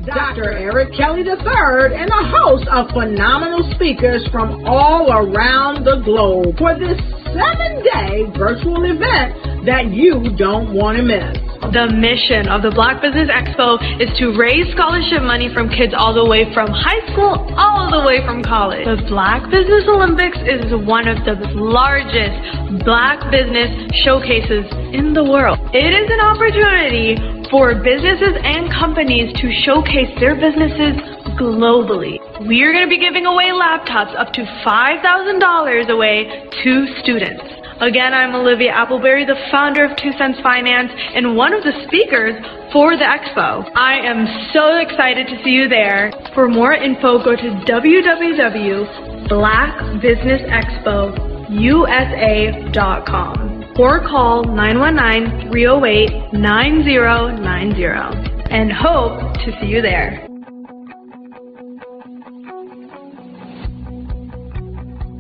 Dr. Eric Kelly III and a host of phenomenal speakers from all around the globe for this 7-day virtual event that you don't want to miss. The mission of the Black Business Expo is to raise scholarship money from kids all the way from high school all the way from college. The Black Business Olympics is one of the largest Black business showcases in the world. It is an opportunity for businesses and companies to showcase their businesses globally. We are going to be giving away laptops up to $5,000 away to students. Again, I'm Olivia Appleberry, the founder of 2 Cents Finance and one of the speakers for the expo. I am so excited to see you there. For more info, go to www.blackbusinessexpousa.com or call 919-308-9090 and hope to see you there.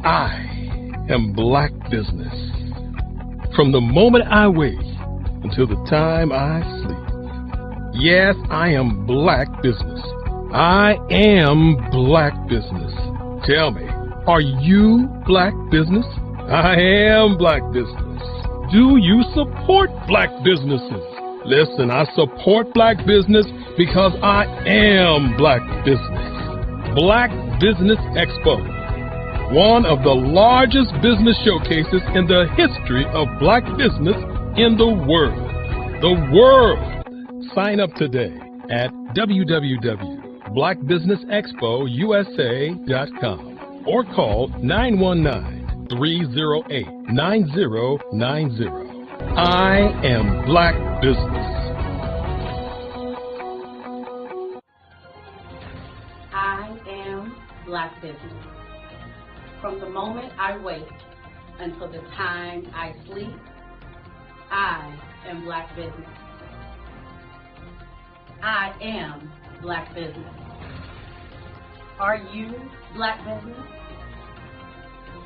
I am Black business. From the moment I wake until the time I sleep. Yes, I am Black business. I am Black business. Tell me, are you Black business? I am Black business. Do you support Black businesses? Listen, I support Black business because I am Black business. Black Business Expo, one of the largest business showcases in the history of Black business in the world. The world! Sign up today at www.blackbusinessexpousa.com or call 919-308-9090. I am Black business. I am Black business. From the moment I wake until the time I sleep, I am Black business. I am Black business. Are you Black business?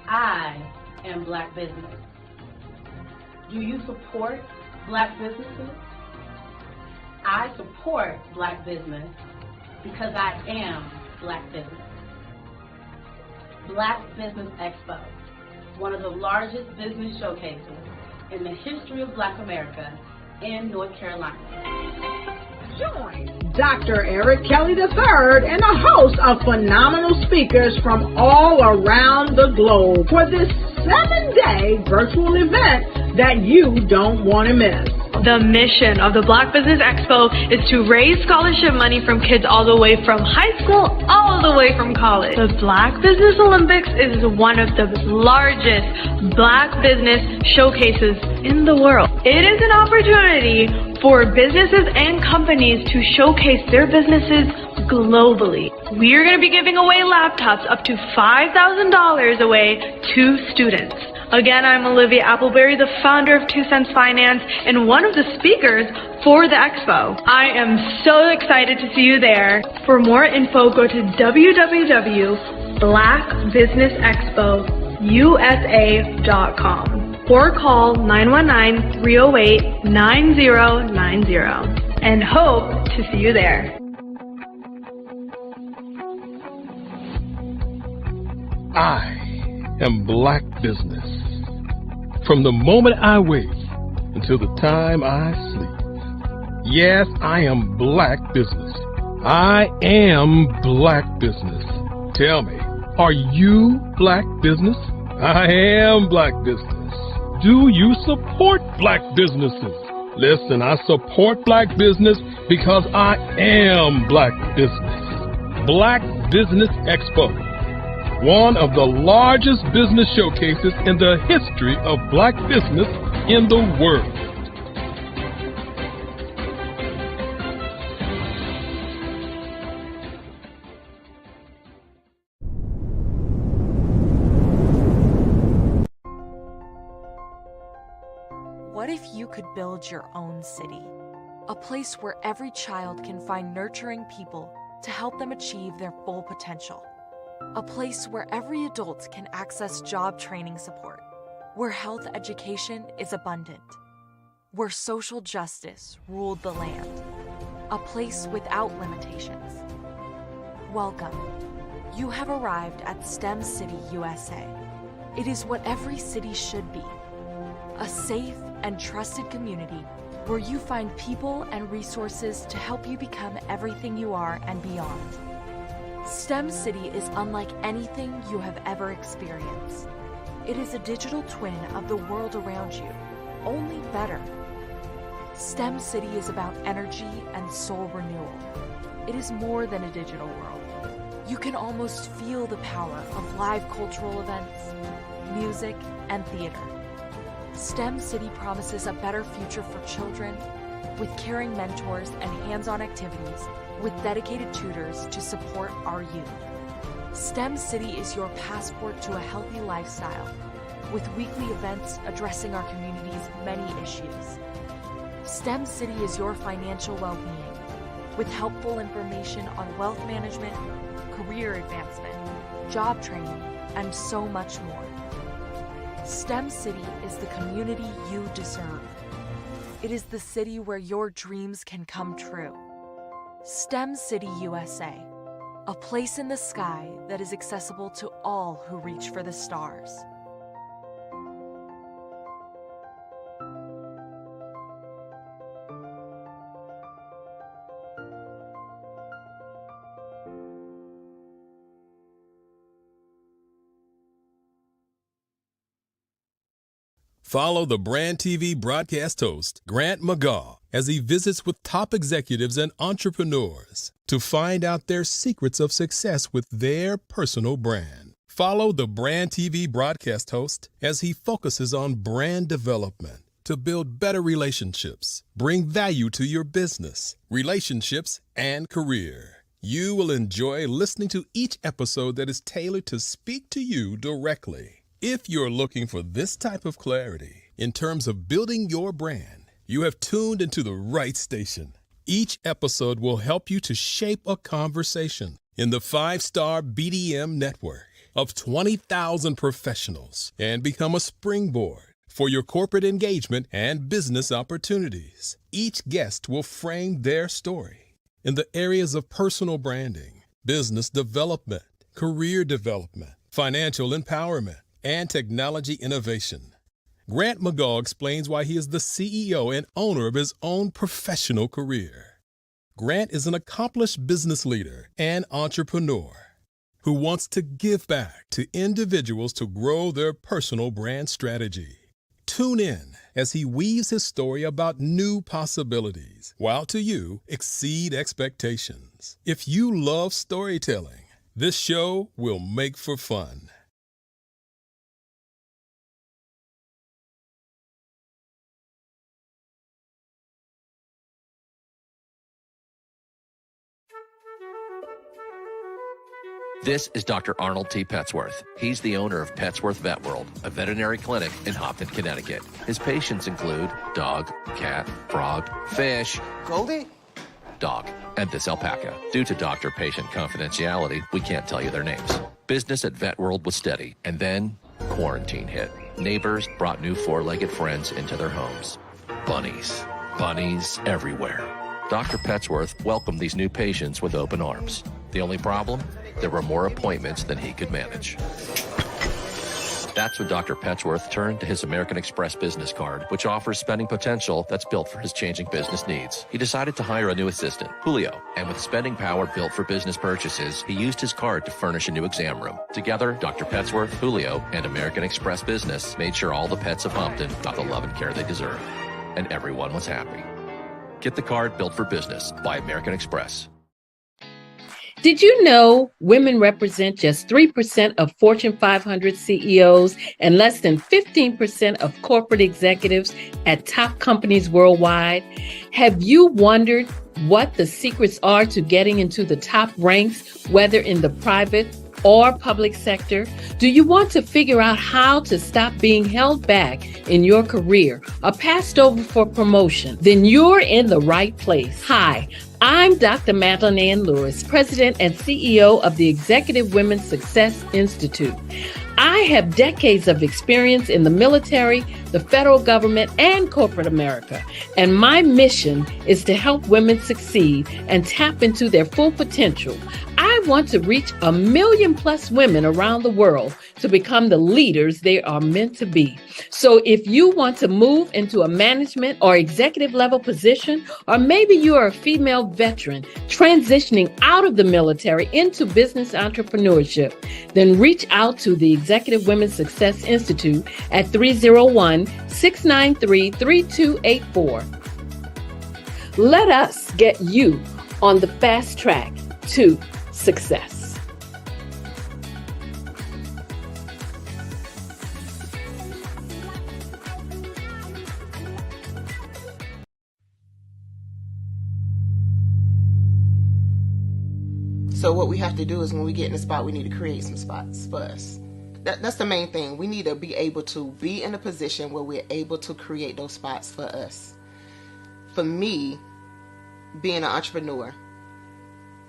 I am Black business. Do you support Black businesses? I support Black business because I am Black business. Black Business Expo, one of the largest business showcases in the history of Black America in North Carolina. Join Dr. Eric Kelly III and a host of phenomenal speakers from all around the globe for this 7-day virtual event that you don't want to miss. The mission of the Black Business Expo is to raise scholarship money from kids all the way from high school all the way from college. The Black Business Olympics is one of the largest Black business showcases in the world. It is an opportunity for businesses and companies to showcase their businesses globally. We are going to be giving away laptops up to $5,000 away to students. Again, I'm Olivia Appleberry, the founder of 2 Cents Finance and one of the speakers for the expo. I am so excited to see you there. For more info, go to www.blackbusinessexpousa.com or call 919-308-9090 and hope to see you there. I am Black business. From the moment I wake until the time I sleep. Yes, I am Black business. I am Black business. Tell me, are you Black business? I am Black business. Do you support Black businesses? Listen, I support Black business because I am Black business. Black Business Expo, one of the largest business showcases in the history of Black business in the world. What if you could build your own city? A place where every child can find nurturing people to help them achieve their full potential. A place where every adult can access job training support, where health education is abundant, where social justice ruled the land. a place without limitations. Welcome. You have arrived at STEM City, USA. It is what every city should be. A safe and trusted community where you find people and resources to help you become everything you are and beyond. STEM City is unlike anything you have ever experienced. It is a digital twin of the world around you, only better. STEM City is about energy and soul renewal. It is more than a digital world. You can almost feel the power of live cultural events, music, and theater. STEM City promises a better future for children with caring mentors and hands-on activities with dedicated tutors to support our youth. STEM City is your passport to a healthy lifestyle with weekly events addressing our community's many issues. STEM City is your financial well-being with helpful information on wealth management, career advancement, job training, and so much more. STEM City is the community you deserve. It is the city where your dreams can come true. STEM City USA, a place in the sky that is accessible to all who reach for the stars. Follow the Brand TV broadcast host, Grant McGaw, as he visits with top executives and entrepreneurs to find out their secrets of success with their personal brand. Follow the Brand TV broadcast host as he focuses on brand development to build better relationships, bring value to your business, relationships, and career. You will enjoy listening to each episode that is tailored to speak to you directly. If you're looking for this type of clarity in terms of building your brand, you have tuned into the right station. Each episode will help you to shape a conversation in the 5-star BDM network of 20,000 professionals and become a springboard for your corporate engagement and business opportunities. Each guest will frame their story in the areas of personal branding, business development, career development, financial empowerment, and technology innovation. Grant McGaw explains why he is the CEO and owner of his own professional career. Grant is an accomplished business leader and entrepreneur who wants to give back to individuals to grow their personal brand strategy. Tune in as he weaves his story about new possibilities, while to you exceed expectations. If you love storytelling, this show will make for fun. This is Dr. Arnold T. Petsworth. He's the owner of Petsworth Vet World, a veterinary clinic in Hopton, Connecticut. His patients include dog, cat, frog, fish, Goldie? dog, and this alpaca. Due to doctor-patient confidentiality, we can't tell you their names. Business at Vet World was steady, and then quarantine hit. Neighbors brought new four-legged friends into their homes. Bunnies. Bunnies everywhere. Dr. Petsworth welcomed these new patients with open arms. The only problem? There were more appointments than he could manage. That's when Dr. Petsworth turned to his American Express business card, which offers spending potential that's built for his changing business needs. He decided to hire a new assistant, Julio, and with spending power built for business purchases, he used his card to furnish a new exam room. Together, Dr. Petsworth, Julio, and American Express Business made sure all the pets of Hopton got the love and care they deserve. And everyone was happy. Get the card built for business by American Express. Did you know women represent just 3% of Fortune 500 CEOs and less than 15% of corporate executives at top companies worldwide? Have you wondered what the secrets are to getting into the top ranks, whether in the private or public sector? Do you want to figure out how to stop being held back in your career or passed over for promotion? Then you're in the right place. Hi, I'm Dr. Madeline Ann Lewis, President and CEO of the Executive Women's Success Institute. I have decades of experience in the military, the federal government, and corporate America, and my mission is to help women succeed and tap into their full potential. I want to reach 1 million plus women around the world to become the leaders they are meant to be. So if you want to move into a management or executive level position, or maybe you are a female veteran transitioning out of the military into business entrepreneurship, then reach out to the Executive Women's Success Institute at 301-693-3284. Let us get you on the fast track to success. So what we have to do is when we get in the spot, we need to create some spots for us. That's the main thing. We need to be able to be in a position where we're able to create those spots for us. For me, being an entrepreneur,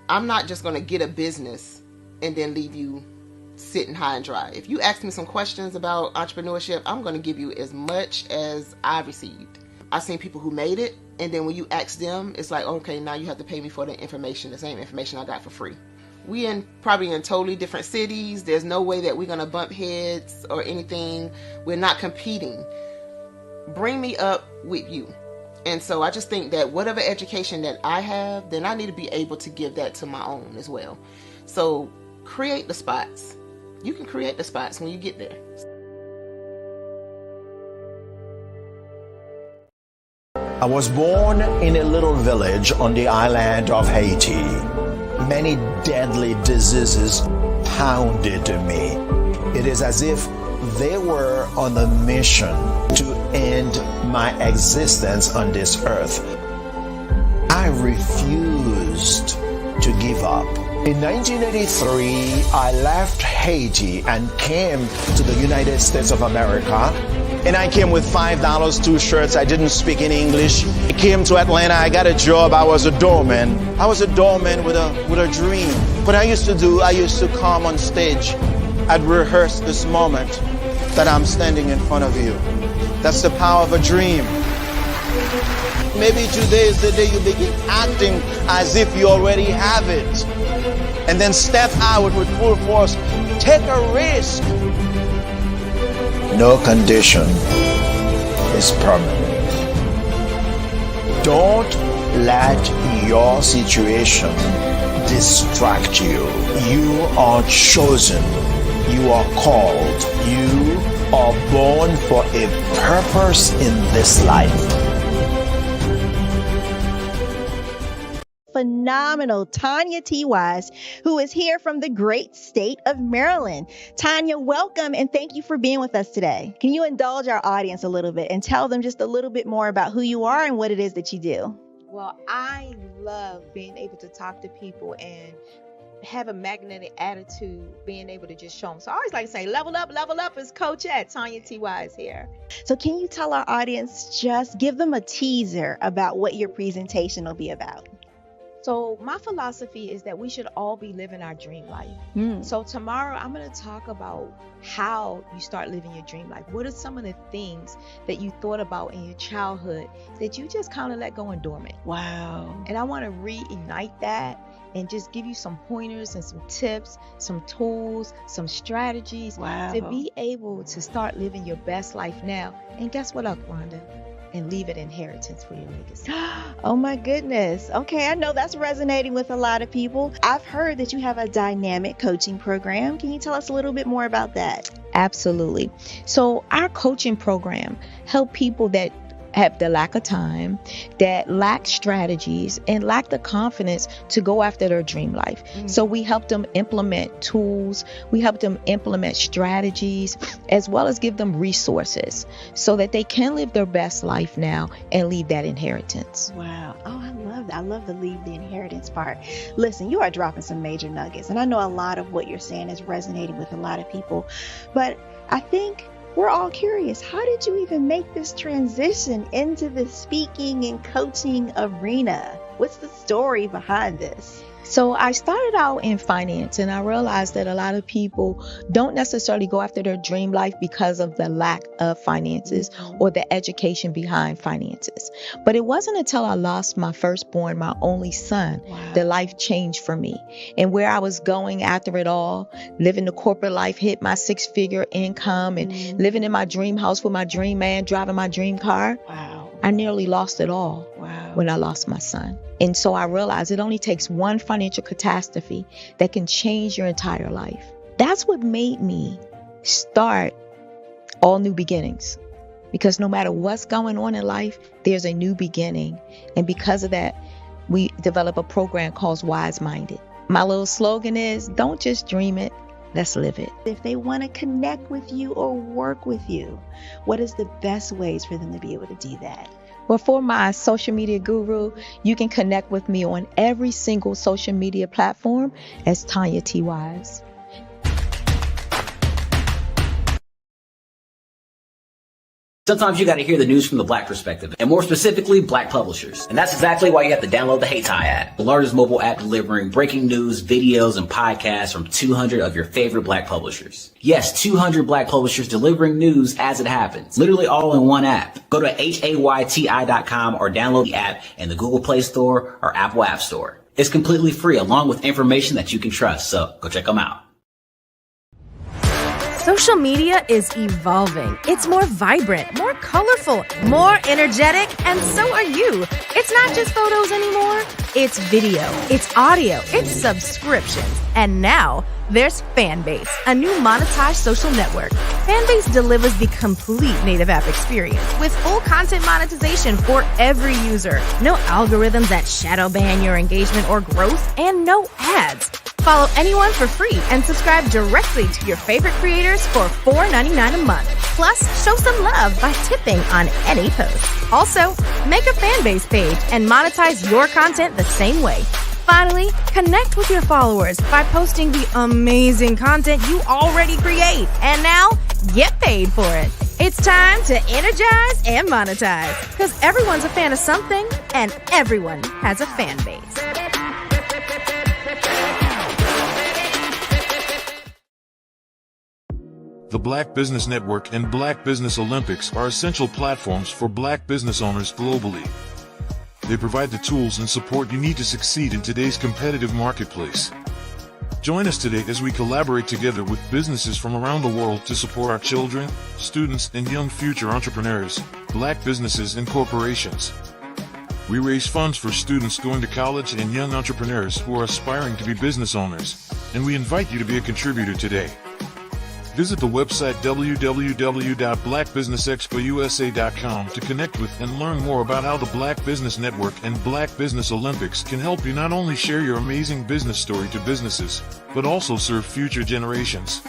I'm not just going to get a business and then leave you sitting high and dry. If you ask me some questions about entrepreneurship, I'm going to give you as much as I received. I've seen people who made it, and then when you ask them, it's like, okay, now you have to pay me for the information, the same information I got for free. We probably in totally different cities. There's no way that we're going to bump heads or anything. We're not competing. Bring me up with you. And so I just think that whatever education that I have, then I need to be able to give that to my own as well. So create the spots. You can create the spots when you get there. I was born in a little village on the island of Haiti. Many deadly diseases pounded me. It is as if they were on a mission to end my existence on this earth. I refused to give up. In 1983, I left Haiti and came to the United States of America. And I came with $5, 2 shirts. I didn't speak in English. I came to Atlanta. I got a job. I was a doorman. I was a doorman with a dream. What I used to do, I used to come on stage. I'd rehearse this moment that I'm standing in front of you. That's the power of a dream. Maybe today is the day you begin acting as if you already have it. And then step out with full force. Take a risk. No condition is permanent. Don't let your situation distract you. You are chosen. You are called. You are born for a purpose in this life. Phenomenal Tanya T. Wise, who is here from the great state of Maryland. Tanya, welcome and thank you for being with us today. Can you indulge our audience a little bit and tell them just a little bit more about who you are and what it is that you do? Well, I love being able to talk to people and have a magnetic attitude, being able to just show them. So I always like to say, level up is Coach at Tanya T. Wise here. So can you tell our audience, just give them a teaser about what your presentation will be about? So my philosophy is that we should all be living our dream life. So tomorrow I'm going to talk about how you start living your dream life. What are some of the things that you thought about in your childhood that you just kind of let go and dormant? Wow. And I want to reignite that and just give you some pointers and some tips, some tools, some strategies to be able to start living your best life now. And guess what, Wanda? And leave an inheritance for your legacy. Oh my goodness. Okay, I know that's resonating with a lot of people. I've heard that you have a dynamic coaching program. Can you tell us a little bit more about that? Absolutely. So our coaching program help people that have the lack of time, that lack strategies, and lack the confidence to go after their dream life. So we help them implement tools, we help them implement strategies, as well as give them resources so that they can live their best life now and leave that inheritance. Wow. Oh, I love that. I love the leave the inheritance part. Listen, you are dropping some major nuggets, and I know a lot of what you're saying is resonating with a lot of people, but I think we're all curious. How did you even make this transition into the speaking and coaching arena? What's the story behind this? So I started out in finance, and I realized that a lot of people don't necessarily go after their dream life because of the lack of finances or the education behind finances. But it wasn't until I lost my firstborn, my only son, that life changed for me. And where I was going after it all, living the corporate life, hit my 6-figure income and living in my dream house with my dream man, driving my dream car. I nearly lost it all when I lost my son. And so I realized it only takes one financial catastrophe that can change your entire life. That's what made me start All New Beginnings. Because no matter what's going on in life, there's a new beginning. And because of that, we develop a program called Wise Minded. My little slogan is, don't just dream it, let's live it. If they want to connect with you or work with you, what is the best ways for them to be able to do that? Well, for my social media guru, you can connect with me on every single social media platform as Tanya T. Wise. Sometimes you got to hear the news from the Black perspective, and more specifically, Black publishers. And that's exactly why you have to download the Hey Ty app, the largest mobile app delivering breaking news, videos, and podcasts from 200 of your favorite Black publishers. Yes, 200 Black publishers delivering news as it happens, literally all in one app. Go to hayty.com or download the app in the Google Play Store or Apple App Store. It's completely free, along with information that you can trust, so go check them out. Social media is evolving. It's more vibrant, more colorful, more energetic, and so are you. It's not just photos anymore. It's video, it's audio, it's subscriptions. And now there's Fanbase, a new monetized social network. Fanbase delivers the complete native app experience with full content monetization for every user. No algorithms that shadow ban your engagement or growth, and no ads. Follow anyone for free and subscribe directly to your favorite creators for $4.99 a month. Plus, show some love by tipping on any post. Also, make a Fanbase page and monetize your content the same way. Finally, connect with your followers by posting the amazing content you already create. And now, get paid for it. It's time to energize and monetize. Because everyone's a fan of something, and everyone has a fan base. The Black Business Network and Black Business Olympics are essential platforms for Black business owners globally. They provide the tools and support you need to succeed in today's competitive marketplace. Join us today as we collaborate together with businesses from around the world to support our children, students, and young future entrepreneurs, Black businesses and corporations. We raise funds for students going to college and young entrepreneurs who are aspiring to be business owners, and we invite you to be a contributor today. Visit the website www.blackbusinessexpousa.com to connect with and learn more about how the Black Business Network and Black Business Olympics can help you not only share your amazing business story to businesses, but also serve future generations.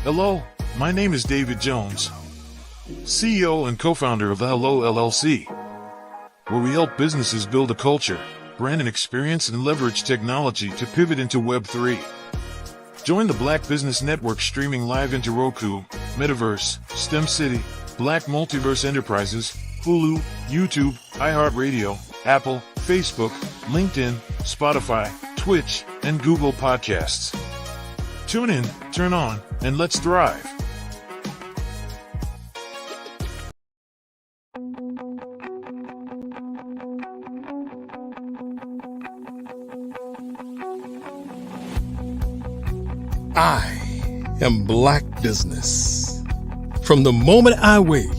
Hello, my name is David Jones, CEO and co-founder of the Hello LLC, where we help businesses build a culture, brand and experience, and leverage technology to pivot into Web3. Join the Black Business Network streaming live into Roku, Metaverse, STEM City, Black Multiverse Enterprises, Hulu, YouTube, iHeartRadio, Apple, Facebook, LinkedIn, Spotify, Twitch, and Google Podcasts. Tune in, turn on, and let's thrive. I am Black business. From the moment I wake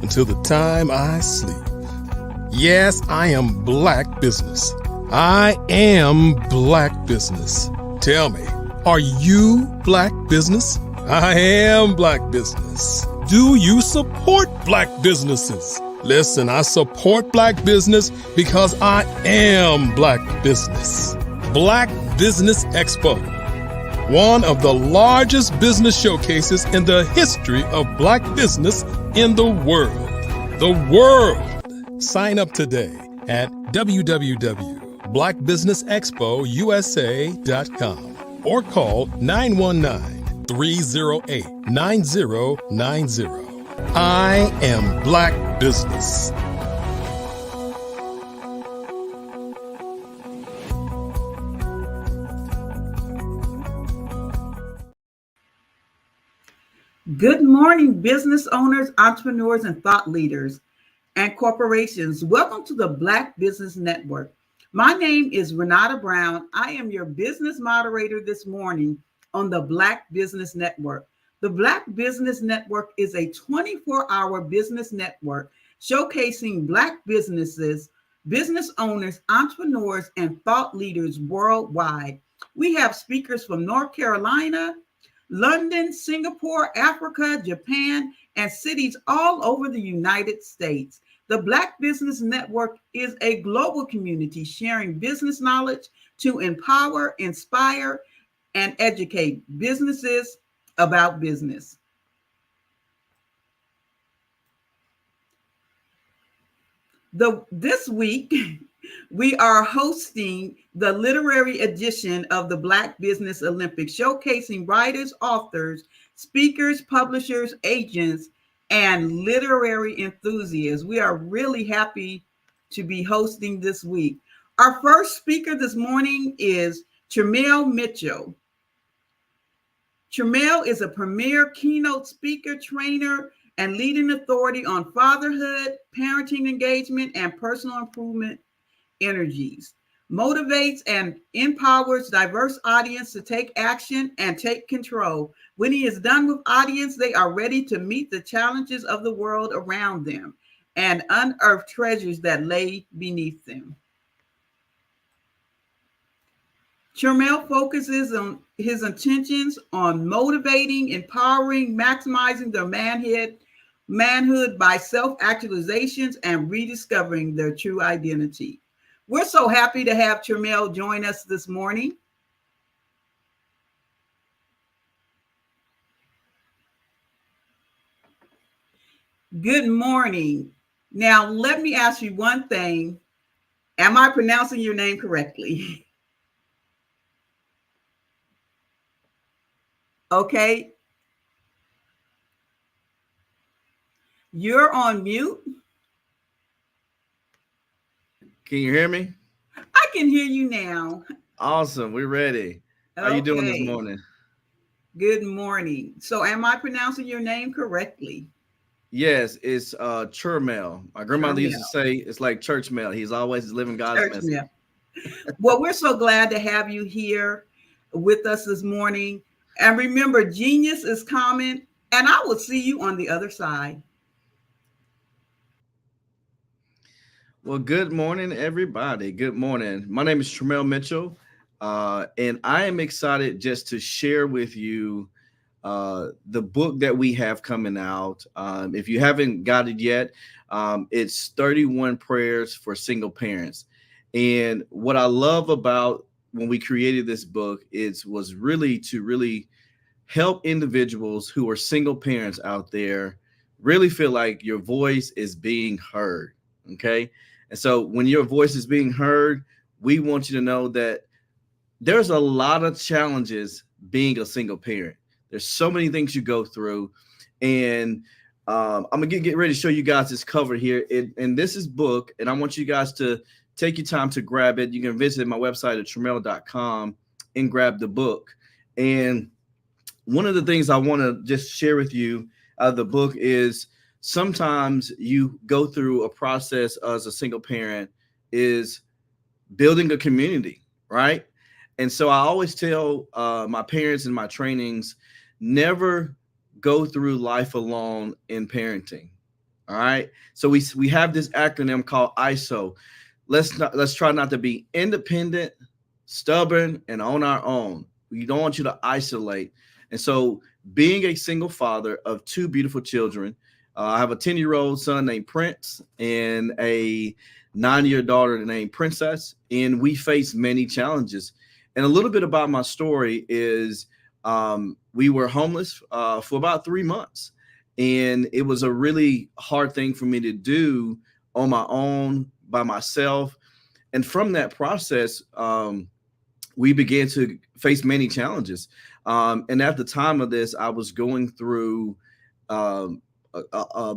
until the time I sleep. Yes, I am Black business. I am Black business. Tell me, are you Black business? I am Black business. Do you support Black businesses? Listen, I support Black business because I am Black business. Black Business Expo, one of the largest business showcases in the history of Black business in the world. The world! Sign up today at www.blackbusinessexpousa.com or call 919-308-9090. I am Black business. Good morning, business owners, entrepreneurs, and thought leaders and corporations. Welcome to the Black Business Network. My name is Renata Brown. I am your business moderator this morning on the Black Business Network. The Black Business Network is a 24-hour business network showcasing Black businesses, business owners, entrepreneurs, and thought leaders worldwide. We have speakers from North Carolina, London, Singapore, Africa, Japan, and cities all over the United States. The Black Business Network is a global community sharing business knowledge to empower, inspire, and educate businesses about business. This week, we are hosting the literary edition of the Black Business Olympics, showcasing writers, authors, speakers, publishers, agents, and literary enthusiasts. We are really happy to be hosting this week. Our first speaker this morning is Tremel Mitchell. Tremel is a premier keynote speaker, trainer, and leading authority on fatherhood, parenting engagement, and personal improvement energies. Motivates and empowers diverse audience to take action and take control. When he is done with audience, they are ready to meet the challenges of the world around them and unearth treasures that lay beneath them. Tremel focuses on his intentions on motivating, empowering, maximizing their manhood by self-actualizations and rediscovering their true identity. We're so happy to have Tremel join us this morning. Good morning. Now, let me ask you one thing. Am I pronouncing your name correctly? Okay. You're on mute. Can you hear me? I can hear you now. Awesome. We're ready. How you doing this morning? Good morning. So am I pronouncing your name correctly? Yes, it's Tremel. My grandmother used to say it's like church mail. He's always living God's message. Well, we're so glad to have you here with us this morning. And remember, genius is common, and I will see you on the other side. Well, good morning, everybody. Good morning. My name is Tremel Mitchell, and I am excited just to share with you the book that we have coming out. If you haven't got it yet, it's 31 Prayers for Single Parents. And what I love about when we created this book was really to help individuals who are single parents out there really feel like your voice is being heard. Okay. And so when your voice is being heard, we want you to know that there's a lot of challenges being a single parent. There's so many things you go through. And I'm going to get ready to show you guys this cover here. And this is book. And I want you guys to take your time to grab it. You can visit my website at tremel.com and grab the book. And one of the things I want to just share with you out of the book is sometimes you go through a process as a single parent is building a community, right? And so I always tell my parents in my trainings, never go through life alone in parenting. All right. So we have this acronym called ISO. Let's try not to be independent, stubborn, and on our own. We don't want you to isolate. And so being a single father of two beautiful children, I have a 10-year-old son named Prince and a 9-year daughter named Princess, and we face many challenges. And a little bit about my story is we were homeless for about 3 months, and it was a really hard thing for me to do on my own, by myself. And from that process, we began to face many challenges. And at the time of this, I was going through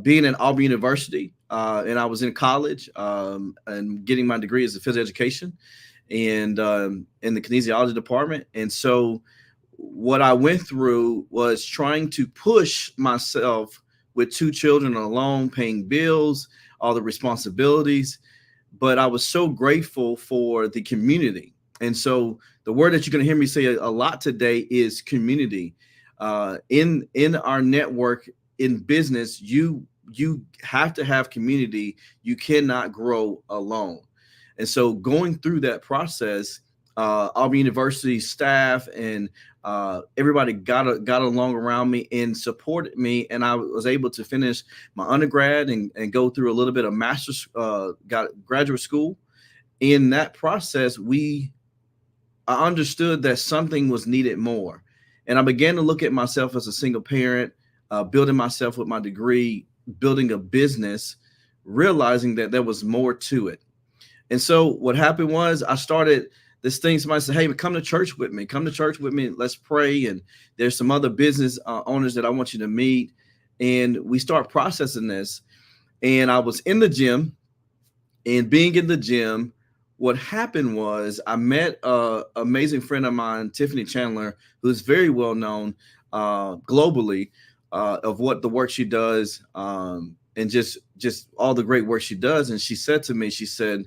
being at Auburn University, and I was in college and getting my degree as a physical education and in the kinesiology department. And so what I went through was trying to push myself with 2 children alone, paying bills, all the responsibilities. But I was so grateful for the community. And so the word that you're going to hear me say a lot today is community. In our network, in business, you have to have community. You cannot grow alone. And so going through that process, Auburn University staff and everybody got along around me and supported me, and I was able to finish my undergrad and go through a little bit of master's, got graduate school. In that process, I understood that something was needed more, and I began to look at myself as a single parent, building myself with my degree, building a business, realizing that there was more to it. And so what happened was I started this thing. Somebody said, hey, come to church with me. Come to church with me. Let's pray. And there's some other business owners that I want you to meet. And we start processing this. And I was in the gym, and being in the gym, what happened was I met an amazing friend of mine, Tiffany Chandler, who's very well known globally of what the work she does and just all the great work she does. And she said to me, she said,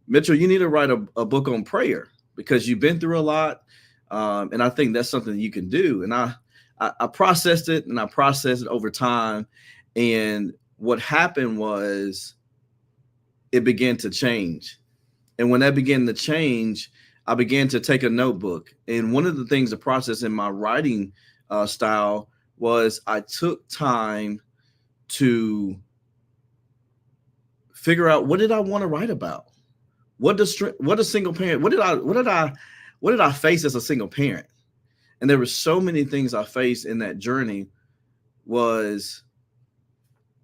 Mitchell, you need to write a book on prayer because you've been through a lot. And I think that's something you can do. And I processed it, and I processed it over time. And what happened was it began to change. And when that began to change, I began to take a notebook. And one of the things, the process in my writing style was I took time to figure out, what did I want to write about? What a single parent, what did I face as a single parent? And there were so many things I faced in that journey. Was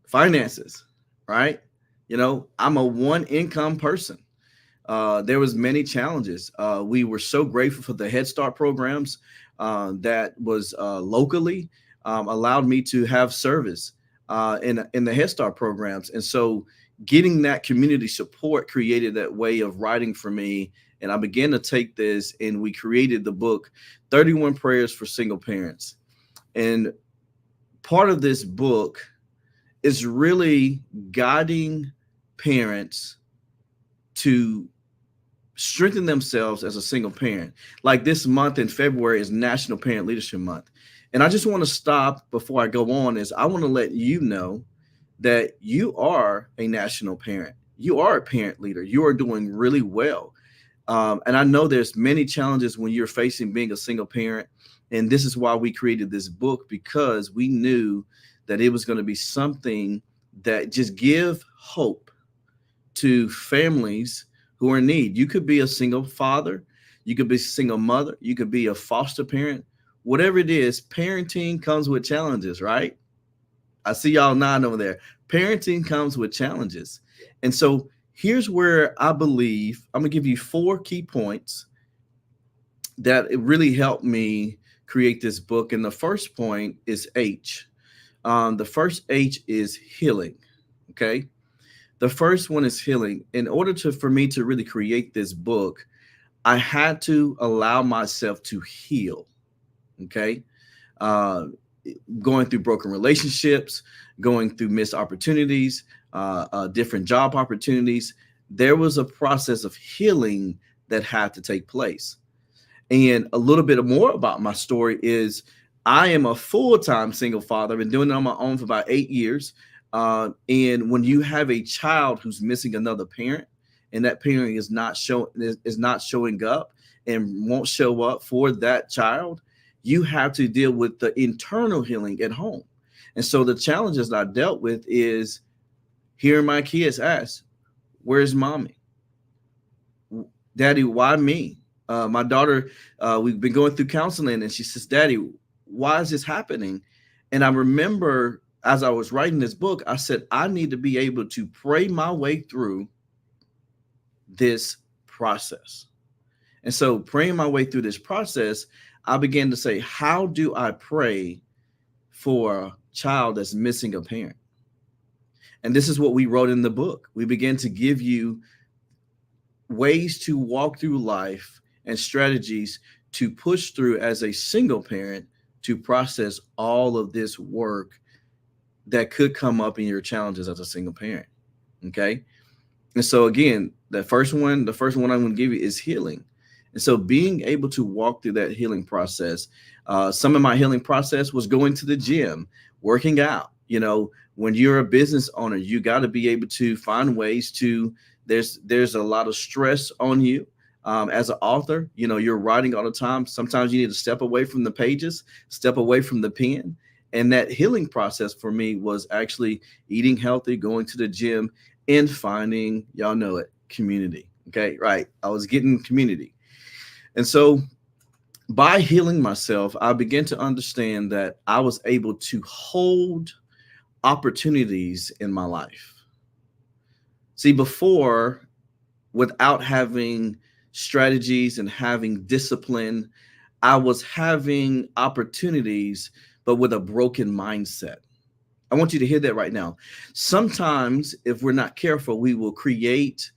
finances, right? You know, I'm a one income person. There was many challenges. We were so grateful for the Head Start programs that was locally allowed me to have service in the Head Start programs. And so getting that community support created that way of writing for me. And I began to take this, and we created the book, 31 Prayers for Single Parents. And part of this book is really guiding parents to strengthen themselves as a single parent. Like this month in February is National Parent Leadership Month. And I just want to stop before I go on, is I want to let you know that you are a national parent. You are a parent leader. You are doing really well. And I know there's many challenges when you're facing being a single parent. And this is why we created this book, because we knew that it was going to be something that just give hope to families who are in need. You could be a single father. You could be a single mother. You could be a foster parent. Whatever it is, parenting comes with challenges, right? I see y'all nodding over there. Parenting comes with challenges. And so here's where I believe I'm going to give you 4 key points that it really helped me create this book. And the first point is H. The first H is healing. Okay. The first one is healing. In order for me to really create this book, I had to allow myself to heal. Okay. Going through broken relationships, going through missed opportunities, different job opportunities. There was a process of healing that had to take place. And a little bit more about my story is I am a full-time single father. I've been doing it on my own for about 8 years. And when you have a child who's missing another parent, and that parent is not showing up and won't show up for that child, you have to deal with the internal healing at home. And so the challenges I dealt with is hearing my kids ask, where's mommy? Daddy, why me? My daughter, we've been going through counseling, and she says, Daddy, why is this happening? And I remember as I was writing this book, I said, I need to be able to pray my way through this process. And so praying my way through this process, I began to say, how do I pray for a child that's missing a parent? And this is what we wrote in the book. We began to give you ways to walk through life and strategies to push through as a single parent to process all of this work that could come up in your challenges as a single parent. Okay. And so again, the first one I'm going to give you is healing. And so being able to walk through that healing process, some of my healing process was going to the gym, working out. You know, when you're a business owner, you got to be able to find ways to, there's a lot of stress on you. As an author, you know, you're writing all the time. Sometimes you need to step away from the pages, step away from the pen. And that healing process for me was actually eating healthy, going to the gym, and finding, y'all know it, community. Okay, right. I was getting community. And so by healing myself, I began to understand that I was able to hold opportunities in my life. See, before, without having strategies and having discipline, I was having opportunities, but with a broken mindset. I want you to hear that right now. Sometimes, if we're not careful, we will create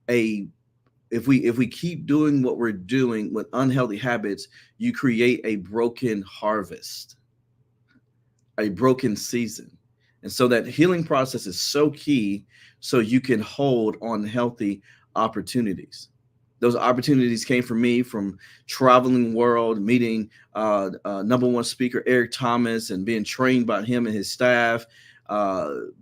if we keep doing what we're doing with unhealthy habits, you create a broken harvest, a broken season. And so that healing process is so key so you can hold on healthy opportunities. Those opportunities came for me from traveling the world, meeting number one speaker, Eric Thomas, and being trained by him and his staff,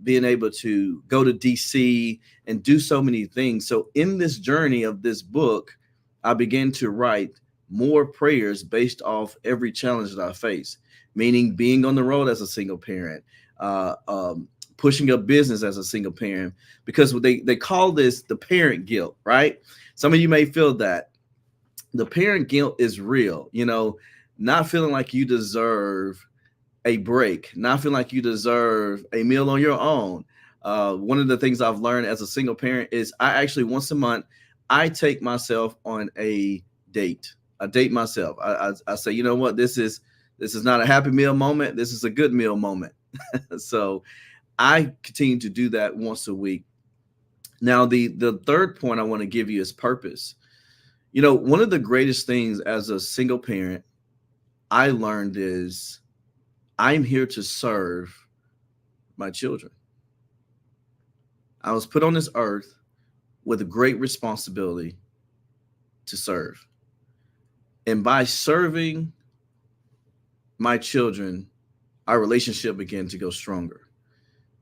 being able to go to DC and do so many things. So in this journey of this book, I began to write more prayers based off every challenge that I face, meaning being on the road as a single parent, pushing a business as a single parent, because they call this the parent guilt, right? Some of you may feel that the parent guilt is real, you know, not feeling like you deserve a break, not feeling like you deserve a meal on your own. One of the things I've learned as a single parent is I actually once a month, I take myself on a date. I date myself. I say, you know what, this is not a happy meal moment. This is a good meal moment. So I continue to do that once a week. Now, the third point I want to give you is purpose. You know, one of the greatest things as a single parent I learned is I'm here to serve my children. I was put on this earth with a great responsibility to serve. And by serving my children, our relationship began to go stronger.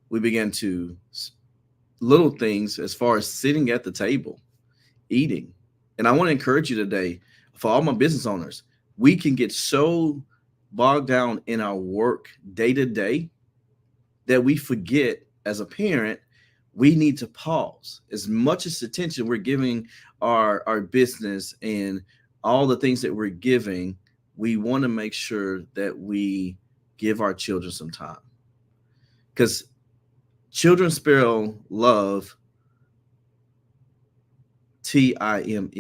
We began to little things as far as sitting at the table, eating. And I want to encourage you today, for all my business owners, we can get so bogged down in our work day to day that we forget as a parent, we need to pause. As much as attention we're giving our business and all the things that we're giving, we want to make sure that we give our children some time. Because children spell love time.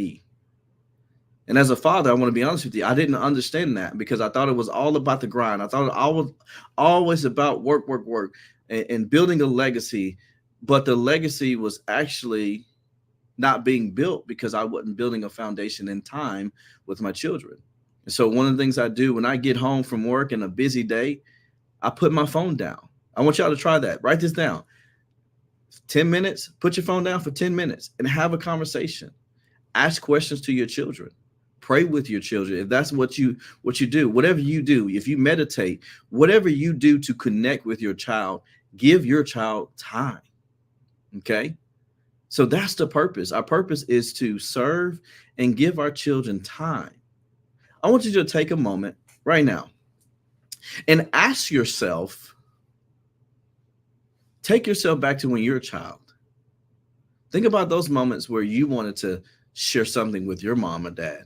And as a father, I want to be honest with you, I didn't understand that because I thought it was all about the grind. I thought it was always about work, and building a legacy. But the legacy was actually not being built because I wasn't building a foundation in time with my children. And so one of the things I do when I get home from work and a busy day, I put my phone down. I want y'all to try that. Write this down. 10 minutes, put your phone down for 10 minutes and have a conversation. Ask questions to your children. Pray with your children. If that's what you do, whatever you do, if you meditate, whatever you do to connect with your child, give your child time. Okay. So that's the purpose. Our purpose is to serve and give our children time. I want you to take a moment right now and ask yourself, take yourself back to when you're a child. Think about those moments where you wanted to share something with your mom or dad.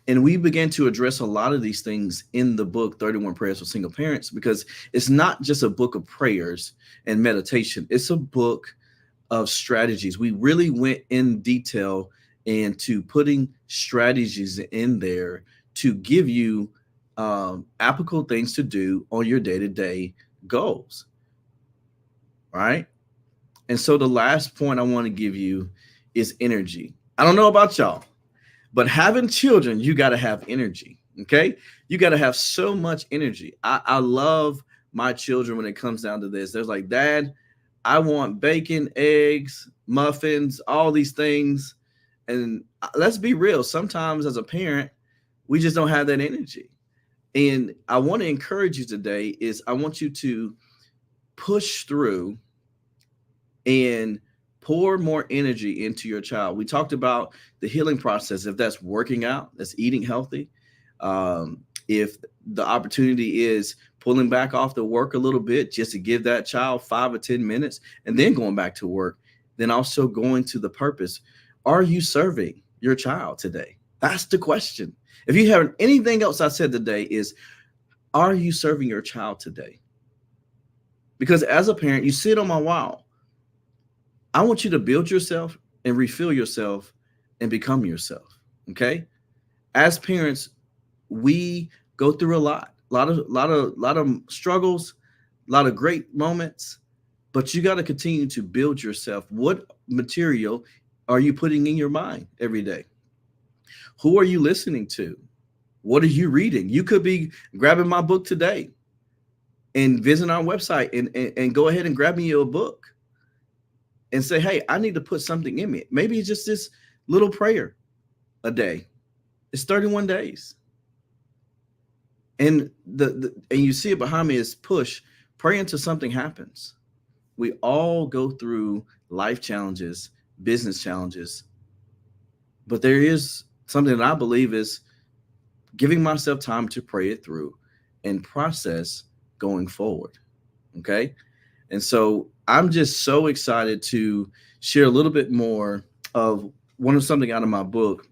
And we began to address a lot of these things in the book, 31 Prayers for Single Parents, because it's not just a book of prayers and meditation. It's a book of strategies. We really went in detail into putting strategies in there to give you applicable things to do on your day-to-day goals. All right. And so the last point I want to give you is energy. I don't know about y'all, But having children, you got to have energy. Okay. You got to have so much energy. I love my children when it comes down to this. They're like, Dad, I want bacon, eggs, muffins, all these things. And let's be real. Sometimes as a parent, we just don't have that energy. And I want to encourage you today is I want you to push through and pour more energy into your child. We talked about the healing process. If that's working out, that's eating healthy. If the opportunity is pulling back off the work a little bit just to give that child 5 or 10 minutes and then going back to work, then also going to the purpose. Are you serving your child today? That's the question. If you haven't anything else I said today is, are you serving your child today? Because as a parent, you sit on my wall. I want you to build yourself and refill yourself and become yourself. Okay. As parents, we go through a lot of struggles, a lot of great moments, but you got to continue to build yourself. What material are you putting in your mind every day? Who are you listening to? What are you reading? You could be grabbing my book today and visit our website and go ahead and grab me a book and say, hey, I need to put something in me. Maybe it's just this little prayer a day. It's 31 days. And and you see it behind me is push, pray until something happens. We all go through life challenges, business challenges, but there is something that I believe is giving myself time to pray it through and process going forward. Okay. And so I'm just so excited to share a little bit more of something out of my book.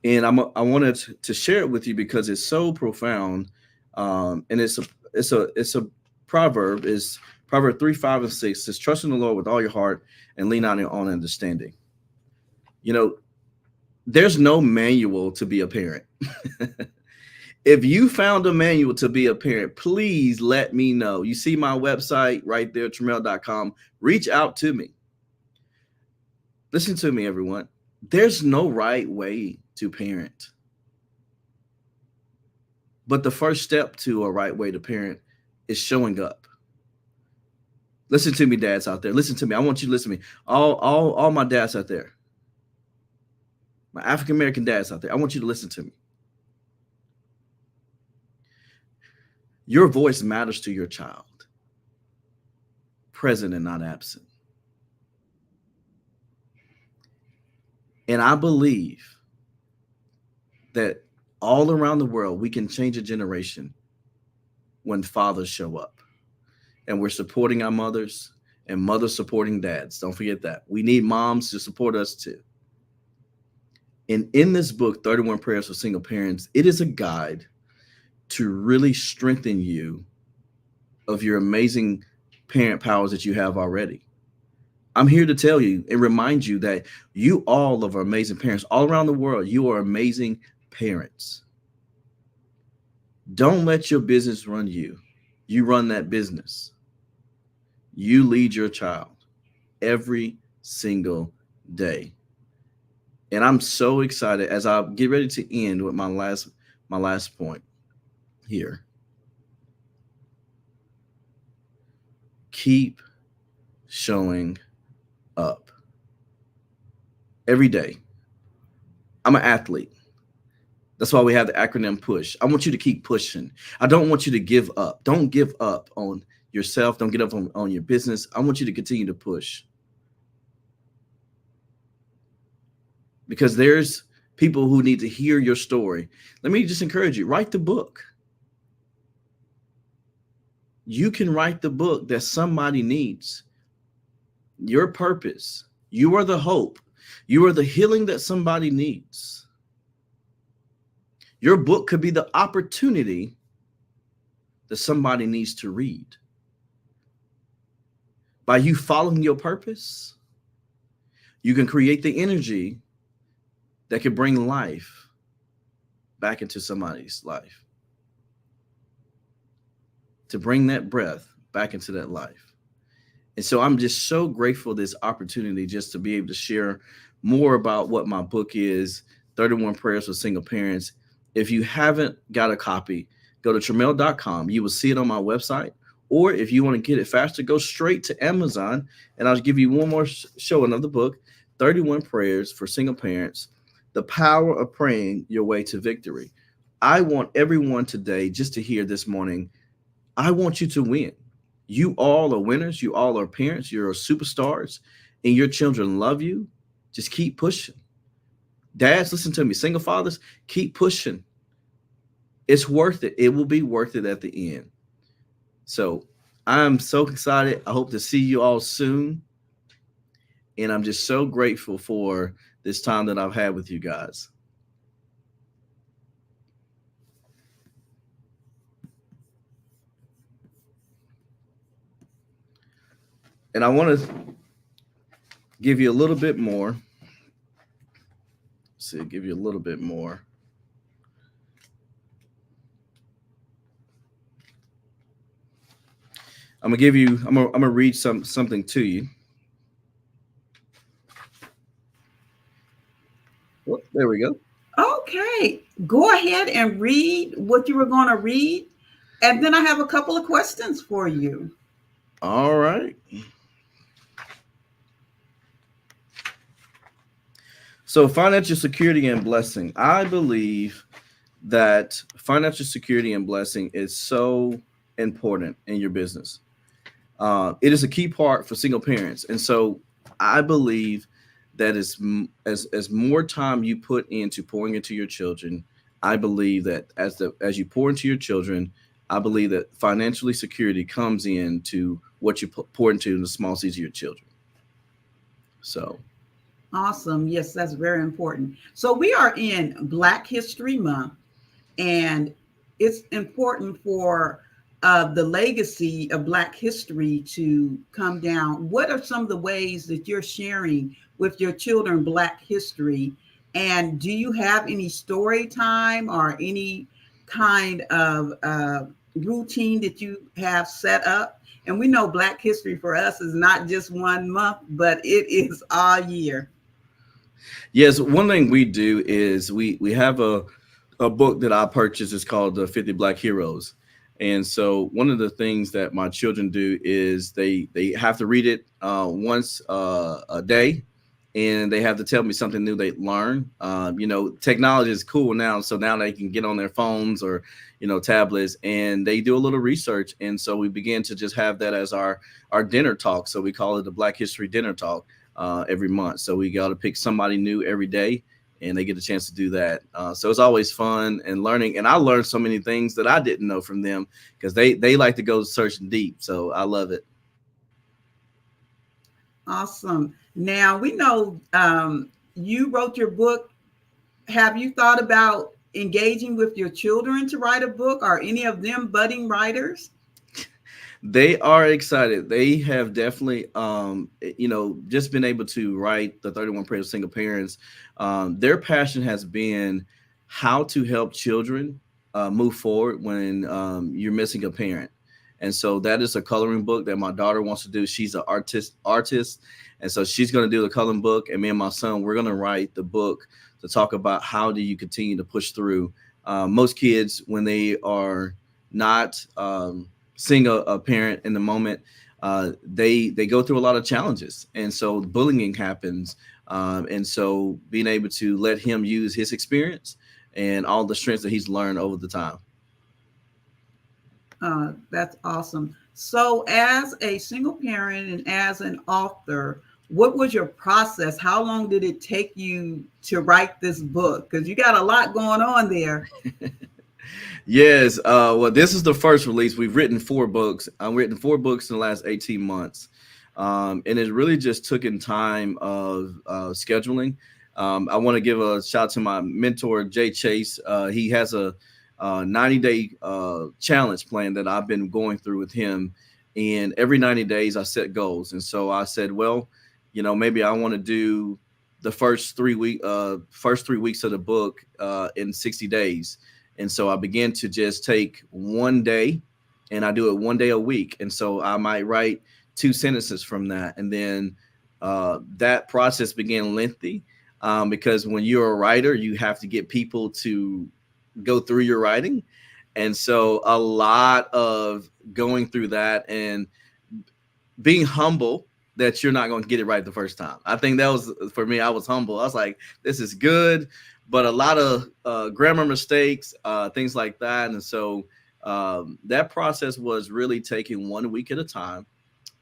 And I wanted to share it with you because it's so profound. And it's a proverb. It's Proverbs 3, 5, and 6. It says, trust in the Lord with all your heart and lean on your own understanding. You know, there's no manual to be a parent. If you found a manual to be a parent, please let me know. You see my website right there, Tremel.com. Reach out to me. Listen to me, everyone. There's no right way to parent. But the first step to a right way to parent is showing up. Listen to me, dads out there. Listen to me. I want you to listen to me. All my dads out there. My African-American dads out there. I want you to listen to me. Your voice matters to your child. Present and not absent. And I believe that all around the world, we can change a generation when fathers show up. And we're supporting our mothers and mothers supporting dads. Don't forget that. We need moms to support us too. And in this book, 31 Prayers for Single Parents, it is a guide to really strengthen you of your amazing parent powers that you have already. I'm here to tell you and remind you that you all are amazing parents all around the world. You are amazing parents. Don't let your business run you. You run that business. You lead your child every single day. And I'm so excited as I get ready to end with my last point here. Keep showing up every day. I'm an athlete. That's why we have the acronym PUSH. I want you to keep pushing. I don't want you to give up. Don't give up on yourself. Don't give up on your business. I want you to continue to push. Because there's people who need to hear your story. Let me just encourage you, write the book. You can write the book that somebody needs. Your purpose. You are the hope. You are the healing that somebody needs. Your book could be the opportunity that somebody needs to read. By you following your purpose, you can create the energy that can bring life back into somebody's life. To bring that breath back into that life. And so I'm just so grateful this opportunity just to be able to share more about what my book is, 31 Prayers for Single Parents. If you haven't got a copy, go to Tremel.com. You will see it on my website. Or if you want to get it faster, go straight to Amazon, and I'll give you one more showing of the book, 31 Prayers for Single Parents, The Power of Praying Your Way to Victory. I want everyone today just to hear this morning, I want you to win. You all are winners. You all are parents. You're superstars, and your children love you. Just keep pushing. Dads, listen to me. Single fathers, keep pushing. It's worth it. It will be worth it at the end. So I'm so excited. I hope to see you all soon. And I'm just so grateful for this time that I've had with you guys. And I want to give you a little bit more. See, give you a little bit more. I'm gonna read something to you. Oh, there we go. Okay, go ahead and read what you were going to read, and then I have a couple of questions for you. All right. So financial security and blessing. I believe that financial security and blessing is so important in your business. It is a key part for single parents. And so I believe that as more time you put into pouring into your children, I believe that as you pour into your children, I believe that financially security comes into what you pour into the small seeds of your children. So. Awesome. Yes, that's very important. So we are in Black History Month, and it's important for the legacy of Black history to come down. What are some of the ways that you're sharing with your children Black history? And do you have any story time or any kind of routine that you have set up? And we know Black history for us is not just 1 month, but it is all year. Yes, one thing we do is we have a book that I purchased. It's called the 50 Black Heroes. And so one of the things that my children do is they have to read it once a day, and they have to tell me something new they learn. Technology is cool now, so now they can get on their phones or tablets, and they do a little research. And so we begin to just have that as our dinner talk. So we call it the Black History Dinner Talk every month. So we got to pick somebody new every day, and they get a chance to do that. So it's always fun and learning. And I learned so many things that I didn't know from them because they like to go searching deep. So I love it. Awesome. Now we know you wrote your book. Have you thought about engaging with your children to write a book? Are any of them budding writers? They are excited. They have definitely, just been able to write the 31 Prayers of Single Parents. Their passion has been how to help children move forward when you're missing a parent. And so that is a coloring book that my daughter wants to do. She's an artist. And so she's going to do the coloring book. And me and my son, we're going to write the book to talk about how do you continue to push through. Most kids, when they are not seeing a parent in the moment, they go through a lot of challenges. And so bullying happens. And so being able to let him use his experience and all the strengths that he's learned over the time. That's awesome. So as a single parent and as an author, what was your process? How long did it take you to write this book? Because you got a lot going on there. Yes. Well, this is the first release. We've written 4 books. I've written 4 books in the last 18 months. And it really just took in time of scheduling. I want to give a shout out to my mentor, Jay Chase. He has a 90-day challenge plan that I've been going through with him. And every 90 days I set goals. And so I said, well, maybe I want to do the first 3 weeks of the book in 60 days. And so I began to just take one day, and I do it one day a week. And so I might write 2 sentences from that. And then that process began lengthy. because when you're a writer, you have to get people to go through your writing. And so a lot of going through that and being humble that you're not going to get it right the first time. I think that was, for me, I was humble. I was like, this is good, but a lot of grammar mistakes, things like that. And so that process was really taking 1 week at a time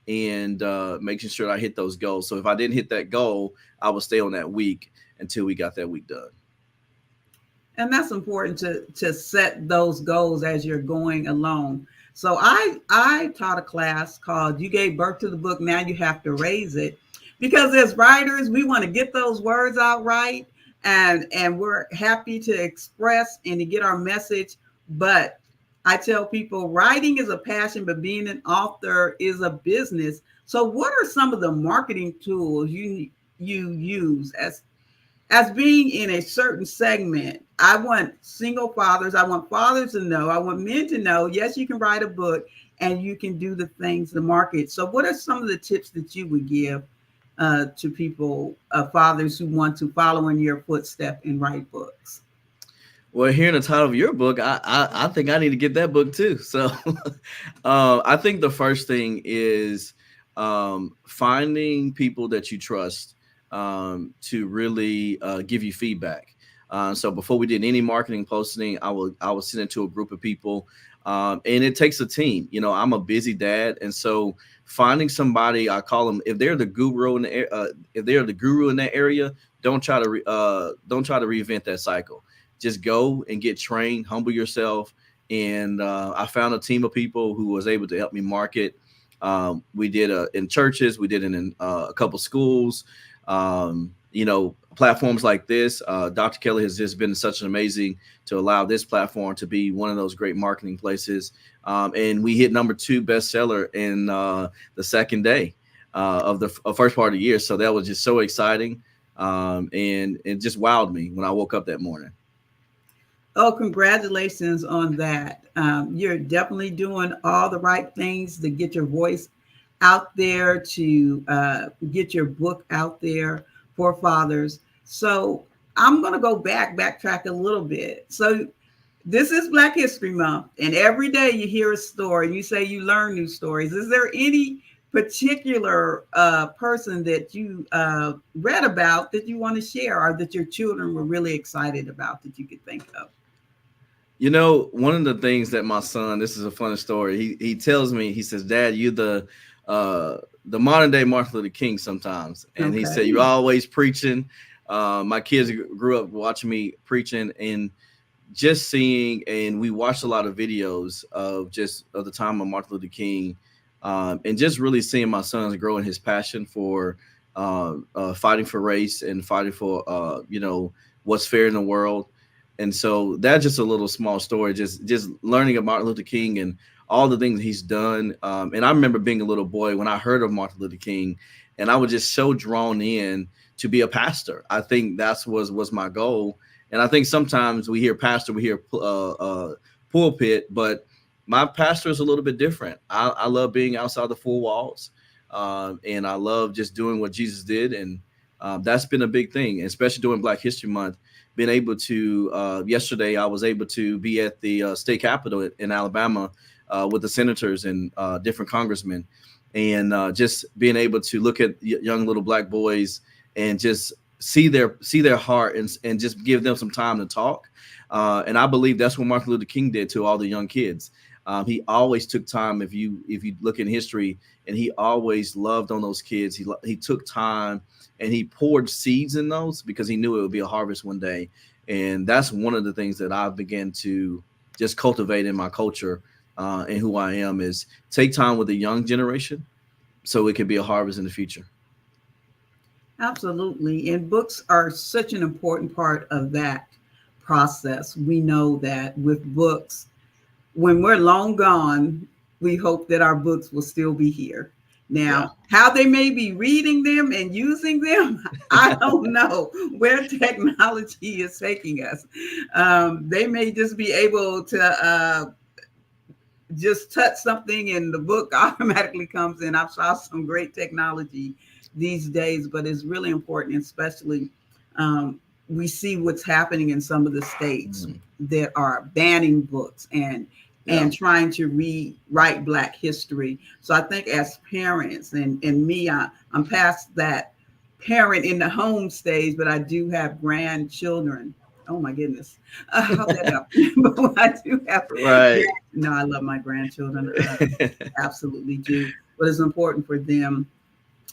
and making sure I hit those goals. So if I didn't hit that goal, I would stay on that week until we got that week done. And that's important to set those goals as you're going along. So I taught a class called You Gave Birth to the Book, Now You Have to Raise It. Because as writers, we want to get those words out right. And we're happy to express and to get our message. But I tell people writing is a passion, but being an author is a business. So what are some of the marketing tools you use as being in a certain segment? I want single fathers. I want fathers to know. I want men to know, yes, you can write a book and you can do the things, the market. So what are some of the tips that you would give to people, fathers who want to follow in your footsteps and write books? Well, hearing the title of your book, I think I need to get that book too. So I think the first thing is finding people that you trust to really give you feedback. So before we did any marketing posting, I would send it to a group of people, and it takes a team. You know, I'm a busy dad, and so finding somebody, I call them, if they're the guru in that area, don't try to reinvent that cycle. Just go and get trained, humble yourself. And I found a team of people who was able to help me market. We did in churches, we did it in a couple schools. You know, platforms like this. Dr. Kelly has just been such an amazing to allow this platform to be one of those great marketing places. And we hit #2 bestseller in the second day of the first part of the year. So that was just so exciting. And it just wowed me when I woke up that morning. Oh, congratulations on that. You're definitely doing all the right things to get your voice out there, to get your book out there for fathers. So I'm going to backtrack a little bit. So this is Black History Month, and every day you hear a story. You say you learn new stories. Is there any particular person that you read about that you want to share, or that your children were really excited about that you could think of? You know, one of the things that my son, this is a funny story. He tells me, he says, "Dad, you're the modern day Martin Luther King sometimes." And okay. He said, "You're always preaching." My kids grew up watching me preaching and just seeing, and we watched a lot of videos of the time of Martin Luther King, and just really seeing my sons grow in his passion for fighting for race and fighting for what's fair in the world. And so that's just a little small story, just learning about Martin Luther King and all the things he's done. And I remember being a little boy when I heard of Martin Luther King, and I was just so drawn in to be a pastor. I think that was my goal. And I think sometimes we hear pastor, we hear pulpit, but my pastor is a little bit different. I love being outside the four walls, and I love just doing what Jesus did. And that's been a big thing, especially during Black History Month. Been able to, yesterday, I was able to be at the state capitol in Alabama with the senators and different congressmen, and just being able to look at young little Black boys and just see their heart and just give them some time to talk. And I believe that's what Martin Luther King did to all the young kids. He always took time. If you look in history, and he always loved on those kids. He took time and he poured seeds in those because he knew it would be a harvest one day. And that's one of the things that I've began to just cultivate in my culture and who I am, is take time with the young generation so it can be a harvest in the future. Absolutely. And books are such an important part of that process. We know that with books, when we're long gone, we hope that our books will still be here. Now, how they may be reading them and using them, I don't know where technology is taking us. They may just be able to just touch something and the book automatically comes in. I've saw some great technology these days, but it's really important, especially We see what's happening in some of the states that are banning books and trying to rewrite Black history. So I think as parents and me, I'm past that parent in the home stage, but I do have grandchildren. Oh my goodness. How'd that happen? But I do have, right. No, I love my grandchildren. I absolutely do. But it's important for them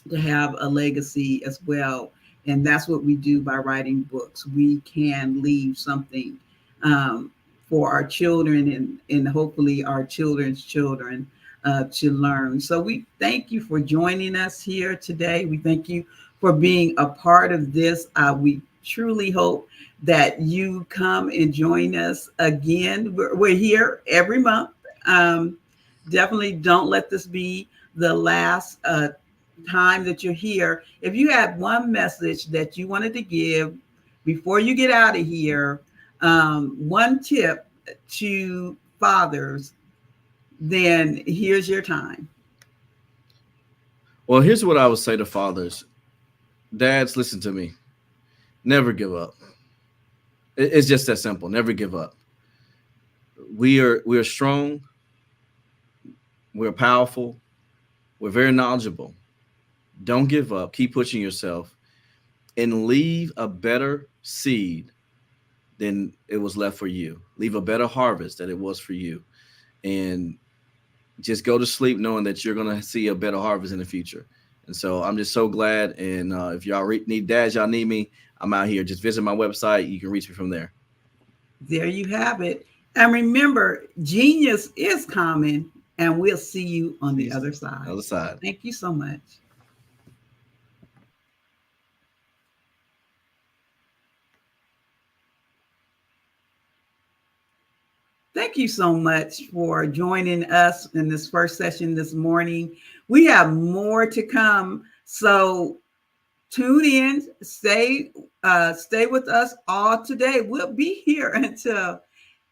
to have a legacy as well. And that's what we do by writing books. We can leave something for our children and hopefully our children's children to learn. So we thank you for joining us here today. We thank you for being a part of this. We truly hope that you come and join us again. We're here every month. Definitely don't let this be the last time that you're here. If you had one message that you wanted to give before you get out of here, one tip to fathers, then here's your time. Well, here's what I would say to fathers. Dads, listen to me. Never give up. It's just that simple. Never give up. We are strong. We're powerful. We're very knowledgeable. Don't give up. Keep pushing yourself and leave a better seed than it was left for you. Leave a better harvest than it was for you. And just go to sleep knowing that you're going to see a better harvest in the future. And so I'm just so glad. And if y'all need dads, y'all need me, I'm out here. Just visit my website. You can reach me from there. There you have it. And remember, genius is common, and we'll see you on the other side. Other side. Thank you so much. Thank you so much for joining us in this first session this morning. We have more to come, so tune in, stay with us all today. We'll be here until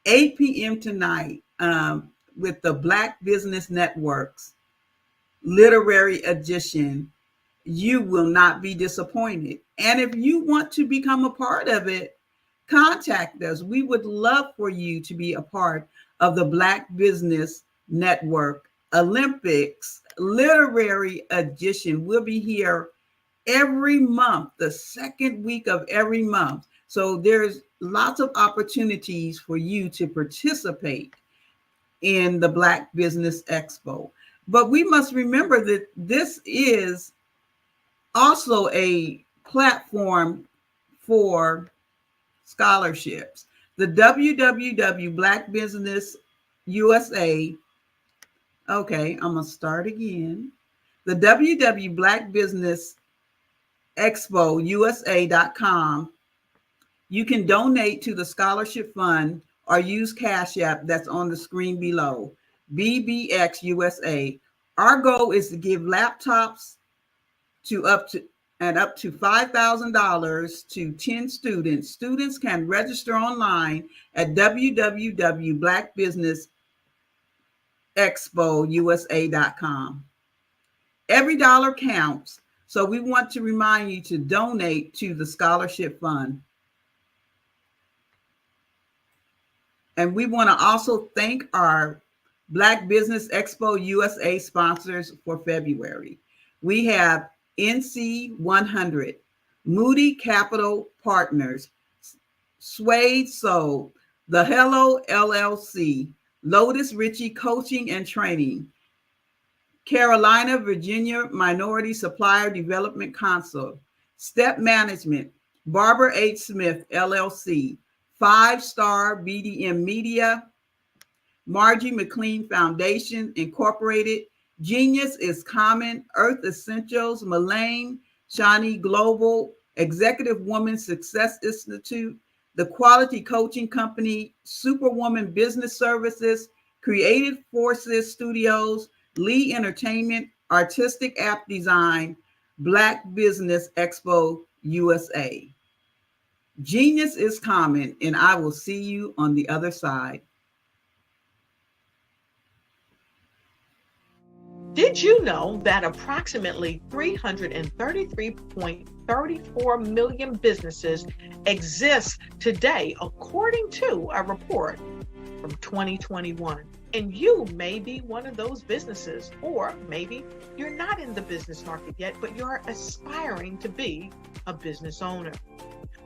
8 p.m. tonight with the Black Business Network's Literary Edition. You will not be disappointed. And if you want to become a part of it, contact us. We would love for you to be a part of the Black Business Network Olympics Literary Edition. We'll be here every month, the second week of every month. So there's lots of opportunities for you to participate in the Black Business Expo. But we must remember that this is also a platform for scholarships. The www Black Business USA. Okay, I'm gonna start again. The www Black Business Expo USA.com. You can donate to the scholarship fund or use Cash App that's on the screen below. BBX USA. Our goal is to give laptops to up to $5,000 to 10 students. Students can register online at www.blackbusinessexpousa.com. Every dollar counts, so we want to remind you to donate to the scholarship fund. And we want to also thank our Black Business Expo USA sponsors for February. We have NC 100, Moody Capital Partners, Suede Soul, The Hello LLC, Lotus Ritchie Coaching and Training, Carolina, Virginia Minority Supplier Development Council, Step Management, Barbara H. Smith LLC, 5-Star BDM Media, Margie McLean Foundation Incorporated, Genius is Common, Earth Essentials, Mullane, Shawnee Global, Executive Woman Success Institute, the Quality Coaching Company, Superwoman Business Services, Creative Forces Studios, Lee Entertainment, Artistic App Design, Black Business Expo USA. Genius is common, and I will see you on the other side. Did you know that approximately 333.34 million businesses exist today, according to a report from 2021? And you may be one of those businesses, or maybe you're not in the business market yet, but you're aspiring to be a business owner.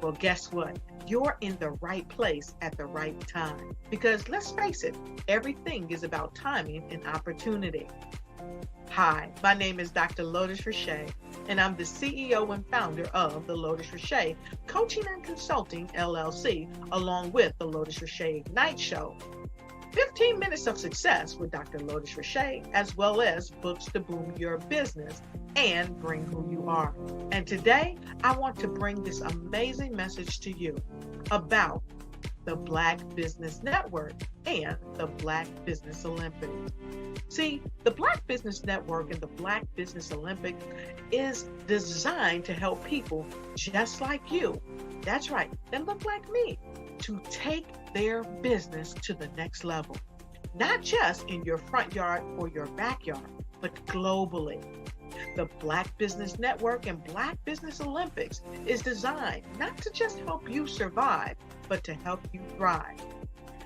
Well, guess what? You're in the right place at the right time. Because let's face it, everything is about timing and opportunity. Hi, my name is Dr. Lotus Richey, and I'm the CEO and founder of the Lotus Richey Coaching and Consulting LLC, along with the Lotus Richey Ignite Show. 15 minutes of success with Dr. Lotus Richey, as well as books to boom your business and bring who you are. And today, I want to bring this amazing message to you about the Black Business Network and the Black Business Olympics. See, the Black Business Network and the Black Business Olympics is designed to help people just like you, that's right, that look like me, to take their business to the next level. Not just in your front yard or your backyard, but globally. The Black Business Network and Black Business Olympics is designed not to just help you survive, but to help you thrive.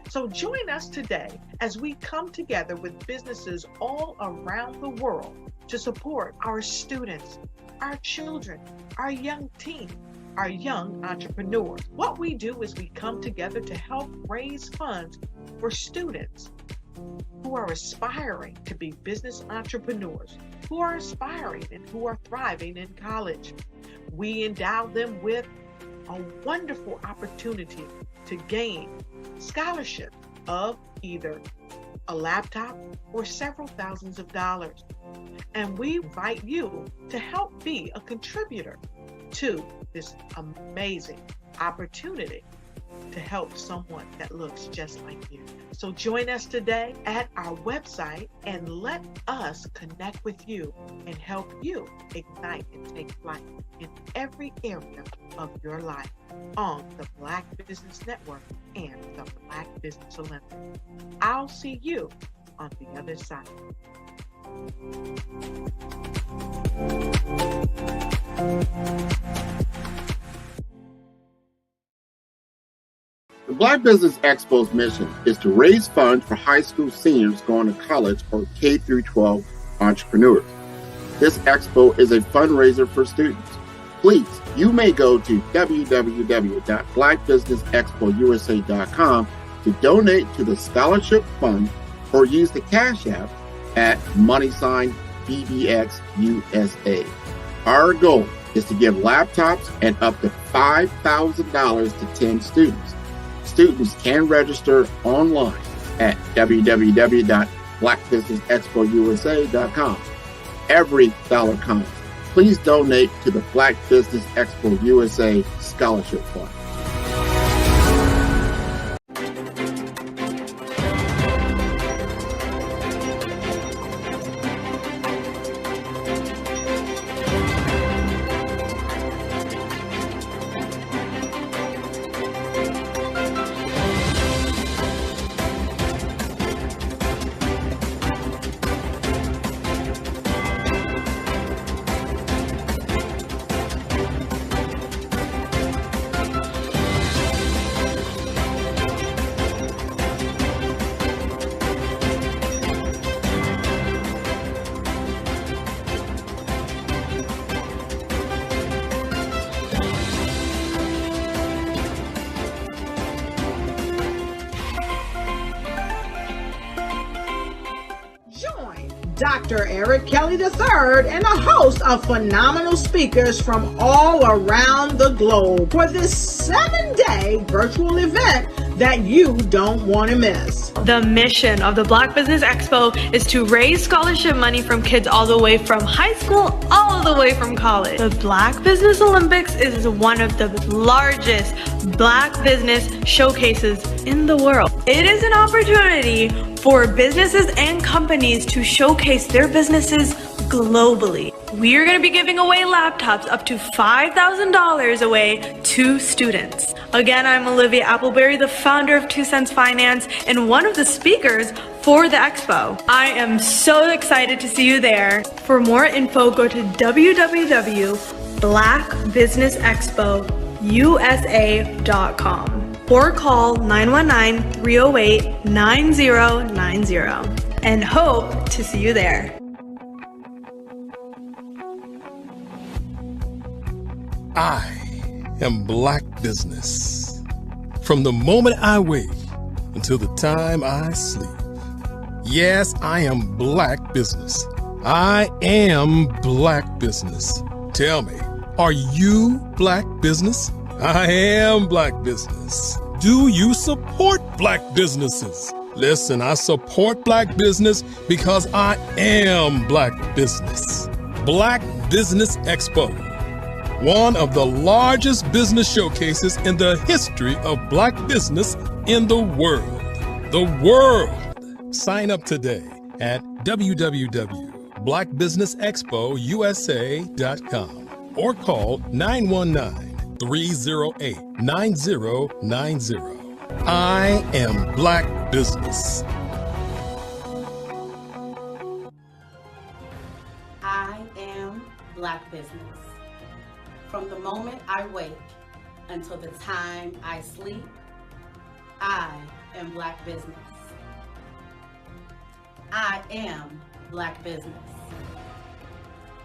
So join us today as we come together with businesses all around the world to support our students, our children, our young teens, our young entrepreneurs. What we do is we come together to help raise funds for students who are aspiring to be business entrepreneurs, who are aspiring and who are thriving in college. We endow them with a wonderful opportunity to gain scholarship of either a laptop or several thousands of dollars. And we invite you to help be a contributor to this amazing opportunity to help someone that looks just like you. So join us today at our website and let us connect with you and help you ignite and take flight in every area of your life on the Black Business Network and the Black Business Olympics. I'll see you on the other side. The Black Business Expo's mission is to raise funds for high school seniors going to college or K-12 entrepreneurs. This expo is a fundraiser for students. Please, you may go to www.blackbusinessexpousa.com to donate to the scholarship fund or use the Cash App at $BBXUSA. Our goal is to give laptops and up to $5,000 to 10 students. Students can register online at www.blackbusinessexpousa.com. Every dollar counts. Please donate to the Black Business Expo USA Scholarship Fund. Dr. Eric Kelly III and a host of phenomenal speakers from all around the globe for this 7-day virtual event that you don't want to miss. The mission of the Black Business Expo is to raise scholarship money from kids all the way from high school, all the way from college. The Black Business Olympics is one of the largest Black business showcases in the world. It is an opportunity for businesses and companies to showcase their businesses globally. We are going to be giving away laptops up to $5,000 away to students. Again, I'm Olivia Appleberry, the founder of 2 Cents Finance and one of the speakers for the expo. I am so excited to see you there. For more info, go to www.blackbusinessexpousa.com or call 919-308-9090 and hope to see you there. I am Black business. From the moment I wake until the time I sleep. Yes, I am Black business. I am Black business. Tell me, are you Black business? I am Black business. Do you support Black businesses? Listen, I support Black business because I am Black business. Black Business Expo, one of the largest business showcases in the history of Black business in the world. The world! Sign up today at www.blackbusinessexpousa.com or call 919-308-9090. I am Black business. I am Black business. From the moment I wake until the time I sleep, I am Black business. I am Black business.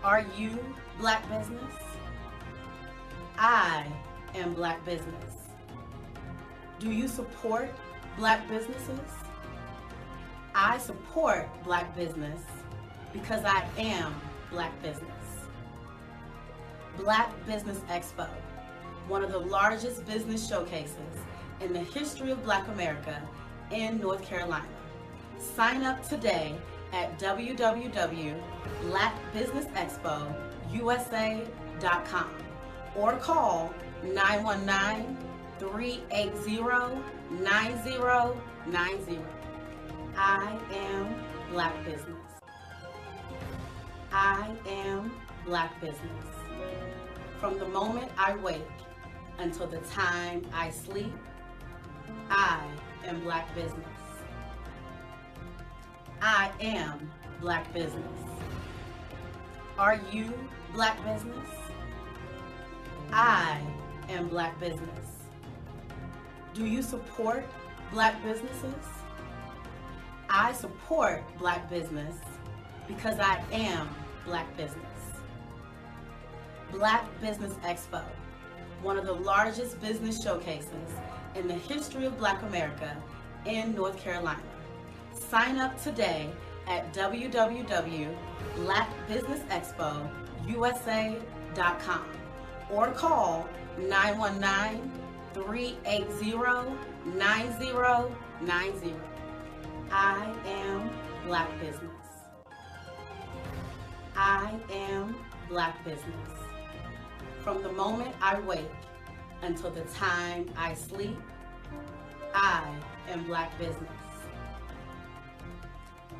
Are you Black business? I am Black business. Do you support Black businesses? I support Black business because I am Black business. Black Business Expo, one of the largest business showcases in the history of Black America in North Carolina. Sign up today at www.blackbusinessexpousa.com or call 919-380-9090. I am Black business. I am Black business. From the moment I wake until the time I sleep, I am Black business. I am Black business. Are you Black business? I am Black business. Do you support Black businesses? I support Black business because I am Black business. Black Business Expo, one of the largest business showcases in the history of Black America in North Carolina. Sign up today at www.blackbusinessexpousa.com or call 919-380-9090. I am Black business. I am Black business. From the moment I wake until the time I sleep, I am Black business.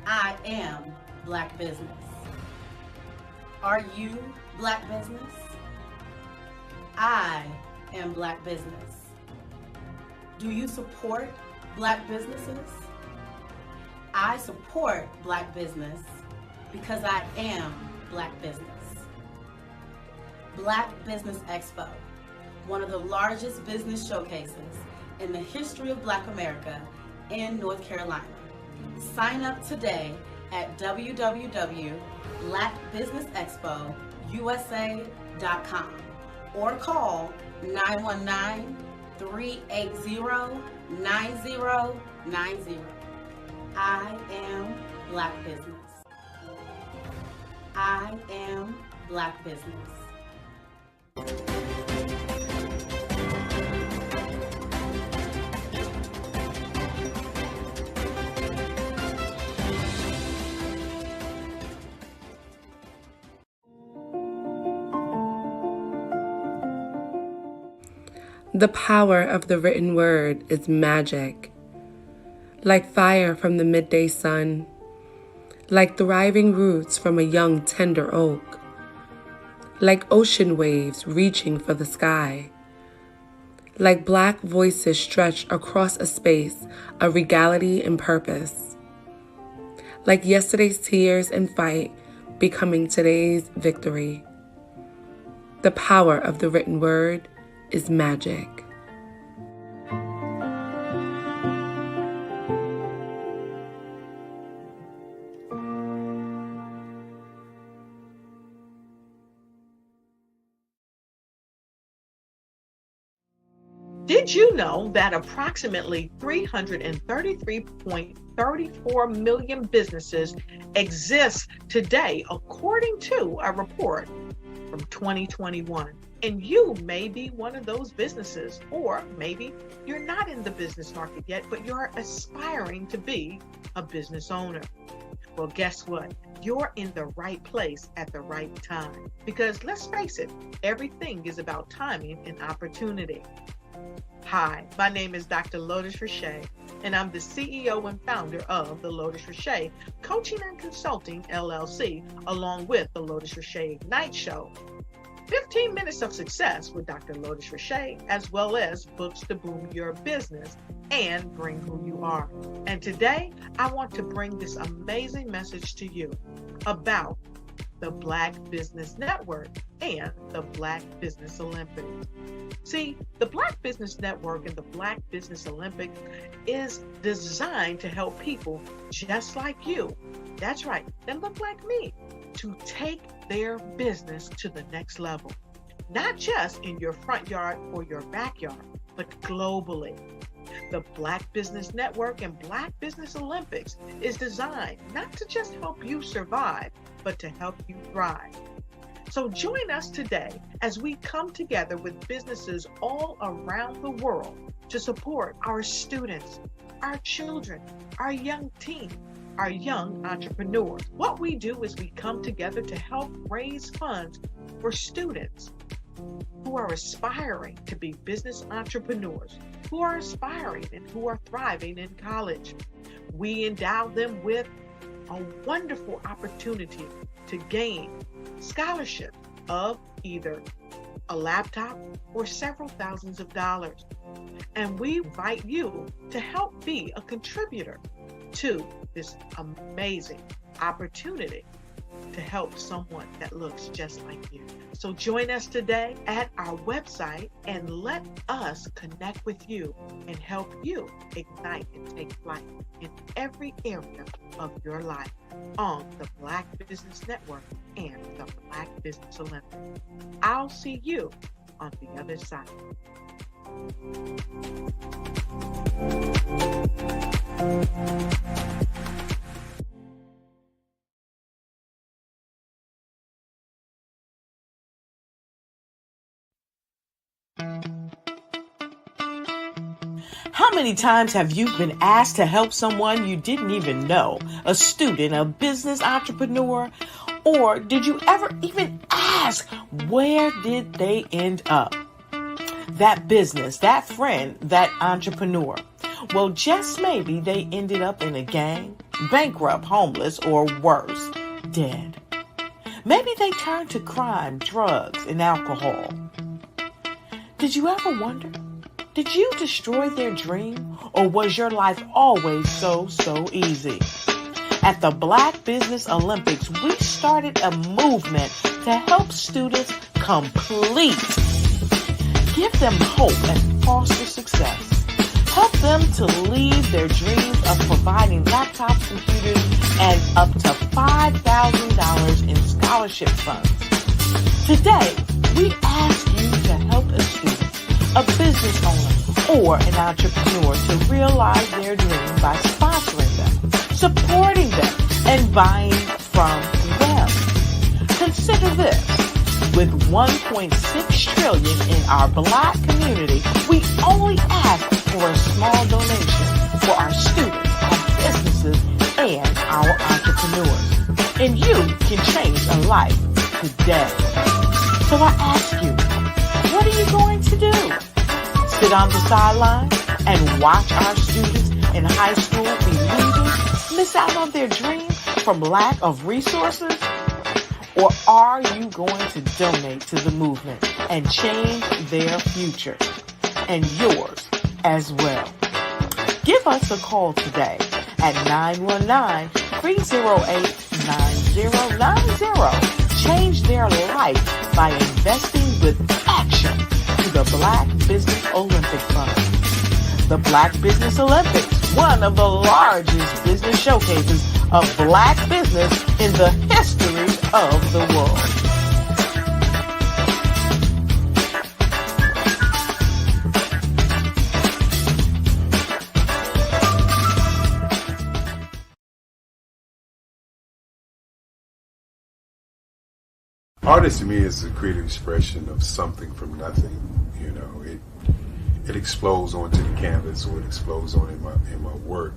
I am Black business. Are you Black business? I am Black business. Do you support Black businesses? I support Black business because I am Black business. Black Business Expo, one of the largest business showcases in the history of Black America in North Carolina. Sign up today at www.blackbusinessexpousa.com or call 919-380-9090. I am Black business. I am Black business. The power of the written word is magic, like fire from the midday sun, like thriving roots from a young tender oak, like ocean waves reaching for the sky, like black voices stretched across a space of regality and purpose. like yesterday's tears and fight becoming today's victory. The power of the written word is magic. Did you know that approximately 333.34 million businesses exist today, according to a report from 2021? And you may be one of those businesses, or maybe you're not in the business market yet, but you're aspiring to be a business owner. Well, guess what? You're in the right place at the right time. Because let's face it, everything is about timing and opportunity. Hi, my name is Dr. Lotus Richey, and I'm the CEO and founder of the Lotus Richey Coaching and Consulting LLC, along with the Lotus Richey Ignite Show, 15 Minutes of Success with Dr. Lotus Richey, as well as books to boom your business and bring who you are. And today, I want to bring this amazing message to you about the Black Business Network and the Black Business Olympics. See, the Black Business Network and the Black Business Olympics is designed to help people just like you, that's right, that look like me, to take their business to the next level. Not just in your front yard or your backyard, but globally. The Black Business Network and Black Business Olympics is designed not to just help you survive, but to help you thrive. So join us today as we come together with businesses all around the world to support our students, our children, our young teens, our young entrepreneurs. What we do is we come together to help raise funds for students who are aspiring to be business entrepreneurs, who are aspiring and who are thriving in college. We endow them with a wonderful opportunity to gain scholarship of either a laptop or several thousands of dollars. And we invite you to help be a contributor to this amazing opportunity to help someone that looks just like you. So join us today at our website and let us connect with you and help you ignite and take flight in every area of your life on the Black Business Network and the Black Business Olympics. I'll see you on the other side. How many times have you been asked to help someone you didn't even know, a student, a business entrepreneur, or did you ever even ask, where did they end up? That business, that friend, that entrepreneur. Well, just maybe they ended up in a gang, bankrupt, homeless, or worse, dead. Maybe they turned to crime, drugs, and alcohol. Did you ever wonder? Did you destroy their dream, or was your life always so easy? At the Black Business Olympics, we started a movement to help students complete. Give them hope and foster success. Help them to leave their dreams of providing laptops, computers, and up to $5,000 in scholarship funds. Today, we ask you to help a student, a business owner, or an entrepreneur to realize their dreams by sponsoring them, supporting them, and buying from them. Consider this. With $1.6 trillion in our Black community, we only ask for a small donation for our students, our businesses, and our entrepreneurs. And you can change a life today. So I ask you, what are you going to do? Sit on the sideline and watch our students in high school be leaders, miss out on their dreams from lack of resources? Or are you going to donate to the movement and change their future and yours as well? Give us a call today at 308-9090. Change their life by investing with action to the Black Business Olympic Fund. The Black Business Olympics, one of the largest business showcases of Black business in the history of the world. Artist to me is a creative expression of something from nothing. You know, it explodes onto the canvas, or it explodes on in my work.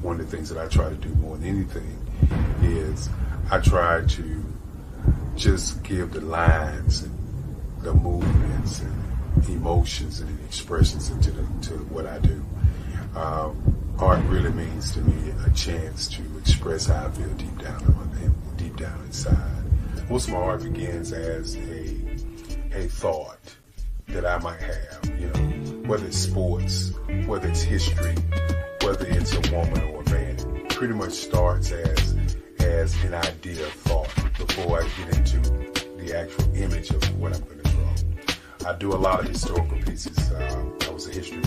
One of the things that I try to do more than anything is I try to just give the lines and the movements and emotions and the expressions into to what I do. Art really means to me a chance to express how I feel deep down inside. Most of my art begins as a thought that I might have, you know, whether it's sports, whether it's history, whether it's a woman or a man. It pretty much starts as an idea of thought before I get into the actual image of what I'm going to draw. I do a lot of historical pieces. I was a history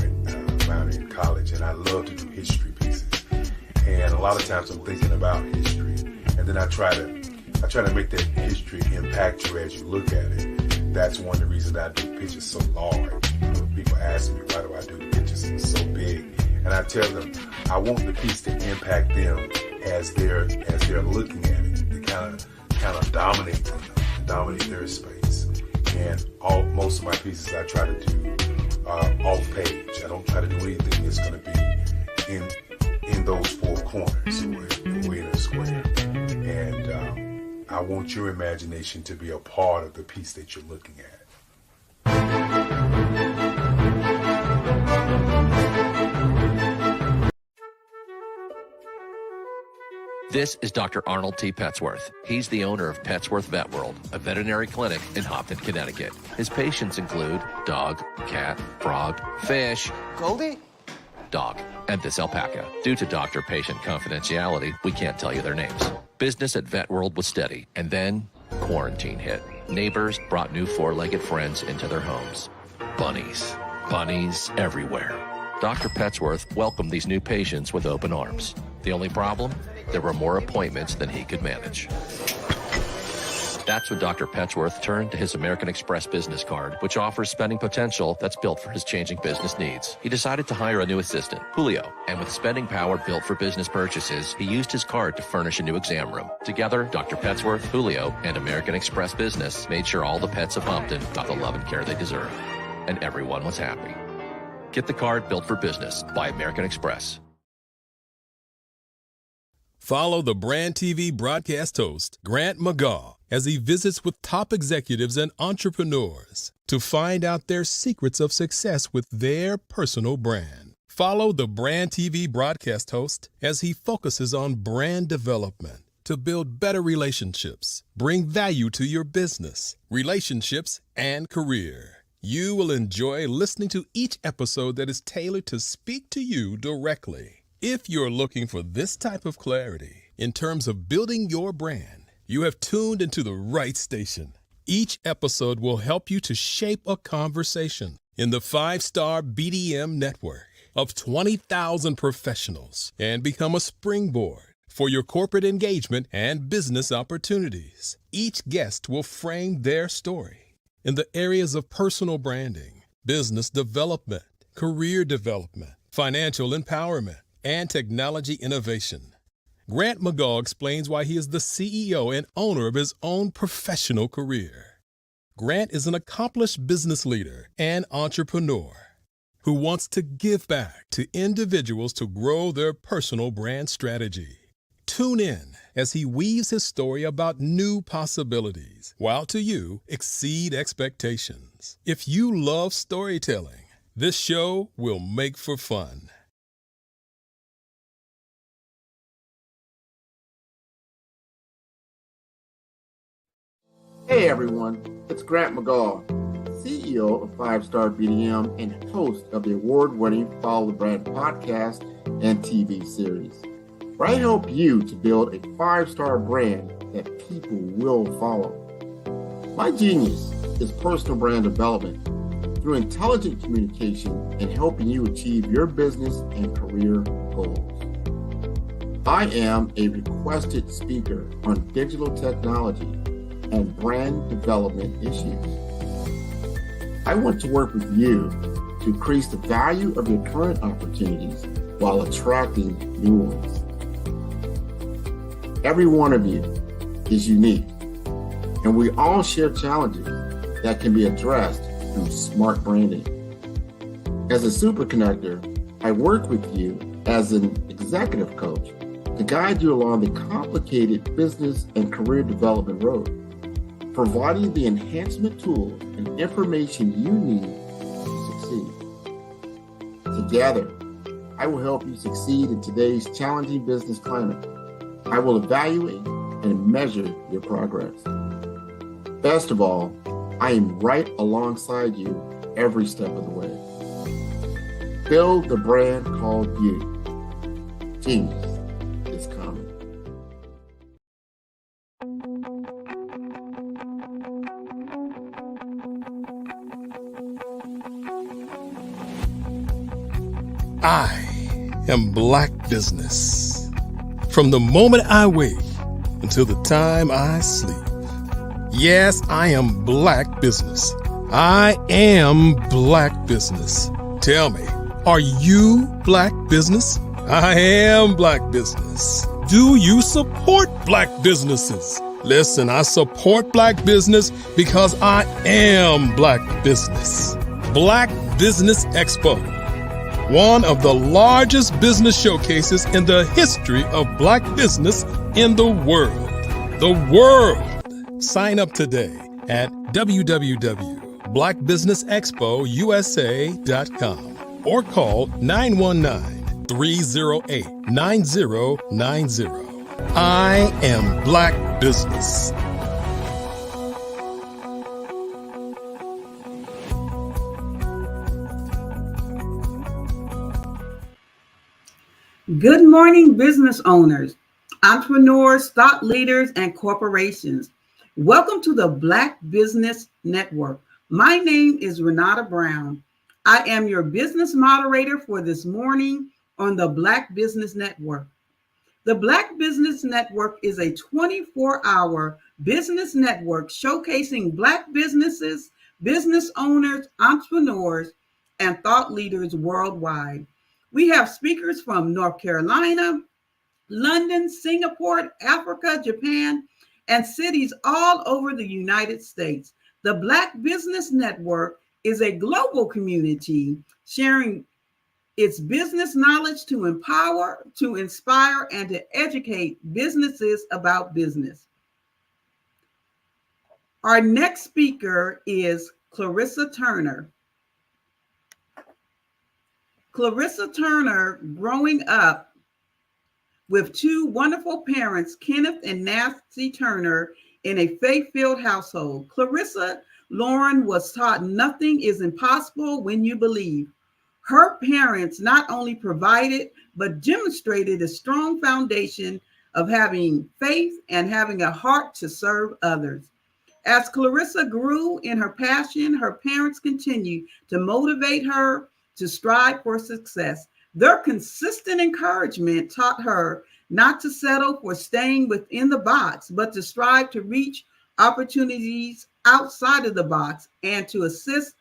minor in college, and I love to do history pieces. And a lot of times I'm thinking about history, and then I try to make that history impact you as you look at it. That's one of the reasons I do pictures so large. People ask me, why do I do the pictures so big? And I tell them, I want the piece to impact them as they're looking at it. To kind of dominate them, dominate their space. And most of my pieces I try to do off page. I don't try to do anything that's going to be in those four corners or in a square. And I want your imagination to be a part of the piece that you're looking at. This is Dr. Arnold T. Petsworth. He's the owner of Petsworth Vet World, a veterinary clinic in Hopton, Connecticut. His patients include dog, cat, frog, fish, Goldie, dog, and this alpaca. Due to doctor-patient confidentiality, we can't tell you their names. Business at Vet World was steady, and then quarantine hit. Neighbors brought new four-legged friends into their homes. Bunnies. Bunnies everywhere. Dr. Petsworth welcomed these new patients with open arms. The only problem? There were more appointments than he could manage. That's when Dr. Petsworth turned to his American Express business card, which offers spending potential that's built for his changing business needs. He decided to hire a new assistant, Julio, and with spending power built for business purchases, he used his card to furnish a new exam room. Together, Dr. Petsworth, Julio, and American Express Business made sure all the pets of Hopton got the love and care they deserve. And everyone was happy. Get the card built for business by American Express. Follow the Brand TV broadcast host, Grant McGaugh, as he visits with top executives and entrepreneurs to find out their secrets of success with their personal brand. Follow the Brand TV broadcast host as he focuses on brand development to build better relationships, bring value to your business, relationships, and career. You will enjoy listening to each episode that is tailored to speak to you directly. If you're looking for this type of clarity in terms of building your brand, you have tuned into the right station. Each episode will help you to shape a conversation in the 5-star BDM network of 20,000 professionals and become a springboard for your corporate engagement and business opportunities. Each guest will frame their story in the areas of personal branding, business development, career development, financial empowerment, and technology innovation. Grant McGaugh explains why he is the CEO and owner of his own professional career. Grant is an accomplished business leader and entrepreneur who wants to give back to individuals to grow their personal brand strategy. Tune in as he weaves his story about new possibilities, while to you exceed expectations. If you love storytelling, this show will make for fun. Hey everyone, it's Grant McGaugh, CEO of 5-Star BDM and host of the award-winning Follow the Brand podcast and TV series. where I help you to build a 5-star brand that people will follow. My genius is personal brand development through intelligent communication and helping you achieve your business and career goals. I am a requested speaker on digital technology and brand development issues. I want to work with you to increase the value of your current opportunities while attracting new ones. Every one of you is unique, and we all share challenges that can be addressed through smart branding. As a super connector, I work with you as an executive coach to guide you along the complicated business and career development road, providing the enhancement tools and information you need to succeed. Together, I will help you succeed in today's challenging business climate. I will evaluate and measure your progress. Best of all, I am right alongside you every step of the way. Build the brand called you. Genius is coming. I am Black business. From the moment I wake until the time I sleep. Yes, I am Black business. I am Black business. Tell me, are you Black business? I am Black business. Do you support Black businesses? Listen, I support Black business because I am Black business. Black Business Expo, one of the largest business showcases in the history of Black business in the world. The world! Sign up today at www.blackbusinessexpousa.com or call 919-308-9090. I am Black business. Good morning, business owners, entrepreneurs, thought leaders, and corporations. Welcome to the Black Business Network. My name is Renata Brown. I am your business moderator for this morning on the Black Business Network. The Black Business Network is a 24-hour business network showcasing Black businesses, business owners, entrepreneurs, and thought leaders worldwide. We have speakers from North Carolina, London, Singapore, Africa, Japan, and cities all over the United States. The Black Business Network is a global community sharing its business knowledge to empower, to inspire, and to educate businesses about business. Our next speaker is Clarissa Turner. Clarissa Turner, growing up with two wonderful parents, Kenneth and Nancy Turner, in a faith-filled household. Clarissa Lauren was taught nothing is impossible when you believe. Her parents not only provided, but demonstrated a strong foundation of having faith and having a heart to serve others. As Clarissa grew in her passion, her parents continued to motivate her to strive for success. Their consistent encouragement taught her not to settle for staying within the box, but to strive to reach opportunities outside of the box and to assist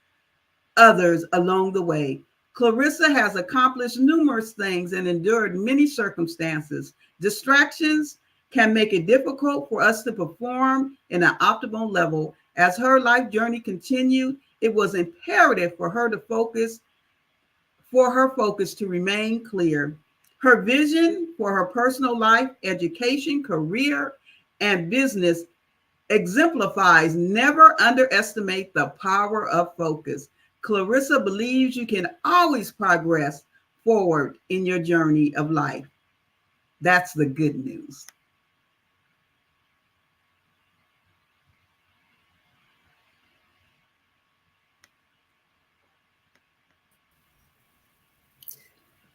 others along the way. Clarissa has accomplished numerous things and endured many circumstances. Distractions can make it difficult for us to perform in an optimal level. As her life journey continued, it was imperative for her focus to remain clear. Her vision for her personal life, education, career, and business exemplifies never underestimate the power of focus. Clarissa believes you can always progress forward in your journey of life. That's the good news.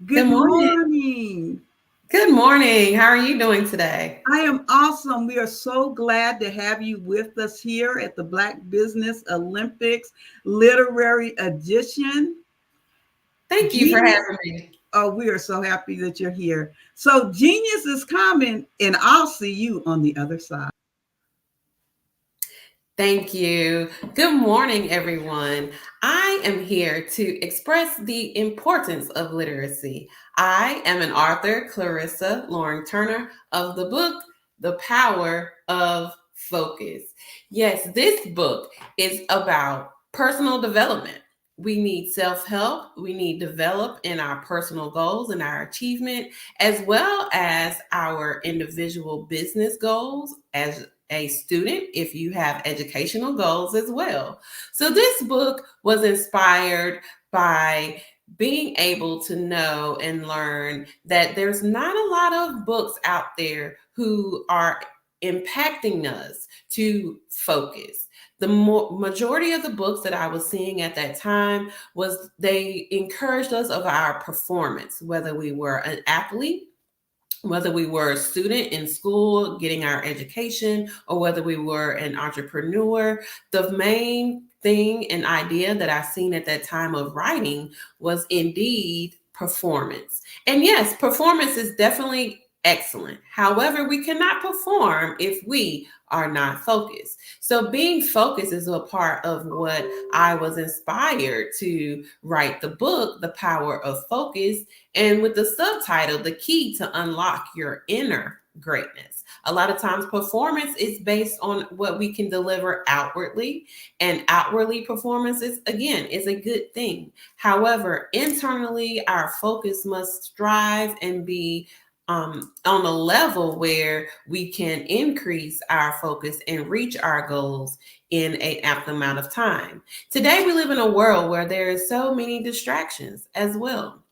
Good morning. Good morning. How are you doing today? I am awesome. We are so glad to have you with us here at the Black Business Olympics Literary Edition. Thank you for having me. Oh, we are so happy that you're here. So genius is coming, and I'll see you on the other side. Thank you. Good morning, everyone. I am here to express the importance of literacy. I am an author, Clarissa Loring Turner, of the book, The Power of Focus. Yes, this book is about personal development. We need self-help. We need develop in our personal goals and our achievement, as well as our individual business goals as a student if you have educational goals as well. So this book was inspired by being able to know and learn that there's not a lot of books out there who are impacting us to focus. The majority of the books that I was seeing at that time was they encouraged us of our performance, whether we were an athlete, whether we were a student in school getting our education, or whether we were an entrepreneur. The main thing and idea that I seen at that time of writing was indeed performance. And yes, performance is definitely excellent. However, we cannot perform if we are not focused. So being focused is a part of what I was inspired to write the book, The Power of Focus, and with the subtitle, The Key to Unlock Your Inner Greatness. A lot of times performance is based on what we can deliver outwardly, and outwardly performance is a good thing. However, internally, our focus must strive and be on a level where we can increase our focus and reach our goals in an ample amount of time. Today, we live in a world where there are so many distractions as well.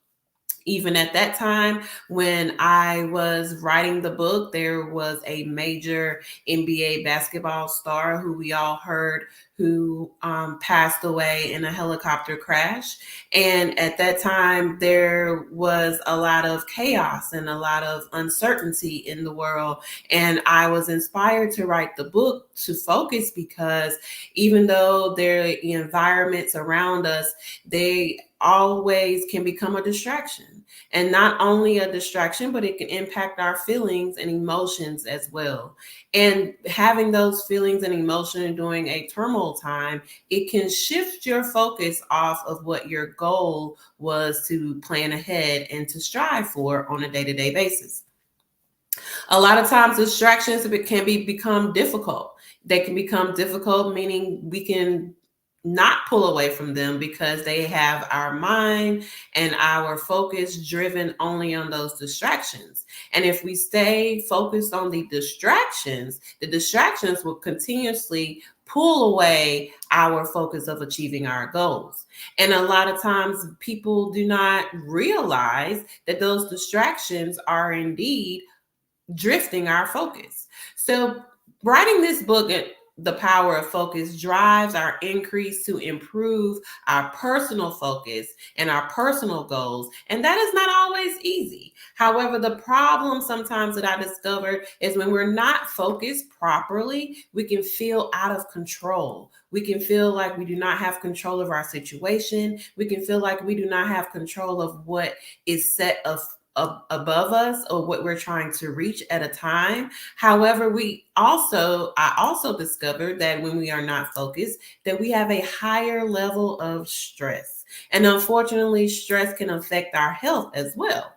Even at that time, when I was writing the book, there was a major NBA basketball star who we all heard who passed away in a helicopter crash. And at that time, there was a lot of chaos and a lot of uncertainty in the world. And I was inspired to write the book to focus because even though the environments around us, they always can become a distraction. And not only a distraction, but it can impact our feelings and emotions as well. And having those feelings and emotions during a turmoil time, it can shift your focus off of what your goal was to plan ahead and to strive for on a day-to-day basis. A lot of times distractions can become difficult. They can become difficult, meaning we can not pull away from them because they have our mind and our focus driven only on those distractions. And if we stay focused on the distractions will continuously pull away our focus of achieving our goals. And a lot of times people do not realize that those distractions are indeed drifting our focus. So writing this book, The Power of Focus, drives our increase to improve our personal focus and our personal goals. And that is not always easy. However, the problem sometimes that I discovered is when we're not focused properly, we can feel out of control. We can feel like we do not have control of our situation. We can feel like we do not have control of what is set above us or what we're trying to reach at a time. However, I also discovered that when we are not focused, that we have a higher level of stress. And unfortunately, stress can affect our health as well.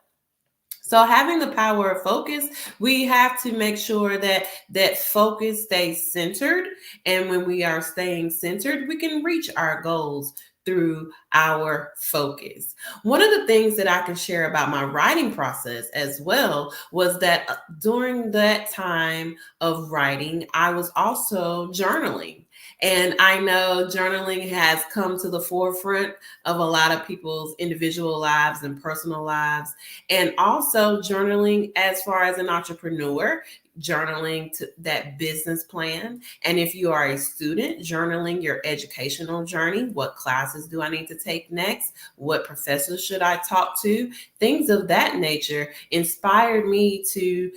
So having the power of focus, we have to make sure that focus stays centered. And when we are staying centered, we can reach our goals through our focus. One of the things that I can share about my writing process as well was that during that time of writing, I was also journaling. And I know journaling has come to the forefront of a lot of people's individual lives and personal lives. And also journaling as far as an entrepreneur, journaling to that business plan. And if you are a student, journaling your educational journey. What classes do I need to take next? What professors should I talk to? Things of that nature inspired me to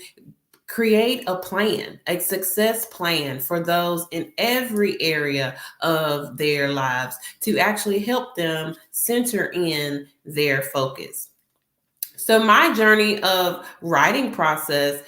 create a plan, a success plan for those in every area of their lives to actually help them center in their focus. So my journey of writing process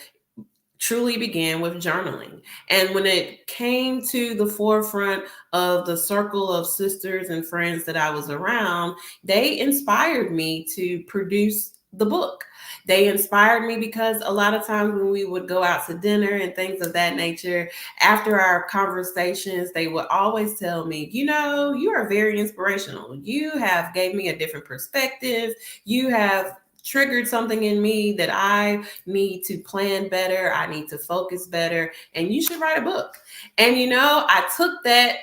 truly began with journaling. And when it came to the forefront of the circle of sisters and friends that I was around, they inspired me to produce the book. They inspired me because a lot of times when we would go out to dinner and things of that nature, after our conversations, they would always tell me, you know, you are very inspirational. You have gave me a different perspective. You have triggered something in me that I need to plan better. I need to focus better, and you should write a book. And, you know, I took that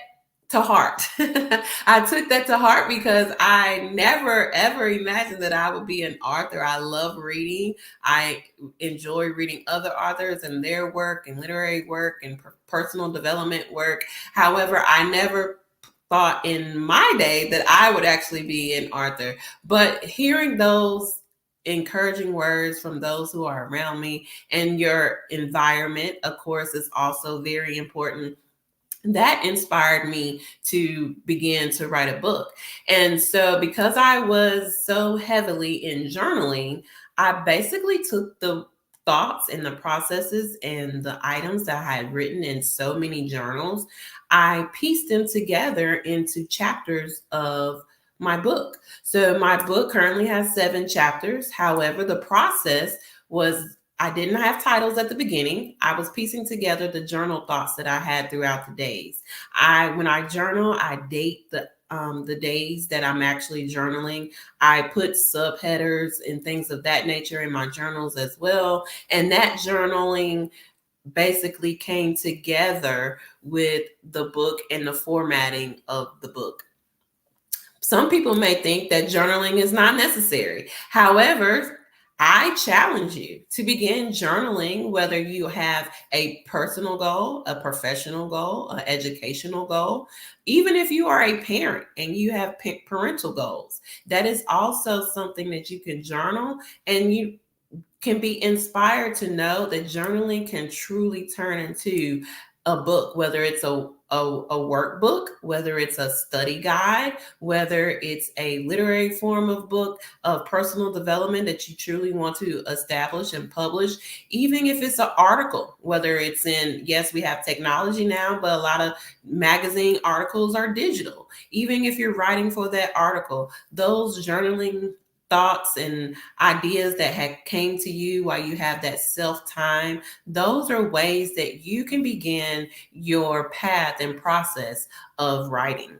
to heart. I took that to heart because I never, ever imagined that I would be an author. I love reading. I enjoy reading other authors and their work and literary work and personal development work. However, I never thought in my day that I would actually be an author. But hearing those encouraging words from those who are around me, and your environment, of course, is also very important. That inspired me to begin to write a book. And so because I was so heavily in journaling, I basically took the thoughts and the processes and the items that I had written in so many journals, I pieced them together into chapters of my book. So my book currently has 7 chapters. However, the process was I didn't have titles at the beginning. I was piecing together the journal thoughts that I had throughout the days. When I journal, I date the days that I'm actually journaling. I put subheaders and things of that nature in my journals as well. And that journaling basically came together with the book and the formatting of the book. Some people may think that journaling is not necessary. However, I challenge you to begin journaling, whether you have a personal goal, a professional goal, an educational goal, even if you are a parent and you have parental goals. That is also something that you can journal, and you can be inspired to know that journaling can truly turn into a book, whether it's a workbook, whether it's a study guide, whether it's a literary form of book of personal development that you truly want to establish and publish, even if it's an article, whether it's in, yes, we have technology now, but a lot of magazine articles are digital. Even if you're writing for that article, those journaling thoughts and ideas that had came to you while you have that self-time, those are ways that you can begin your path and process of writing.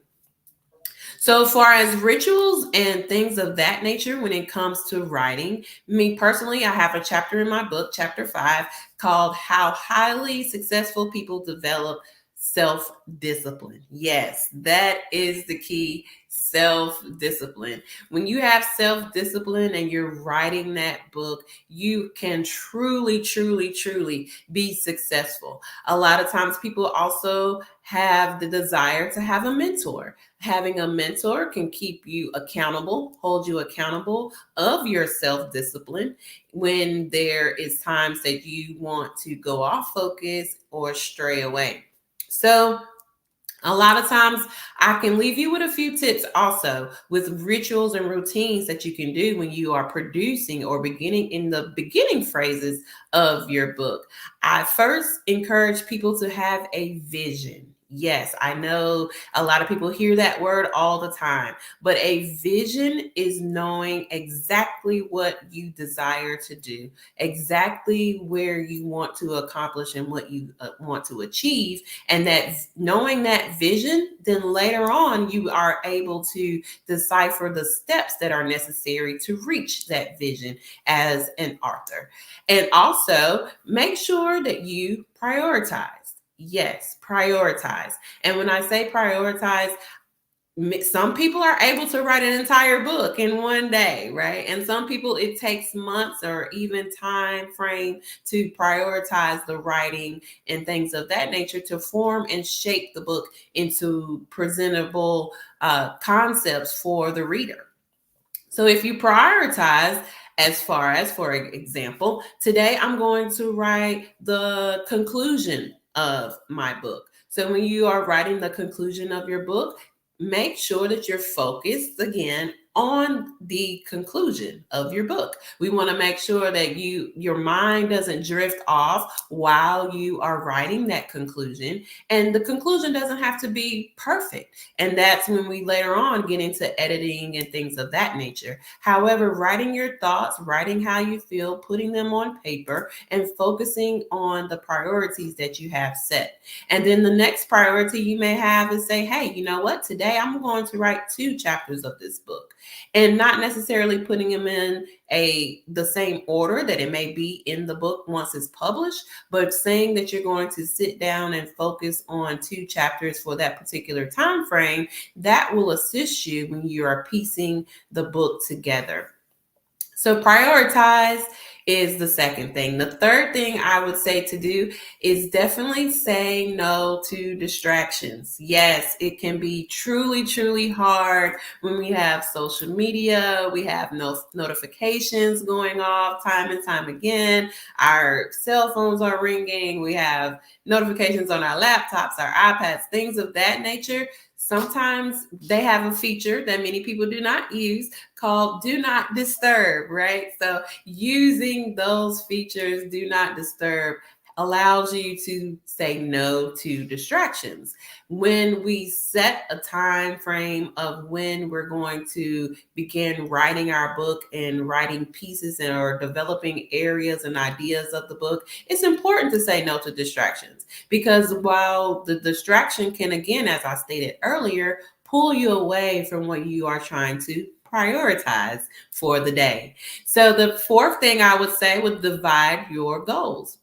So as far as rituals and things of that nature, when it comes to writing, me personally, I have a chapter in my book, chapter 5, called How Highly Successful People Develop Self-Discipline. Yes, that is the key. Self-discipline. When you have self-discipline and you're writing that book, you can truly, truly, truly be successful. A lot of times people also have the desire to have a mentor. Having a mentor can keep you accountable, hold you accountable of your self-discipline when there is times that you want to go off focus or stray away. So a lot of times I can leave you with a few tips also with rituals and routines that you can do when you are producing or beginning in the beginning phrases of your book. I first encourage people to have a vision. Yes, I know a lot of people hear that word all the time, but a vision is knowing exactly what you desire to do, exactly where you want to accomplish and what you want to achieve. And that knowing that vision, then later on, you are able to decipher the steps that are necessary to reach that vision as an author. And also make sure that you prioritize. Yes, prioritize. And when I say prioritize, Some people are able to write an entire book in one day, right? And some people, it takes months or even time frame to prioritize the writing and things of that nature to form and shape the book into presentable concepts for the reader. So if you prioritize, as far as, for example, today I'm going to write the conclusion of my book. So when you are writing the conclusion of your book, make sure that you're focused again on the conclusion of your book. We want to make sure that your mind doesn't drift off while you are writing that conclusion. And the conclusion doesn't have to be perfect. And that's when we later on get into editing and things of that nature. However, writing your thoughts, writing how you feel, putting them on paper, and focusing on the priorities that you have set. And then the next priority you may have is say, hey, you know what? Today I'm going to write 2 chapters of this book, and not necessarily putting them in the same order that it may be in the book once it's published, but saying that you're going to sit down and focus on 2 chapters for that particular time frame. That will assist you when you are piecing the book together. So prioritize is the second thing. The third thing I would say to do is definitely say no to distractions. Yes, it can be truly, truly hard when we have social media, we have notifications going off time and time again, our cell phones are ringing, we have notifications on our laptops, our iPads, things of that nature. Sometimes they have a feature that many people do not use called do not disturb, right? So using those features, do not disturb, allows you to say no to distractions. When we set a time frame of when we're going to begin writing our book and writing pieces or developing areas and ideas of the book, it's important to say no to distractions, because while the distraction can, again, as I stated earlier, pull you away from what you are trying to prioritize for the day. So the fourth thing I would say would divide your goals.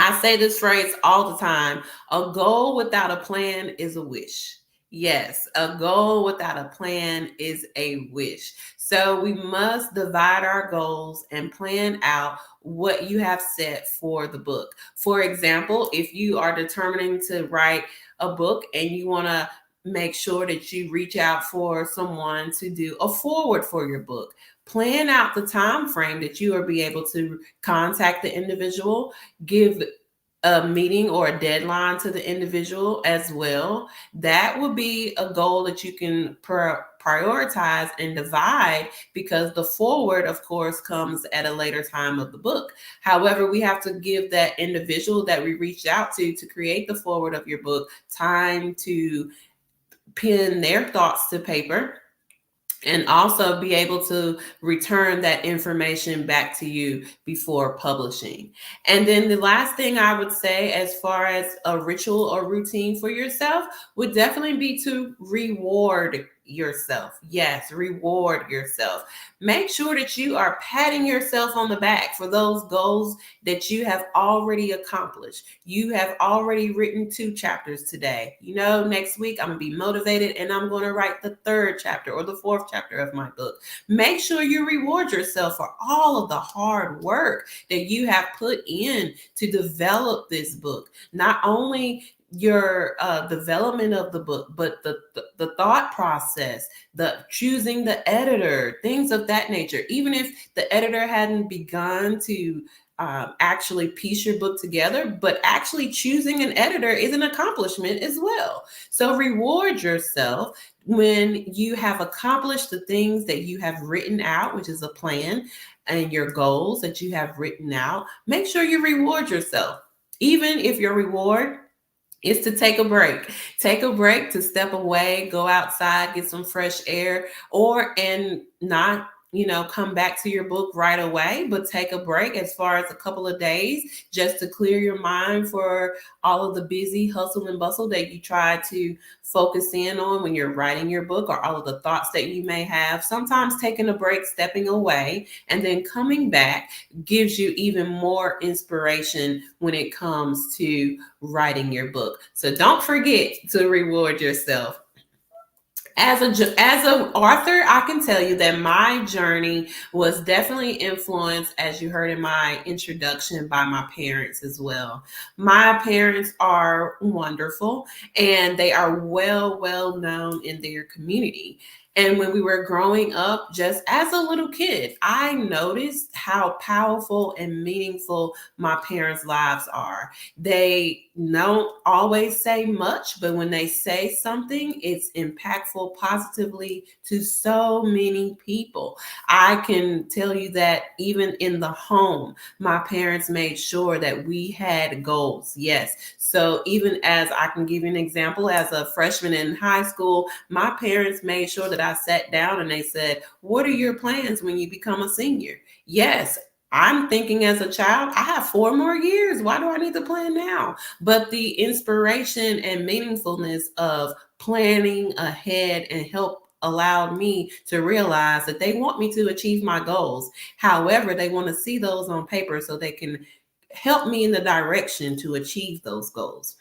I say this phrase all the time. A goal without a plan is a wish. Yes, a goal without a plan is a wish. So we must divide our goals and plan out what you have set for the book. For example, if you are determining to write a book and you want to make sure that you reach out for someone to do a foreword for your book, plan out the time frame that you will be able to contact the individual, give a meeting or a deadline to the individual as well. That would be a goal that you can prioritize and divide, because the forward, of course, comes at a later time of the book. However, we have to give that individual that we reached out to create the forward of your book time to pen their thoughts to paper, and also be able to return that information back to you before publishing. And then the last thing I would say, as far as a ritual or routine for yourself, would definitely be to reward yourself. Yes, reward yourself. Make sure that you are patting yourself on the back for those goals that you have already accomplished. You have already written 2 chapters today. You know, next week I'm going to be motivated and I'm going to write the 3rd chapter or the 4th chapter of my book. Make sure you reward yourself for all of the hard work that you have put in to develop this book. Not only your development of the book, but the thought process, the choosing the editor, things of that nature. Even if the editor hadn't begun to actually piece your book together, but actually choosing an editor is an accomplishment as well. So reward yourself when you have accomplished the things that you have written out, which is a plan, and your goals that you have written out. Make sure you reward yourself, even if your reward is to take a break. Take a break to step away, go outside, get some fresh air, and not, come back to your book right away, but take a break as far as a couple of days just to clear your mind for all of the busy hustle and bustle that you try to focus in on when you're writing your book, or all of the thoughts that you may have. Sometimes taking a break, stepping away, and then coming back gives you even more inspiration when it comes to writing your book. So don't forget to reward yourself. As an author, I can tell you that my journey was definitely influenced, as you heard in my introduction, by my parents as well. My parents are wonderful, and they are well known in their community. And when we were growing up, just as a little kid, I noticed how powerful and meaningful my parents' lives are. They don't always say much, but when they say something, it's impactful positively to so many people. I can tell you that even in the home, my parents made sure that we had goals. Yes. So even as I can give you an example, as a freshman in high school, my parents made sure that I sat down and they said, "What are your plans when you become a senior?" Yes. I'm thinking as a child, I have 4 more years. Why do I need to plan now? But the inspiration and meaningfulness of planning ahead and help allowed me to realize that they want me to achieve my goals. However, they want to see those on paper so they can help me in the direction to achieve those goals.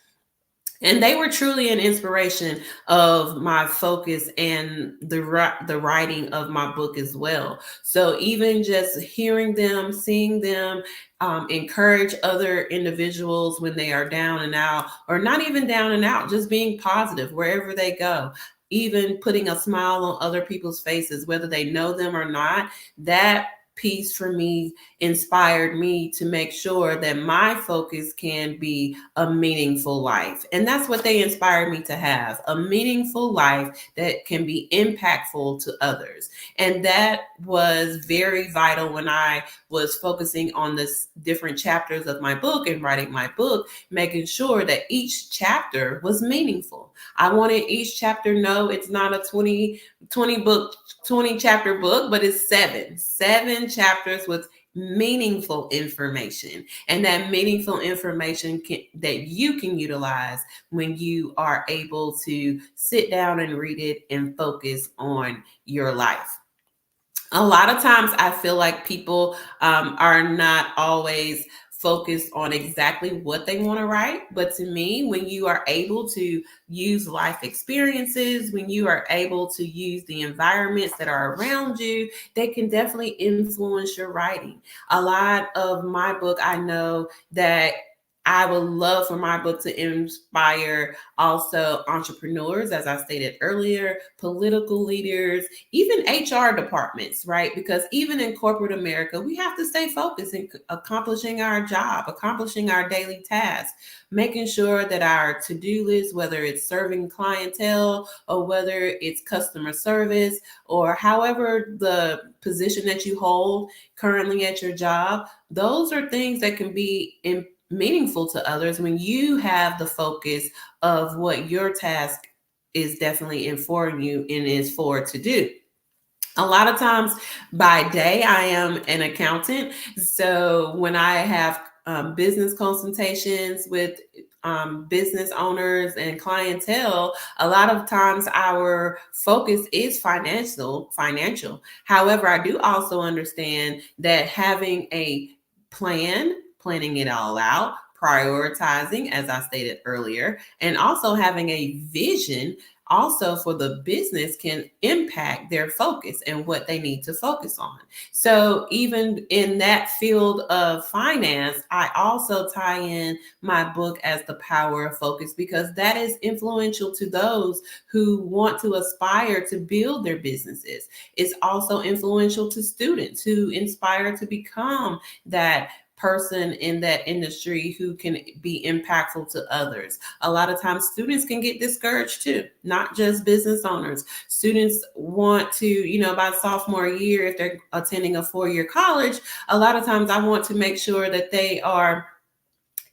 And they were truly an inspiration of my focus and the writing of my book as well. So even just hearing them, seeing them encourage other individuals when they are down and out, or not even down and out, just being positive wherever they go, even putting a smile on other people's faces, whether they know them or not, that piece for me inspired me to make sure that my focus can be a meaningful life. And that's what they inspired me to have, a meaningful life that can be impactful to others. And that was very vital when I was focusing on the different chapters of my book and writing my book, making sure that each chapter was meaningful. I wanted each chapter to know it's not a 20 chapter book, but it's seven chapters with meaningful information, and that meaningful information that you can utilize when you are able to sit down and read it and focus on your life. A lot of times I feel like people are not always focused on exactly what they want to write. But to me, when you are able to use life experiences, when you are able to use the environments that are around you, they can definitely influence your writing. A lot of my book, I know that I would love for my book to inspire also entrepreneurs, as I stated earlier, political leaders, even HR departments, right? Because even in corporate America, we have to stay focused in accomplishing our job, accomplishing our daily tasks, making sure that our to-do list, whether it's serving clientele or whether it's customer service or however the position that you hold currently at your job, those are things that can be meaningful to others when you have the focus of what your task is definitely in for you and is for to do. A lot of times by day, I am an accountant. So when I have business consultations with business owners and clientele, a lot of times our focus is financial. However, I do also understand that having a planning it all out, prioritizing, as I stated earlier, and also having a vision also for the business can impact their focus and what they need to focus on. So even in that field of finance, I also tie in my book as the power of focus, because that is influential to those who want to aspire to build their businesses. It's also influential to students who inspire to become that person in that industry who can be impactful to others. A lot of times students can get discouraged too, not just business owners. Students want to, by sophomore year, if they're attending a 4-year college, a lot of times I want to make sure that they are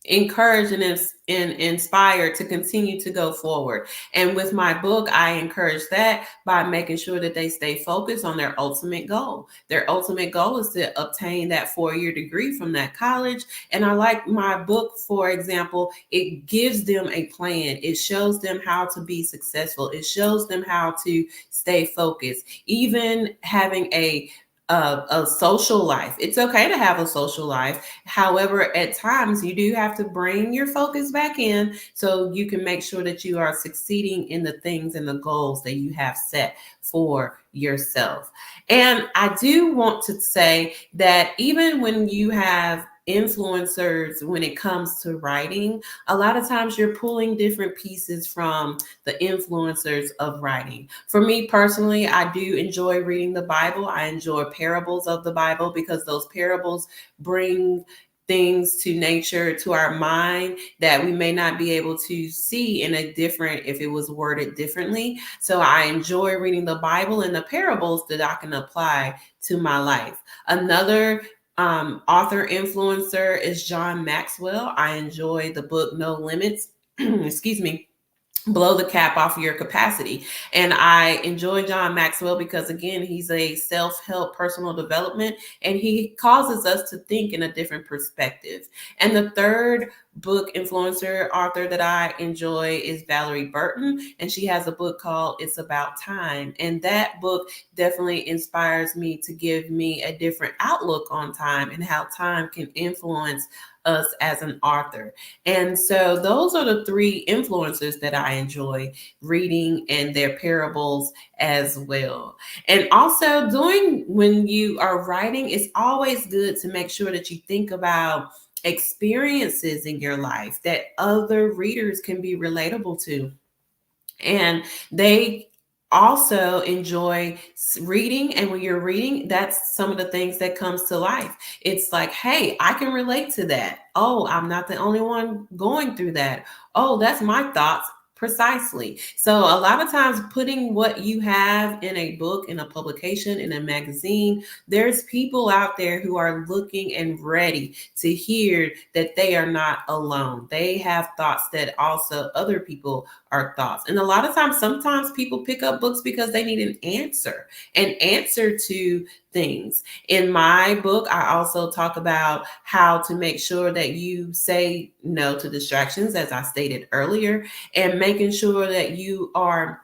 encouraged and inspired to continue to go forward. And with my book, I encourage that by making sure that they stay focused on their ultimate goal. Their ultimate goal is to obtain that 4-year degree from that college. And I like my book, for example, it gives them a plan. It shows them how to be successful. It shows them how to stay focused. Even having a a social life. It's okay to have a social life. However, at times you do have to bring your focus back in so you can make sure that you are succeeding in the things and the goals that you have set for yourself. And I do want to say that even when you have influencers, when it comes to writing, a lot of times you're pulling different pieces from the influencers of writing. For me personally, I do enjoy reading the Bible. I enjoy parables of the Bible because those parables bring things to nature, to our mind that we may not be able to see in a different, if it was worded differently. So I enjoy reading the Bible and the parables that I can apply to my life. Another author influencer is John Maxwell. I enjoy the book No Limits. Excuse me. Blow the cap off of your capacity. And I enjoy John Maxwell because, again, he's a self-help personal development, and he causes us to think in a different perspective. And the third book influencer author that I enjoy is Valerie Burton, and she has a book called It's About Time. And that book definitely inspires me to give me a different outlook on time and how time can influence us as an author. And so those are the three influencers that I enjoy reading, and their parables as well. And also when you are writing, it's always good to make sure that you think about experiences in your life that other readers can be relatable to. And they also enjoy reading. And when you're reading, that's some of the things that comes to life. It's like, hey, I can relate to that. Oh, I'm not the only one going through that. Oh, that's my thoughts. Precisely. So a lot of times putting what you have in a book, in a publication, in a magazine, there's people out there who are looking and ready to hear that they are not alone. They have thoughts that also other people are thoughts. And a lot of times, sometimes people pick up books because they need an answer to things. In my book, I also talk about how to make sure that you say no to distractions, as I stated earlier, and making sure that you're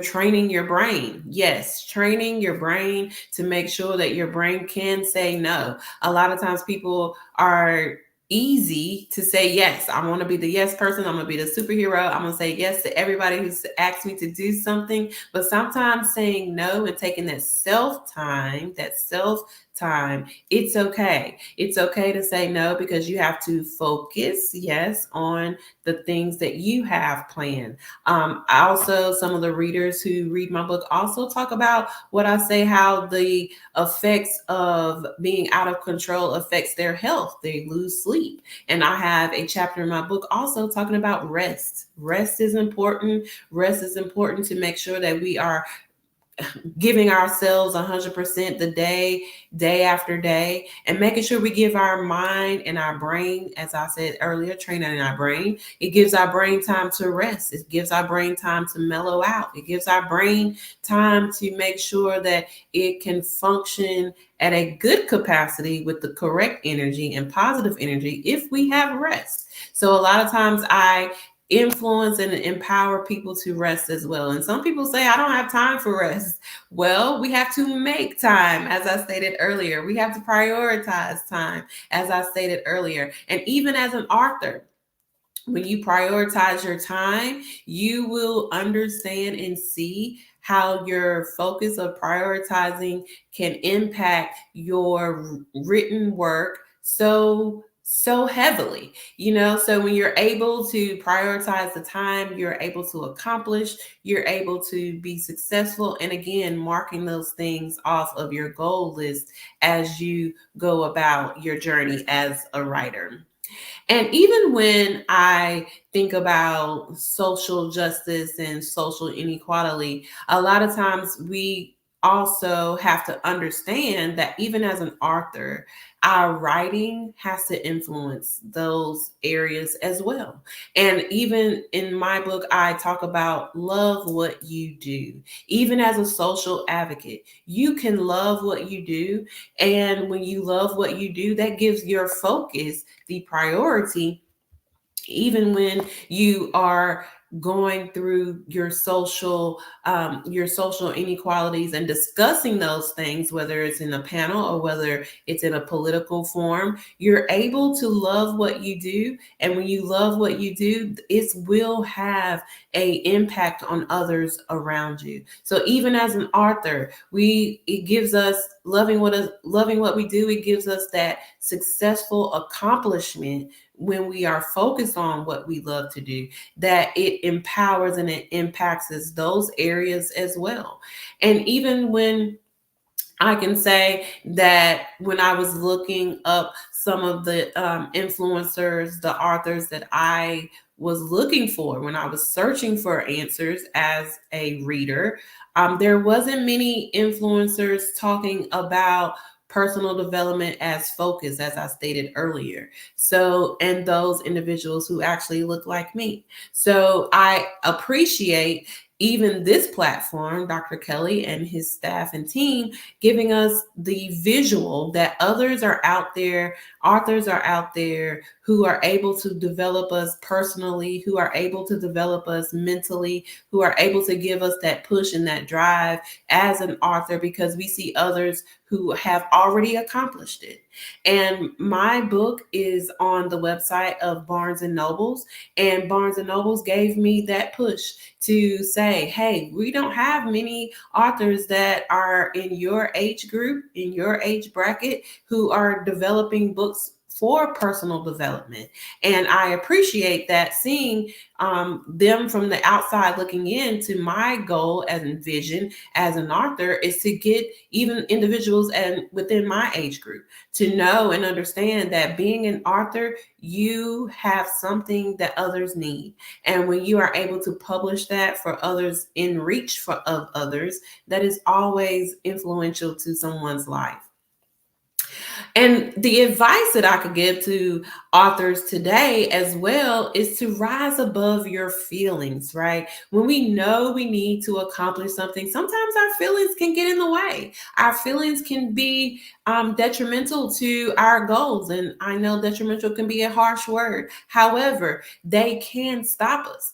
training your brain. Yes, training your brain to make sure that your brain can say no. A lot of times people are easy to say yes. I want to be the yes person. I'm going to be the superhero. I'm going to say yes to everybody who's asked me to do something. But sometimes saying no and taking that self-time, it's okay. It's okay to say no because you have to focus, yes, on the things that you have planned. Also, some of the readers who read my book also talk about what I say, how the effects of being out of control affects their health. They lose sleep. And I have a chapter in my book also talking about rest. Rest is important. Rest is important to make sure that we are giving ourselves 100% the day after day, and making sure we give our mind and our brain, as I said earlier, training our brain. It gives our brain time to rest. It gives our brain time to mellow out. It gives our brain time to make sure that it can function at a good capacity with the correct energy and positive energy if we have rest. So a lot of times I influence and empower people to rest as well. And some people say, I don't have time for rest. Well, we have to make time, as I stated earlier. We have to prioritize time, as I stated earlier. And even as an author, when you prioritize your time, you will understand and see how your focus of prioritizing can impact your written work so heavily, so when you're able to prioritize the time, you're able to accomplish, you're able to be successful. And again, marking those things off of your goal list as you go about your journey as a writer. And even when I think about social justice and social inequality, a lot of times we also have to understand that even as an author, our writing has to influence those areas as well. And even in my book, I talk about love what you do. Even as a social advocate, you can love what you do. And when you love what you do, that gives your focus the priority, even when you are going through your social inequalities and discussing those things, whether it's in a panel or whether it's in a political forum, you're able to love what you do. And when you love what you do, it will have a impact on others around you. So even as an author, it gives us loving what we do. It gives us that successful accomplishment when we are focused on what we love to do, that it empowers and it impacts us those areas as well. And even when I can say that when I was looking up some of the influencers, the authors that I was looking for, when I was searching for answers as a reader, there wasn't many influencers talking about personal development as focus, as I stated earlier. So, and those individuals who actually look like me. So I appreciate even this platform, Dr. Kelly and his staff and team, giving us the visual that others are out there, authors are out there who are able to develop us personally, who are able to develop us mentally, who are able to give us that push and that drive as an author, because we see others who have already accomplished it. And my book is on the website of Barnes and Nobles, and Barnes and Nobles gave me that push to say, hey, we don't have many authors that are in your age group, in your age bracket, who are developing books for personal development. And I appreciate that, seeing them from the outside looking in. To my goal and vision as an author is to get even individuals and within my age group to know and understand that being an author, you have something that others need. And when you are able to publish that for others, in reach of others, that is always influential to someone's life. And the advice that I could give to authors today as well is to rise above your feelings, right? When we know we need to accomplish something, sometimes our feelings can get in the way. Our feelings can be detrimental to our goals. And I know detrimental can be a harsh word. However, they can stop us.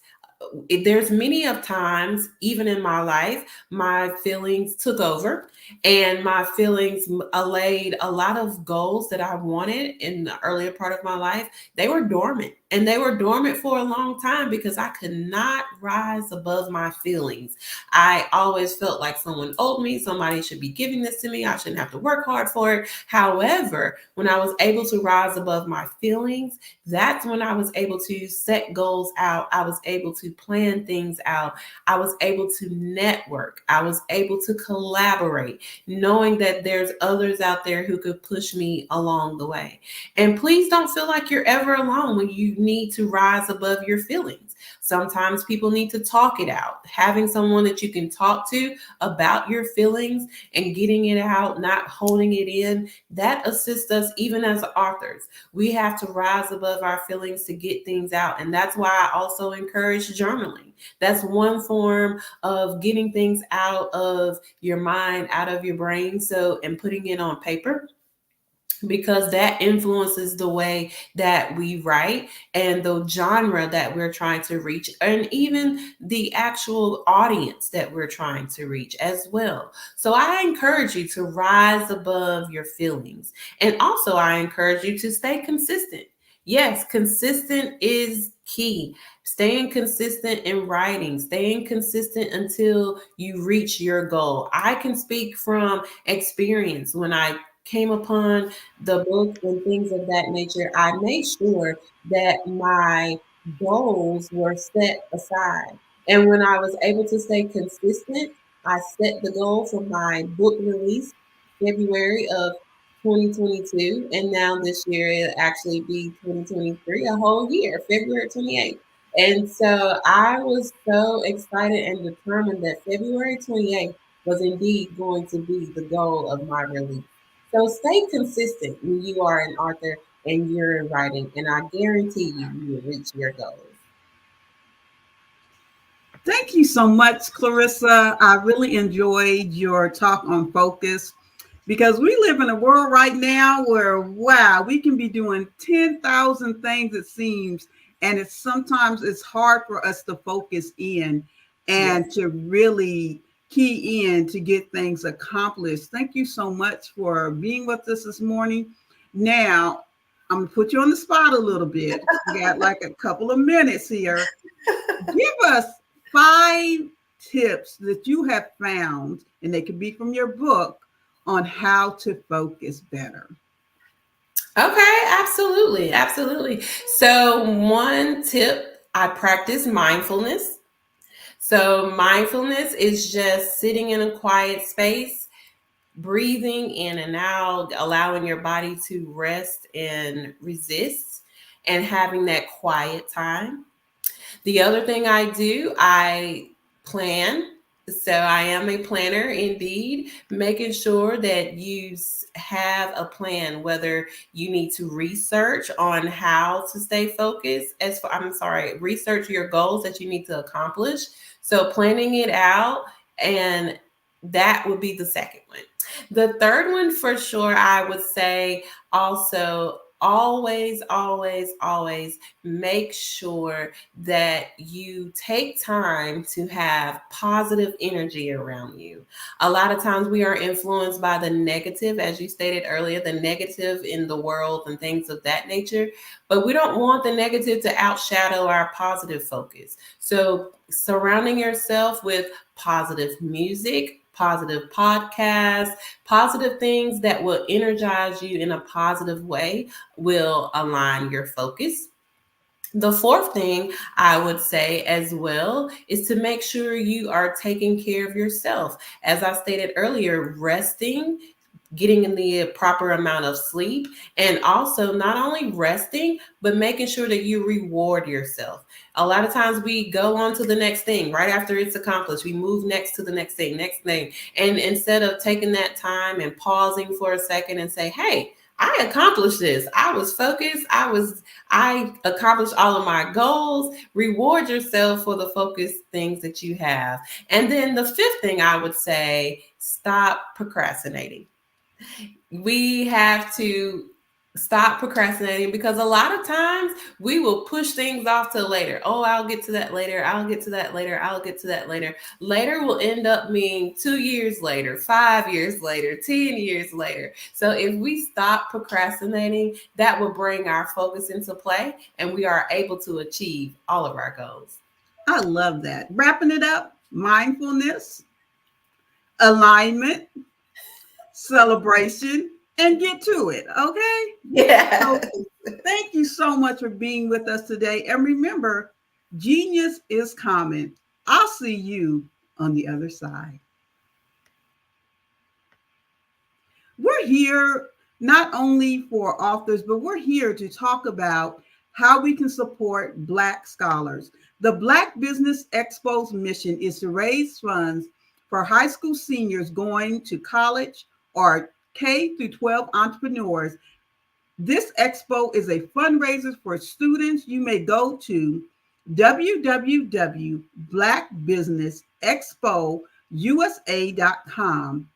There's many of times, even in my life, my feelings took over, and my feelings allayed a lot of goals that I wanted in the earlier part of my life. They were dormant, and they were dormant for a long time because I could not rise above my feelings. I always felt like someone owed me. Somebody should be giving this to me. I shouldn't have to work hard for it. However, when I was able to rise above my feelings, that's when I was able to set goals out. I was able to plan things out. I was able to network. I was able to collaborate, knowing that there's others out there who could push me along the way. And please don't feel like you're ever alone when you need to rise above your feelings. Sometimes people need to talk it out. Having someone that you can talk to about your feelings and getting it out, not holding it in, that assists us even as authors. We have to rise above our feelings to get things out. And that's why I also encourage journaling. That's one form of getting things out of your mind, out of your brain, and putting it on paper, because that influences the way that we write and the genre that we're trying to reach, and even the actual audience that we're trying to reach as well. So I encourage you to rise above your feelings. And also I encourage you to stay consistent. Yes, consistent is key. Staying consistent in writing, staying consistent until you reach your goal. I can speak from experience. When I came upon the book and things of that nature, I made sure that my goals were set aside. And when I was able to stay consistent, I set the goal for my book release February of 2022. And now this year it'll actually be 2023, a whole year, February 28th. And so I was so excited and determined that February 28th was indeed going to be the goal of my release. So stay consistent when you are an author and you're in writing, and I guarantee you will reach your goals. Thank you so much, Clarissa. I really enjoyed your talk on focus, because we live in a world right now where, wow, we can be doing 10,000 things, it seems, And sometimes it's hard for us to focus in and to really key in to get things accomplished. Thank you so much for being with us this morning. Now, I'm gonna put you on the spot a little bit. We got like a couple of minutes here. Give us 5 tips that you have found, and they could be from your book, on how to focus better. Okay, absolutely. Absolutely. So, one tip, I practice mindfulness. So, mindfulness is just sitting in a quiet space, breathing in and out, allowing your body to rest and resist, and having that quiet time. The other thing I do, I plan. So I am a planner indeed, making sure that you have a plan, whether you need to research on how to stay focused, research your goals that you need to accomplish. So planning it out, and that would be the second one. The third one, for sure, I would say also always, always, always make sure that you take time to have positive energy around you. A lot of times we are influenced by the negative, as you stated earlier, the negative in the world and things of that nature, but we don't want the negative to outshadow our positive focus. So surrounding yourself with positive music, positive podcasts, positive things that will energize you in a positive way will align your focus. The fourth thing I would say as well is to make sure you are taking care of yourself. As I stated earlier, resting, getting in the proper amount of sleep, and also not only resting, but making sure that you reward yourself. A lot of times we go on to the next thing right after it's accomplished. We move next to the next thing. And instead of taking that time and pausing for a second and say, hey, I accomplished this. I was focused. I accomplished all of my goals. Reward yourself for the focused things that you have. And then the fifth thing I would say, stop procrastinating. We have to stop procrastinating, because a lot of times we will push things off till later. Oh, I'll get to that later. I'll get to that later. I'll get to that later. Later will end up being 2 years later, 5 years later, 10 years later. So if we stop procrastinating, that will bring our focus into play, and we are able to achieve all of our goals. I love that. Wrapping it up, mindfulness, alignment, celebration, and get to it. Okay. Yeah. So thank you so much for being with us today. And remember, genius is common. I'll see you on the other side. We're here not only for authors, but we're here to talk about how we can support Black scholars. The Black Business Expo's mission is to raise funds for high school seniors going to college or K through 12 entrepreneurs. This expo is a fundraiser for students. You may go to www.blackbusinessexpousa.com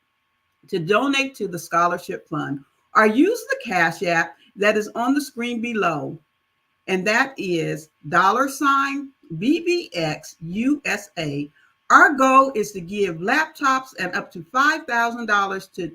to donate to the scholarship fund, or use the Cash App that is on the screen below, and that is $BBXUSA. Our goal is to give laptops and up to $5,000 to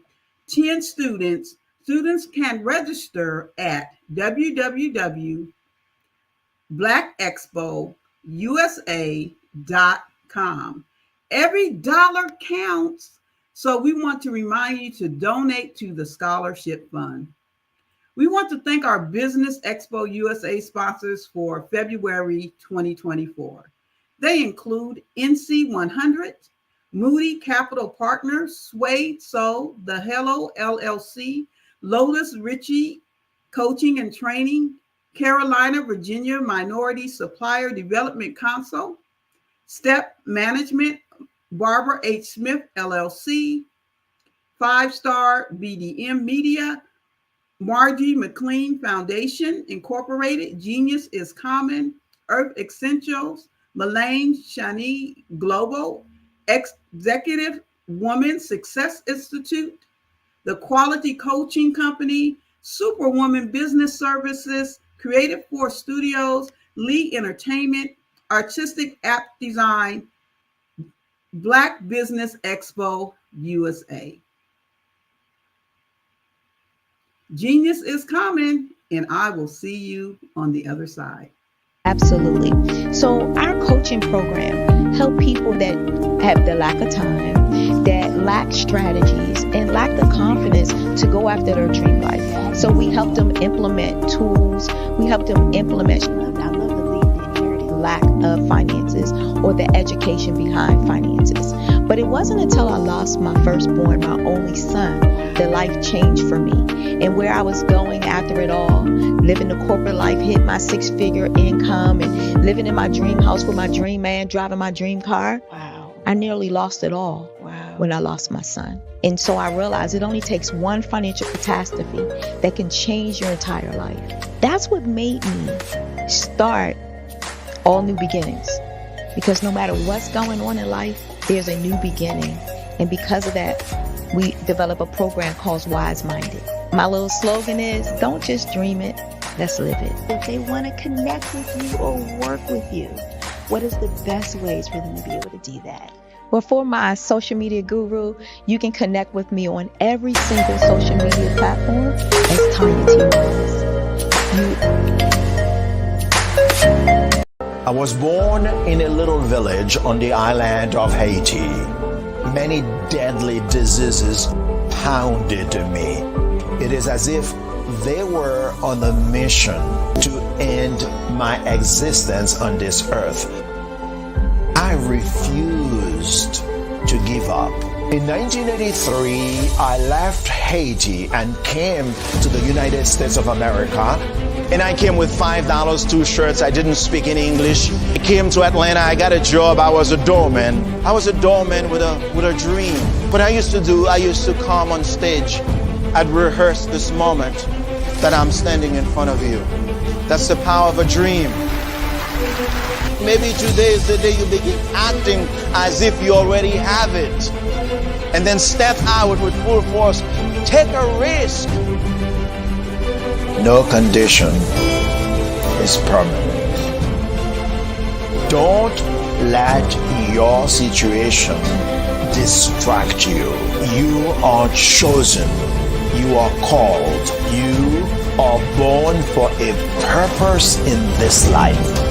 10 students. Students can register at www.blackexpousa.com. Every dollar counts, so we want to remind you to donate to the scholarship fund. We want to thank our Business Expo USA sponsors for February 2024. They include NC100, Moody Capital Partners, Suede Soul, The Hello LLC, Lotus Ritchie Coaching and Training, Carolina, Virginia Minority Supplier Development Council, Step Management, Barbara H. Smith LLC, 5-Star BDM Media, Margie McLean Foundation Incorporated, Genius is Common, Earth Essentials, Mullane Shani Global, Executive Woman Success Institute, the Quality Coaching Company, Superwoman Business Services, Creative Force Studios, Lee Entertainment, Artistic App Design, Black Business Expo USA. Genius is coming, and I will see you on the other side. Absolutely. So our coaching program help people that have the lack of time, that lack strategies, and lack the confidence to go after their dream life. So we help them implement tools. We help them implement lack of finances or the education behind finances. But it wasn't until I lost my firstborn, my only son, that life changed for me. And where I was going after it all, living the corporate life, hit my 6-figure income and living in my dream house with my dream man, driving my dream car. Wow. I nearly lost it all when I lost my son. And so I realized it only takes one financial catastrophe that can change your entire life. That's what made me start All New Beginnings. Because no matter what's going on in life, there's a new beginning. And because of that, we develop a program called Wise Minded. My little slogan is, don't just dream it, let's live it. If they want to connect with you or work with you, what is the best ways for them to be able to do that? Well, for my social media guru, you can connect with me on every single social media platform as Tanya T. Wallace. I was born in a little village on the island of Haiti. Many deadly diseases pounded me. It is as if they were on a mission to end my existence on this earth. I refused to give up. In 1983, I left Haiti and came to the United States of America. And I came with $5, 2 shirts. I didn't speak in English. I came to Atlanta. I got a job. I was a doorman. I was a doorman with a dream. What I used to come on stage. I'd rehearse this moment that I'm standing in front of you. That's the power of a dream. Maybe today is the day you begin acting as if you already have it. And then step out with full force. Take a risk. No condition is permanent. Don't let your situation distract you. You are chosen. You are called. You are born for a purpose in this life.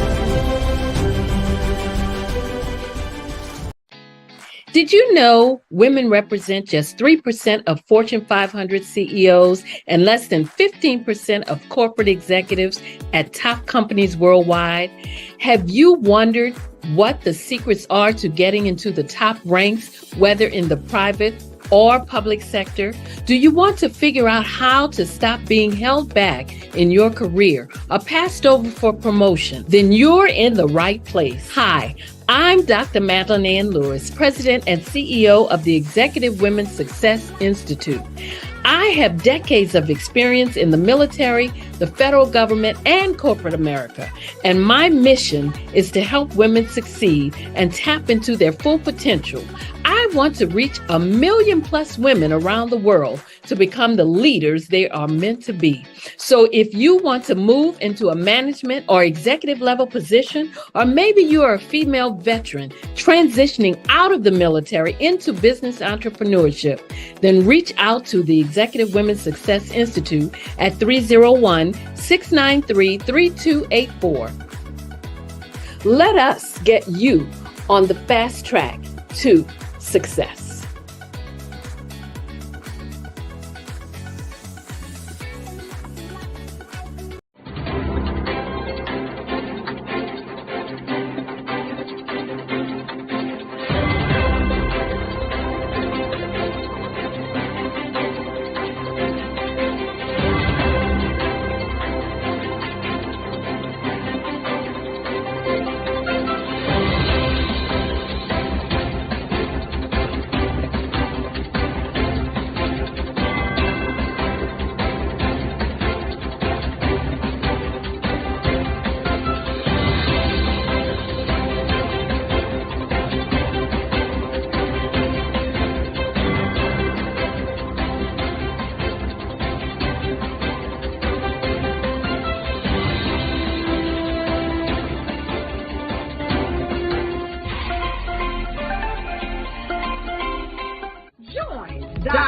Did you know women represent just 3% of Fortune 500 CEOs and less than 15% of corporate executives at top companies worldwide? Have you wondered what the secrets are to getting into the top ranks, whether in the private or public sector? Do you want to figure out how to stop being held back in your career or passed over for promotion? Then you're in the right place. Hi, I'm Dr. Madeline Ann Lewis, President and CEO of the Executive Women's Success Institute. I have decades of experience in the military, the federal government, and corporate America. And my mission is to help women succeed and tap into their full potential. I want to reach 1 million+ women around the world to become the leaders they are meant to be. So if you want to move into a management or executive level position, or maybe you are a female veteran transitioning out of the military into business entrepreneurship, then reach out to the Executive Women's Success Institute at 301-693-3284. Let us get you on the fast track to success.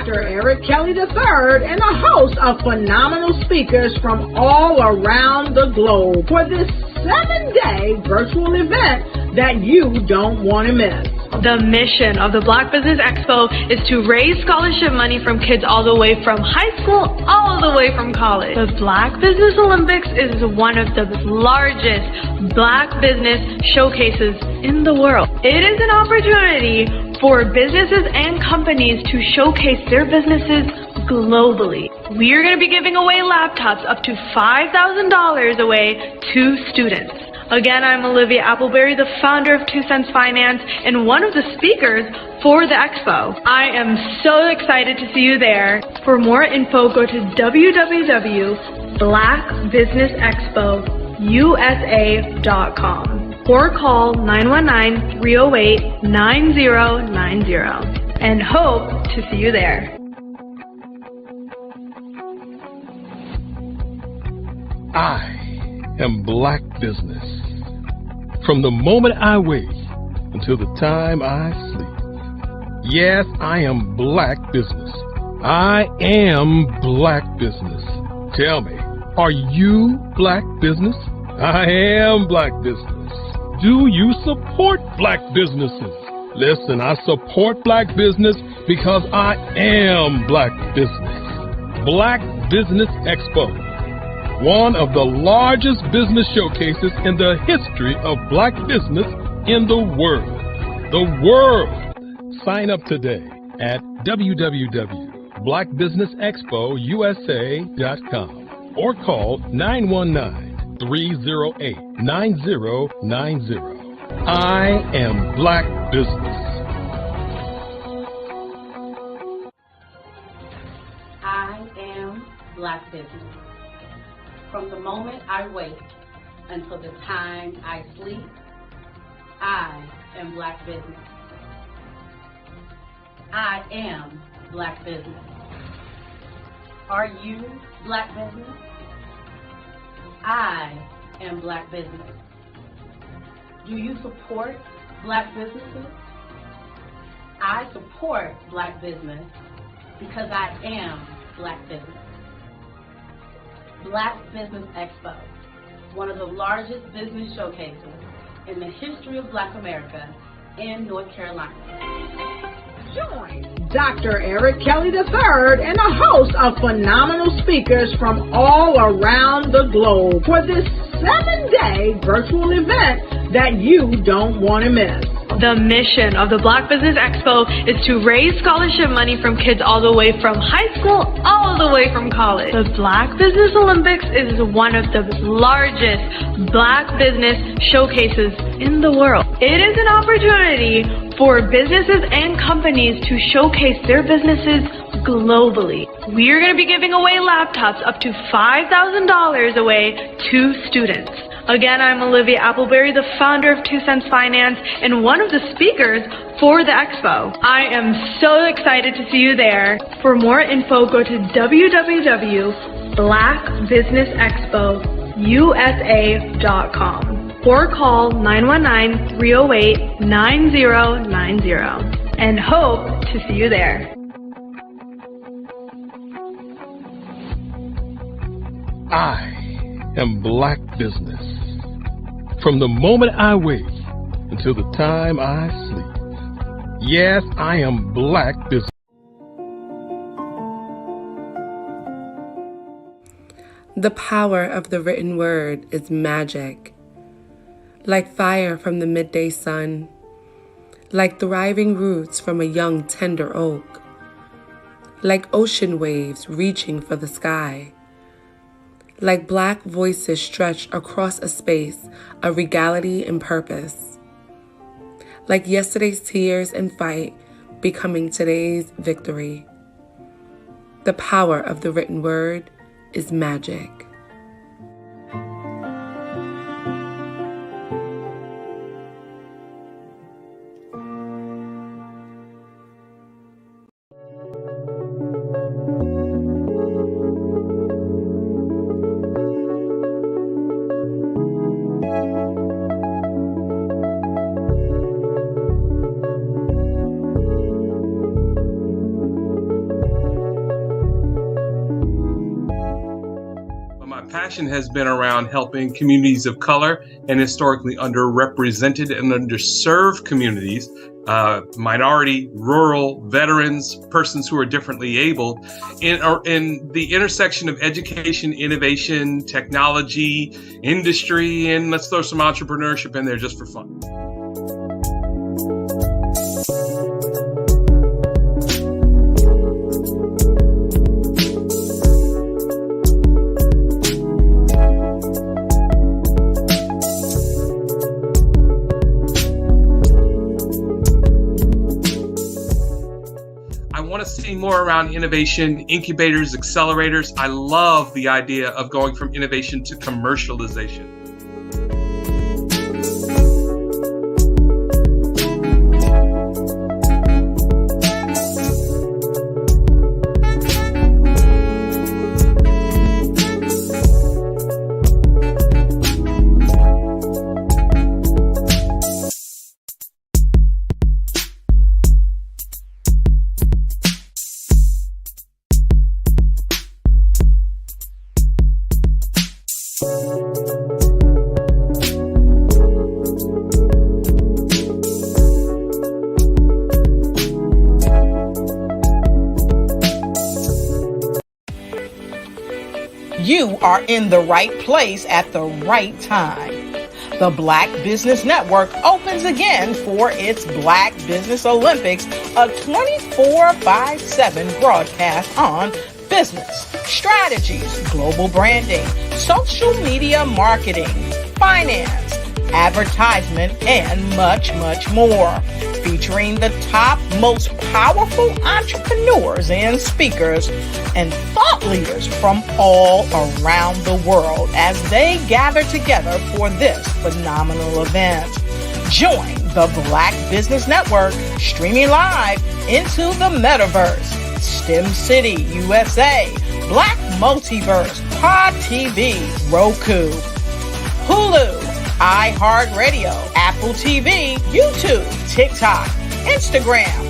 Dr. Eric Kelly III and a host of phenomenal speakers from all around the globe for this 7-day virtual event that you don't want to miss. The mission of the Black Business Expo is to raise scholarship money from kids all the way from high school, all the way from college. The Black Business Olympics is one of the largest Black business showcases in the world. It is an opportunity for businesses and companies to showcase their businesses globally. We are going to be giving away laptops up to $5,000 away to students. Again, I'm Olivia Appleberry, the founder of 2 Cents Finance and one of the speakers for the expo. I am so excited to see you there. For more info, go to www.blackbusinessexpousa.com or call 919-308-9090 and hope to see you there. I am Black business. From the moment I wake until the time I sleep. Yes, I am Black business. I am Black business. Tell me, are you Black business? I am Black business. Do you support Black businesses? Listen, I support Black business because I am Black business. Black Business Expo, one of the largest business showcases in the history of Black business in the world. The world! Sign up today at www.blackbusinessexpousa.com or call 919-308-9090. I am Black business. I am Black business. From the moment I wake until the time I sleep, I am Black business. I am Black business. Are you Black business? I am Black business. Do you support Black businesses? I support Black business because I am Black business. Black Business Expo, one of the largest business showcases in the history of Black America in North Carolina. Join Dr. Eric Kelly III and a host of phenomenal speakers from all around the globe for this 7-day virtual event that you don't want to miss. The mission of the Black Business Expo is to raise scholarship money from kids all the way from high school, all the way from college. The Black Business Olympics is one of the largest Black business showcases in the world. It is an opportunity for businesses and companies to showcase their businesses globally. We are going to be giving away laptops up to $5,000 away to students. Again, I'm Olivia Appleberry, the founder of 2 Cents Finance and one of the speakers for the expo. I am so excited to see you there. For more info, go to www.blackbusinessexpousa.com or call 919-308-9090 and hope to see you there. I am Black business. From the moment I wake until the time I sleep. Yes, I am Black business. The power of the written word is magic. Like fire from the midday sun, like thriving roots from a young tender oak, like ocean waves reaching for the sky. Like Black voices stretched across a space of regality and purpose. Like yesterday's tears and fight becoming today's victory. The power of the written word is magic. passion has been around helping communities of color and historically underrepresented and underserved communities, minority, rural, veterans, persons who are differently abled, in the intersection of education, innovation, technology, industry, and let's throw some entrepreneurship in there just for fun. See more around innovation, incubators, accelerators. I love the idea of going from innovation to commercialization. You are in the right place at the right time. The Black Business Network opens again for its Black Business Olympics, a 24/7 broadcast on business, strategies, global branding, social media marketing, finance, advertisement, and much, much more. Featuring the top, most powerful entrepreneurs and speakers and thought leaders from all around the world as they gather together for this phenomenal event. Join the Black Business Network streaming live into the metaverse, STEM City, USA, Black Multiverse, Pod TV, Roku, Hulu, iHeartRadio, Apple TV, YouTube, TikTok, Instagram,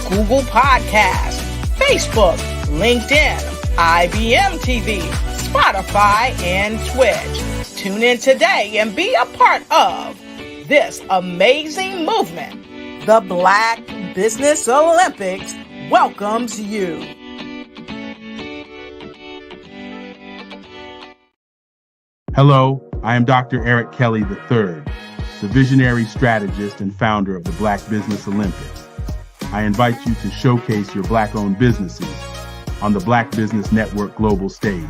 Google Podcasts, Facebook, LinkedIn, IBM TV, Spotify, and Twitch. Tune in today and be a part of this amazing movement. The Black Business Olympics welcomes you. Hello, I am Dr. Eric Kelly III, the visionary strategist and founder of the Black Business Olympics. I invite you to showcase your Black-owned businesses on the Black Business Network global stage.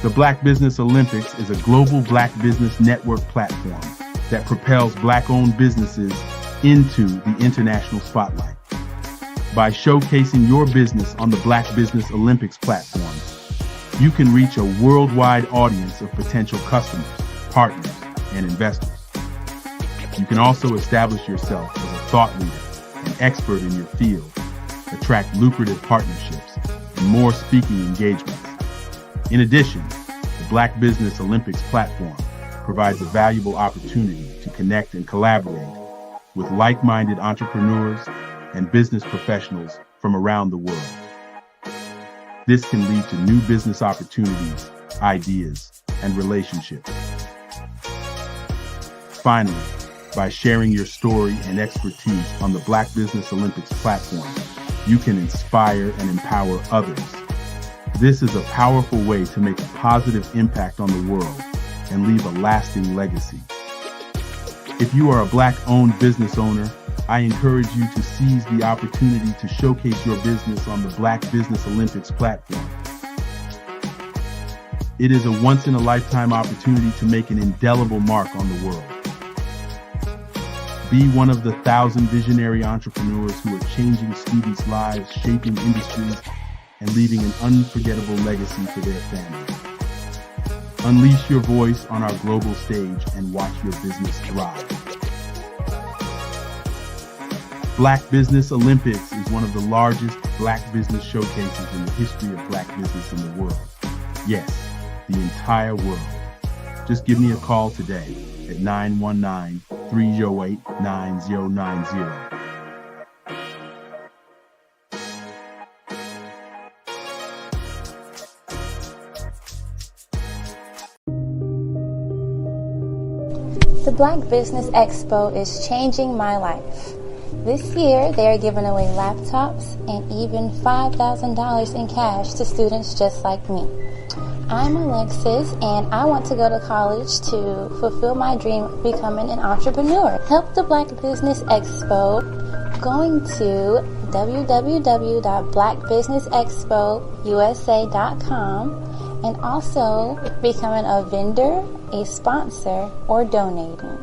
The Black Business Olympics is a global Black Business Network platform that propels Black-owned businesses into the international spotlight. By showcasing your business on the Black Business Olympics platform, you can reach a worldwide audience of potential customers, partners, and investors. You can also establish yourself as a thought leader and expert in your field, attract lucrative partnerships, and more speaking engagements. In addition, the Black Business Olympics platform provides a valuable opportunity to connect and collaborate with like-minded entrepreneurs and business professionals from around the world. This can lead to new business opportunities, ideas, and relationships. Finally, by sharing your story and expertise on the Black Business Olympics platform, you can inspire and empower others. This is a powerful way to make a positive impact on the world and leave a lasting legacy. If you are a Black-owned business owner, I encourage you to seize the opportunity to showcase your business on the Black Business Olympics platform. It is a once-in-a-lifetime opportunity to make an indelible mark on the world. Be one of the 1,000 visionary entrepreneurs who are changing students' lives, shaping industries, and leaving an unforgettable legacy for their families. Unleash your voice on our global stage and watch your business thrive. Black Business Olympics is one of the largest Black business showcases in the history of Black business in the world. Yes, the entire world. Just give me a call today at 919-308-9090. The Black Business Expo is changing my life. This year, they are giving away laptops and even $5,000 in cash to students just like me. I'm Alexis, and I want to go to college to fulfill my dream of becoming an entrepreneur. Help the Black Business Expo going to www.blackbusinessexpousa.com and also becoming a vendor, a sponsor, or donating.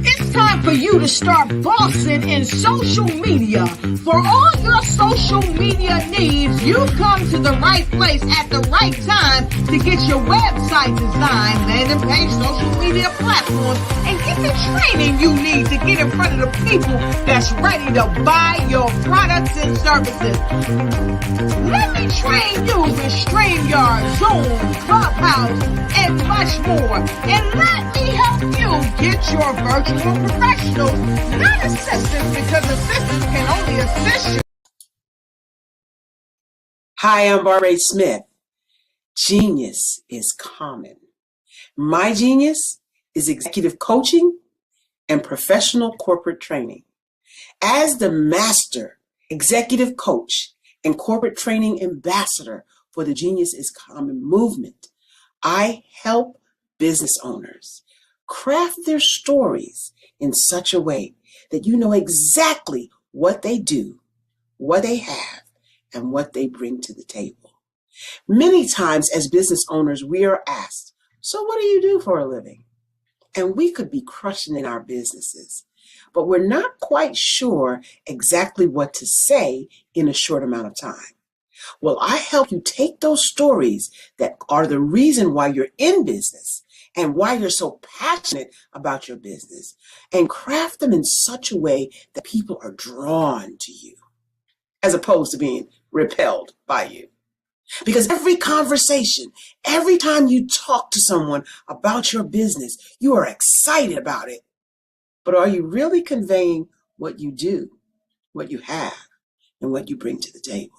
It's time for you to start bossing in social media. For all your social media needs, you've come to the right place at the right time to get your website designed, landing page, social media platforms, and get the training you need to get in front of the people that's ready to buy your products and services. Let me train you with StreamYard, Zoom, Clubhouse, and much more. And let me help you get your virtual professionals, not assistants, because assistants can only assist you. Hi, I'm Barbara Smith. Genius is common. My genius is executive coaching and professional corporate training. As the master executive coach and corporate training ambassador for the Genius is Common movement, I help business owners craft their stories in such a way that you know exactly what they do, what they have, and what they bring to the table. Many times as business owners, we are asked, so what do you do for a living? And we could be crushing in our businesses, but we're not quite sure exactly what to say in a short amount of time. Well, I help you take those stories that are the reason why you're in business and why you're so passionate about your business and craft them in such a way that people are drawn to you as opposed to being repelled by you. Because every conversation, every time you talk to someone about your business, you are excited about it. But are you really conveying what you do, what you have, and what you bring to the table?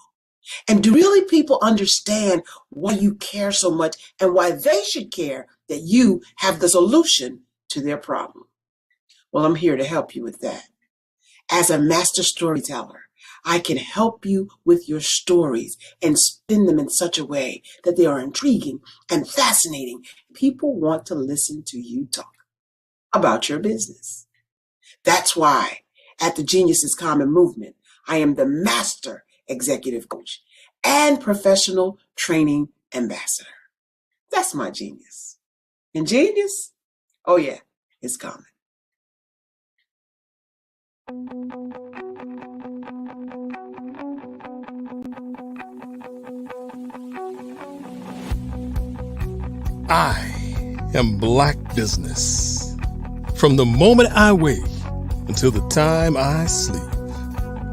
And do really people understand why you care so much and why they should care that you have the solution to their problem? Well, I'm here to help you with that. As a master storyteller, I can help you with your stories and spin them in such a way that they are intriguing and fascinating. People want to listen to you talk about your business. That's why at the Genius is Common movement, I am the master executive coach and professional training ambassador. That's my genius. And genius? Oh yeah, it's common. I am Black business. From the moment I wake until the time I sleep.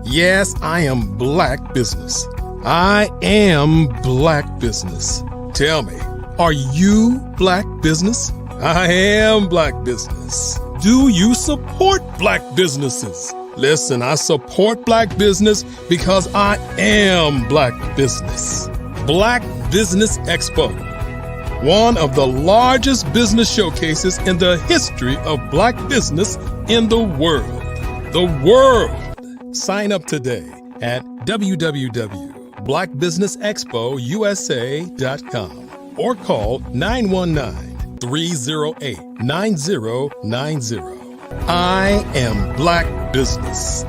Yes, I am Black business. I am Black business. Tell me, are you Black business? I am Black business. Do you support Black businesses? Listen, I support Black business because I am Black business. Black Business Expo, one of the largest business showcases in the history of Black business in the world. The world! Sign up today at www.blackbusinessexpousa.com or call 919-308-9090. I am Black business.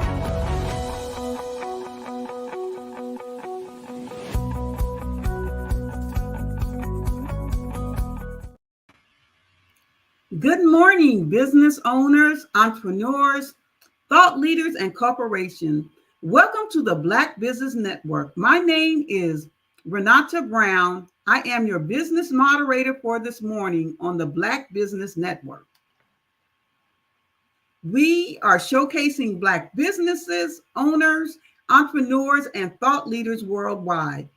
Good morning, business owners, entrepreneurs, thought leaders, and corporations. Welcome to the Black Business Network. My name is Renata Brown. I am your business moderator for this morning on the Black Business Network. We are showcasing Black businesses, owners, entrepreneurs, and thought leaders worldwide.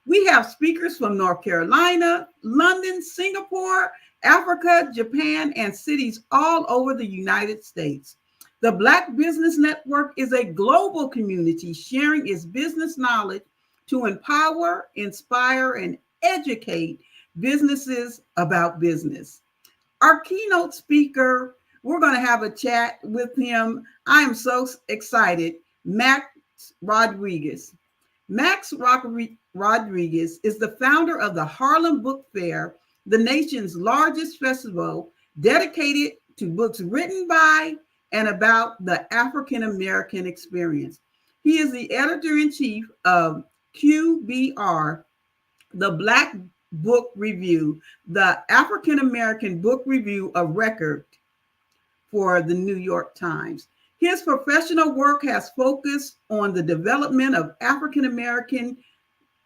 We have speakers from North Carolina, London, Singapore, Africa, Japan, and cities all over the United States. The Black Business Network is a global community sharing its business knowledge to empower, inspire, and educate businesses about business. Our keynote speaker, we're going to have a chat with him. I am so excited. Max Rodriguez. Max Rodriguez is the founder of the Harlem Book Fair, the nation's largest festival dedicated to books written by and about the African American experience. He is the editor-in-chief of QBR, the Black Book Review, the African American Book Review of record for the New York Times. His professional work has focused on the development of African American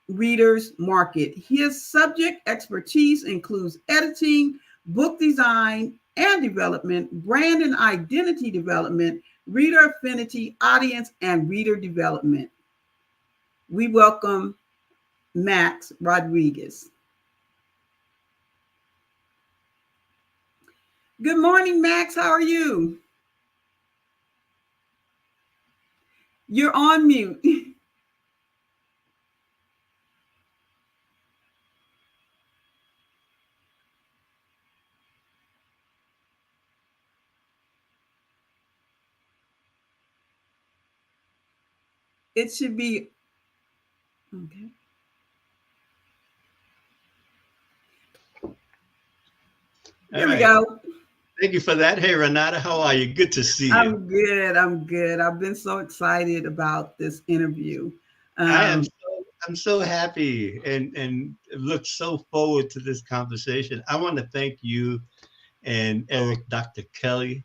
readers' market. His subject expertise includes editing, book design and development, brand and identity development, reader affinity, audience, and reader development. We welcome Max Rodriguez. Good morning, Max. How are you? You're on mute. It should be okay. There we go. Thank you for that. Hey, Renata, how are you? Good to see you. I'm good. I'm good. I've been so excited about this interview. I'm so happy and look so forward to this conversation. I want to thank you and Eric, Dr. Kelly,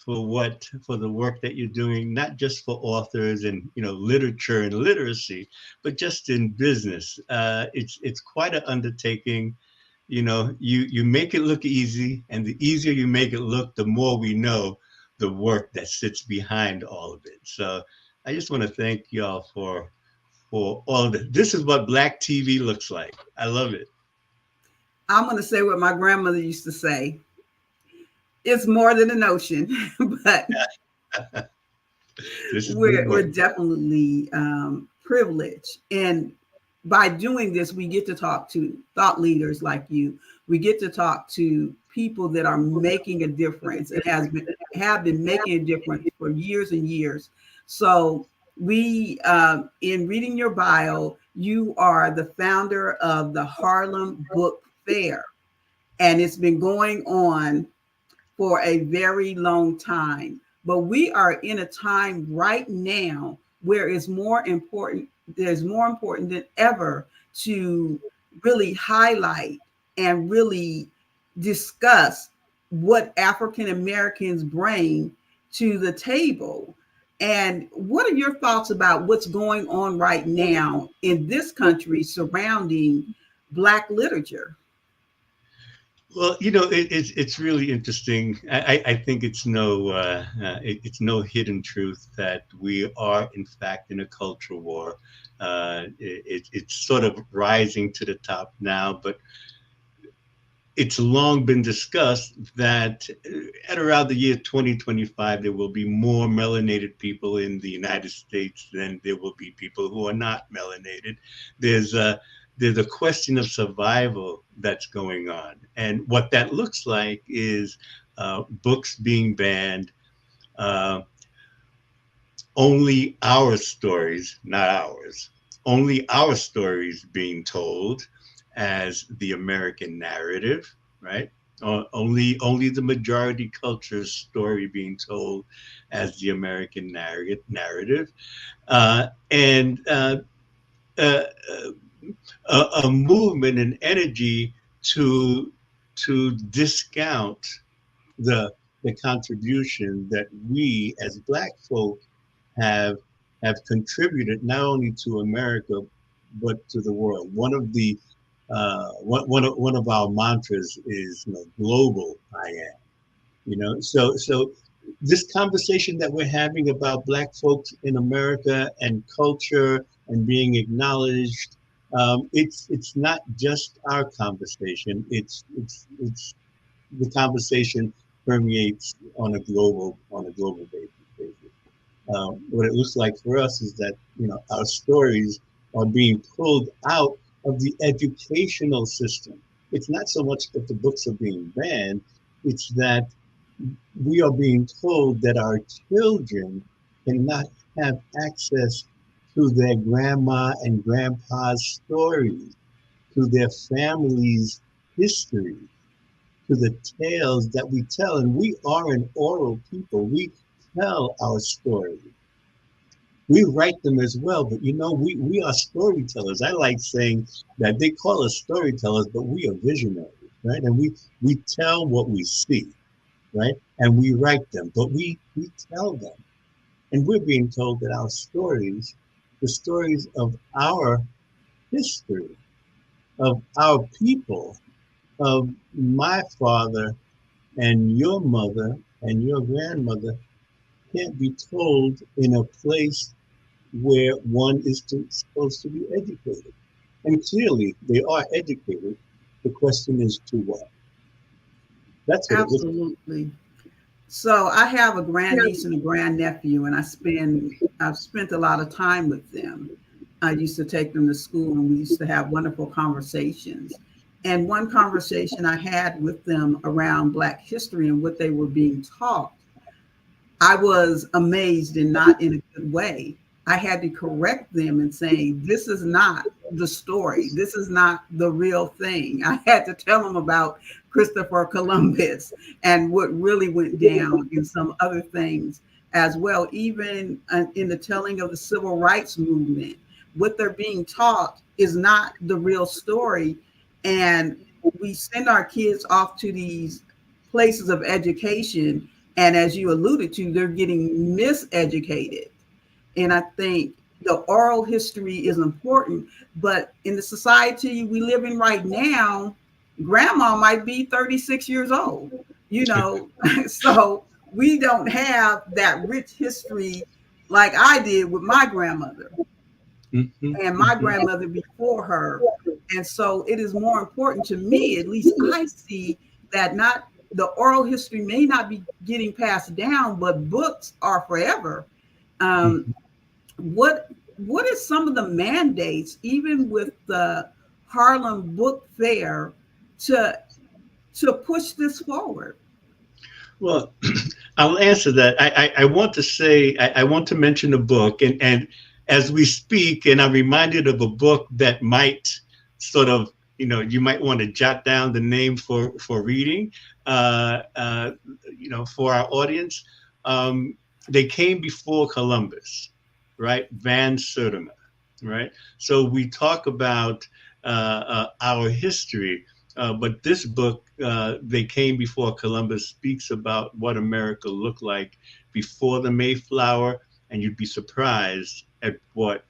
for the work that you're doing, not just for authors and literature and literacy, but just in business. It's quite an undertaking. You make it look easy, and the easier you make it look, the more we know the work that sits behind all of it. So I just want to thank y'all for all of it. This is what Black TV looks like. I love it. I'm going to say what my grandmother used to say. It's more than an ocean, but we're definitely privileged. And by doing this, we get to talk to thought leaders like you. We get to talk to people that are making a difference and have been making a difference for years and years. So we, in reading your bio, you are the founder of the Harlem Book Fair, and it's been going on for a very long time. But we are in a time right now where it's more important than ever to really highlight and really discuss what African Americans bring to the table. And what are your thoughts about what's going on right now in this country surrounding Black literature? Well, it's really interesting. I think it's no hidden truth that we are, in fact, in a culture war. It's sort of rising to the top now, but it's long been discussed that at around the year 2025, there will be more melanated people in the United States than there will be people who are not melanated. There's a question of survival that's going on. And what that looks like is books being banned, only our stories, not ours, only our stories being told as the American narrative, right? Only the majority culture's story being told as the American narrative. And a movement and energy to discount the contribution that we as Black folk have contributed not only to America but to the world. One of our mantras is global I am. So this conversation that we're having about Black folks in America and culture and being acknowledged, it's not just our conversation. It's the conversation permeates on a global basis. What it looks like for us is that our stories are being pulled out of the educational system. It's not so much that the books are being banned; it's that we are being told that our children cannot have access to their grandma and grandpa's stories, to their family's history, to the tales that we tell. And we are an oral people. We tell our stories. We write them as well, but we are storytellers. I like saying that they call us storytellers, but we are visionaries, right? And we tell what we see, right? And we write them, but we tell them. And we're being told that our stories, the stories of our history, of our people, of my father and your mother and your grandmother, can't be told in a place where one is supposed to be educated. And clearly they are educated. The question is to what? That's what Absolutely. So I have a grandniece and a grandnephew, and I've spent a lot of time with them. I used to take them to school, and we used to have wonderful conversations. And one conversation I had with them around Black history and what they were being taught, I was amazed, and not in a good way. I had to correct them and say, this is not the story. This is not the real thing. I had to tell them about Christopher Columbus and what really went down and some other things as well. Even in the telling of the civil rights movement, what they're being taught is not the real story. And we send our kids off to these places of education, and as you alluded to, they're getting miseducated. And I think the oral history is important, but in the society we live in right now, grandma might be 36 years old, so we don't have that rich history like I did with my grandmother and my grandmother before her. And so it is more important to me, at least I see, that not the oral history may not be getting passed down, but books are forever. What is some of the mandates, even with the Harlem Book Fair, to push this forward? Well, I'll answer that. I want to say, I want to mention a book, and as we speak, and I'm reminded of a book that might sort of, you might want to jot down the name for reading, for our audience. They came before Columbus, right? Van Sertima, right? So we talk about our history, but this book, They Came Before Columbus, speaks about what America looked like before the Mayflower, and you'd be surprised at what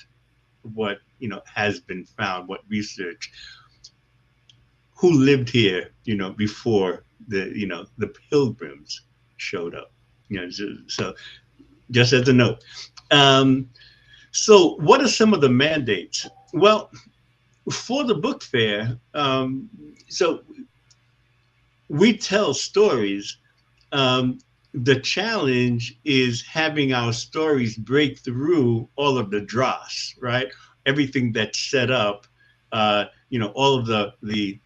has been found, what research, who lived here, before the Pilgrims showed up. So just as a note. So what are some of the mandates? Well, for the book fair, so we tell stories. The challenge is having our stories break through all of the dross, right? Everything that's set up, all of the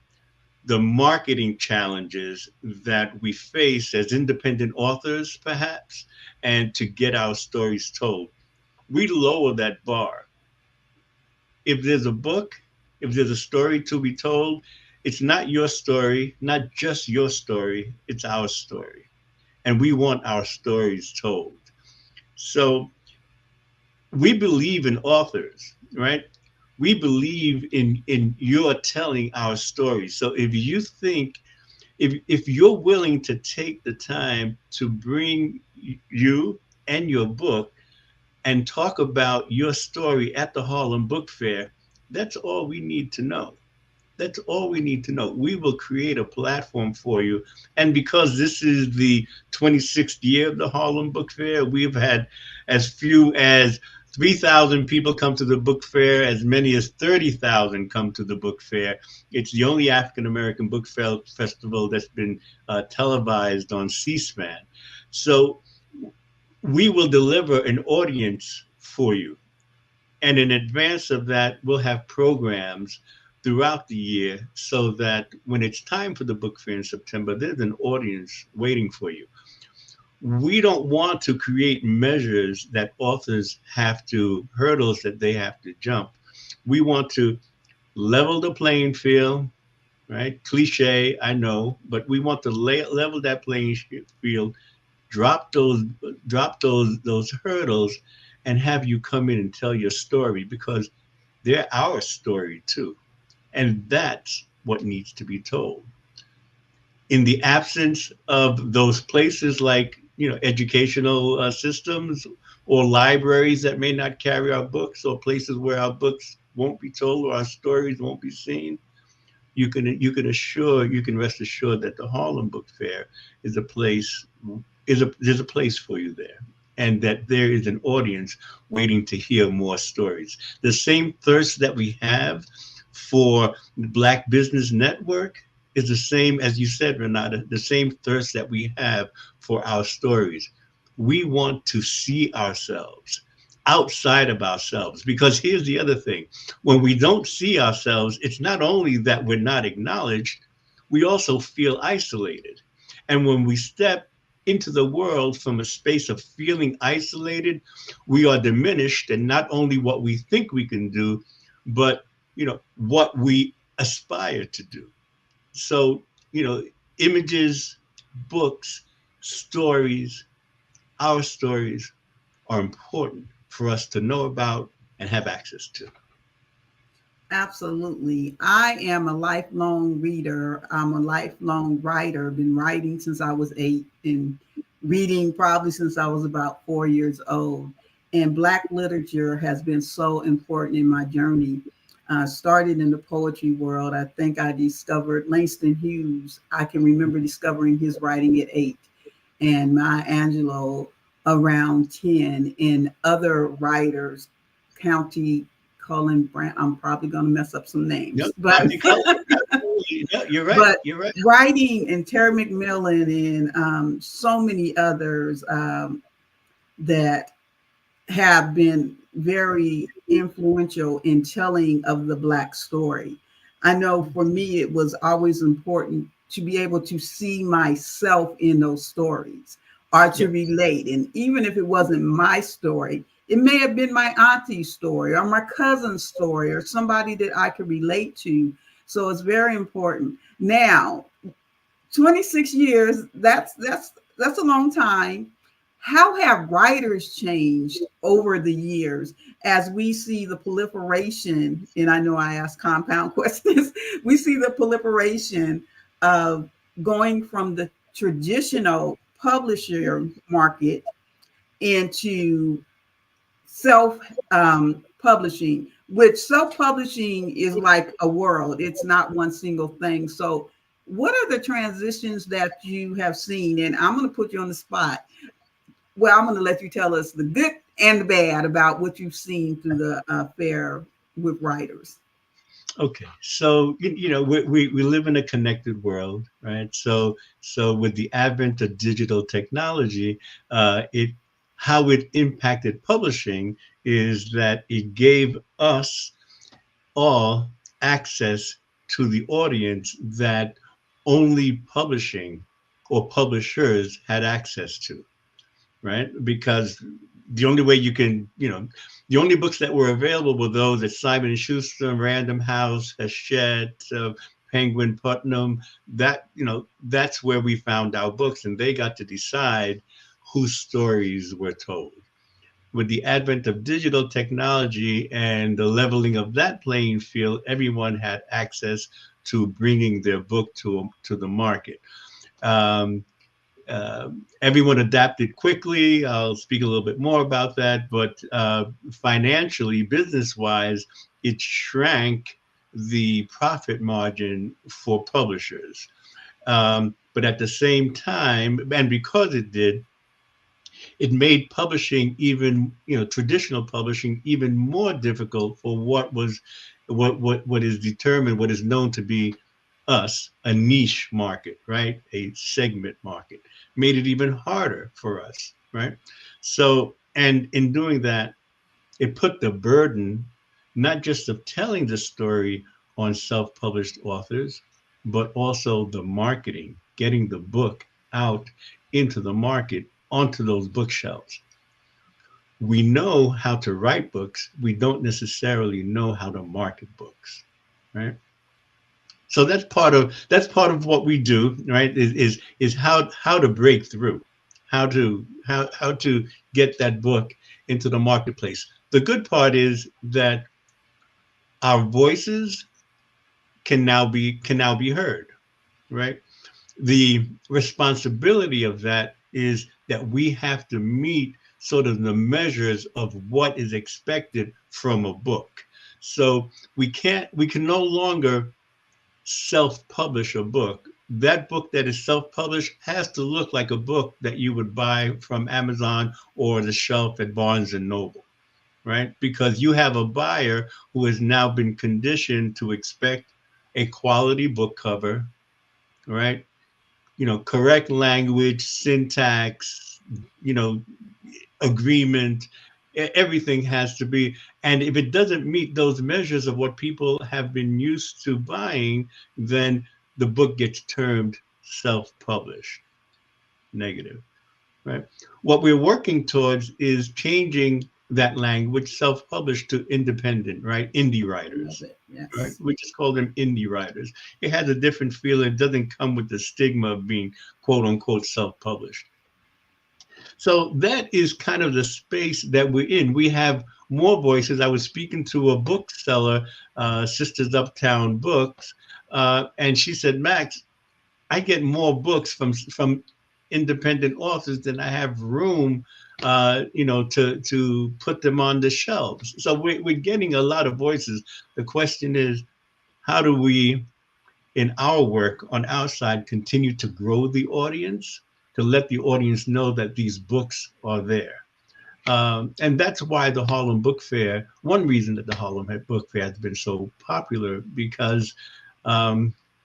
marketing challenges that we face as independent authors, perhaps, and to get our stories told. We lower that bar. If there's a book, if there's a story to be told, it's not your story, not just your story, it's our story. And we want our stories told. So we believe in authors, right? We believe in your telling our stories. So if you think, if you're willing to take the time to bring you and your book and talk about your story at the Harlem Book Fair, that's all we need to know. That's all we need to know. We will create a platform for you. And because this is the 26th year of the Harlem Book Fair, we've had as few as 3,000 people come to the book fair, as many as 30,000 come to the book fair. It's the only African American book festival that's been televised on C-SPAN. So we will deliver an audience for you. And in advance of that, we'll have programs throughout the year so that when it's time for the book fair in September, there's an audience waiting for you. We don't want to create measures that authors have to, hurdles that they have to jump. We want to level the playing field, right? Cliche, I know, but we want to level that playing field, drop those hurdles, and have you come in and tell your story, because they're our story too. And that's what needs to be told. In the absence of those places like, educational systems or libraries that may not carry our books, or places where our books won't be told or our stories won't be seen, you can rest assured that the Harlem Book Fair is a place, there's a place for you there, and that there is an audience waiting to hear more stories. The same thirst that we have for the Black Business Network is the same, as you said, Renata, the same thirst that we have for our stories. We want to see ourselves outside of ourselves, because here's the other thing. When we don't see ourselves, it's not only that we're not acknowledged, we also feel isolated. And when we step into the world from a space of feeling isolated, we are diminished in not only what we think we can do, but what we aspire to do. So, images, books, stories, our stories are important for us to know about and have access to. Absolutely. I am a lifelong reader. I'm a lifelong writer. Been writing since I was 8 and reading probably since I was about 4 years old. And Black literature has been so important in my journey. Started in the poetry world. I think I discovered Langston Hughes. I can remember discovering his writing at 8, and Maya Angelou around 10, and other writers, County Cullen Brown. I'm probably going to mess up some names, Yep, but you're right. But You're right. writing, and Terry McMillan, and so many others that have been very influential in telling of the Black story. I know for me, it was always important to be able to see myself in those stories, or to relate. And even if it wasn't my story, it may have been my auntie's story or my cousin's story or somebody that I could relate to. So it's very important. Now, 26 years, that's a long time. How have writers changed over the years as we see the proliferation? And I know I ask compound questions. We see the proliferation of going from the traditional publisher market into self-publishing, which self-publishing is like a world. It's not one single thing. So what are the transitions that you have seen? And I'm going to put you on the spot. Well, I'm going to let you tell us the good and the bad about what you've seen through the fair with writers. Okay, so we live in a connected world, right? So with the advent of digital technology, how it impacted publishing is that it gave us all access to the audience that only publishing or publishers had access to. Right? Because the only way you can, the only books that were available were those at Simon & Schuster, Random House, Hachette, Penguin, Putnam. That's where we found our books, and they got to decide whose stories were told. With the advent of digital technology and the leveling of that playing field, everyone had access to bringing their book to the market. Everyone adapted quickly. I'll speak a little bit more about that, but financially, business-wise, it shrank the profit margin for publishers. But at the same time, and because it did, it made publishing even, traditional publishing even more difficult for what is determined, what is known to be a niche market, right? A segment market, made it even harder for us, right? So, and in doing that, it put the burden, not just of telling the story on self-published authors, but also the marketing, getting the book out into the market, onto those bookshelves. We know how to write books. We don't necessarily know how to market books, right? So that's part of what we do, right? Is how to break through, how to get that book into the marketplace. The good part is that our voices can now be heard, right? The responsibility of that is that we have to meet sort of the measures of what is expected from a book. So we can no longer self-publish a book. That book that is self-published has to look like a book that you would buy from Amazon or the shelf at Barnes and Noble, right? Because you have a buyer who has now been conditioned to expect a quality book cover, right? Correct language, syntax, agreement, everything has to be. And if it doesn't meet those measures of what people have been used to buying, then the book gets termed self-published, negative, right? What we're working towards is changing that language, self-published, to independent, right? Indie writers. Yes. Right? We just call them indie writers. It has a different feel. It doesn't come with the stigma of being quote unquote self-published. So that is kind of the space that we're in. We have more voices. I was speaking to a bookseller, Sisters Uptown Books, and she said, Max, I get more books from independent authors than I have room, to put them on the shelves. So we're getting a lot of voices. The question is, how do we, in our work on our side, continue to grow the audience, to let the audience know that these books are there? And that's why the Harlem Book Fair, one reason that the Harlem Book Fair has been so popular, because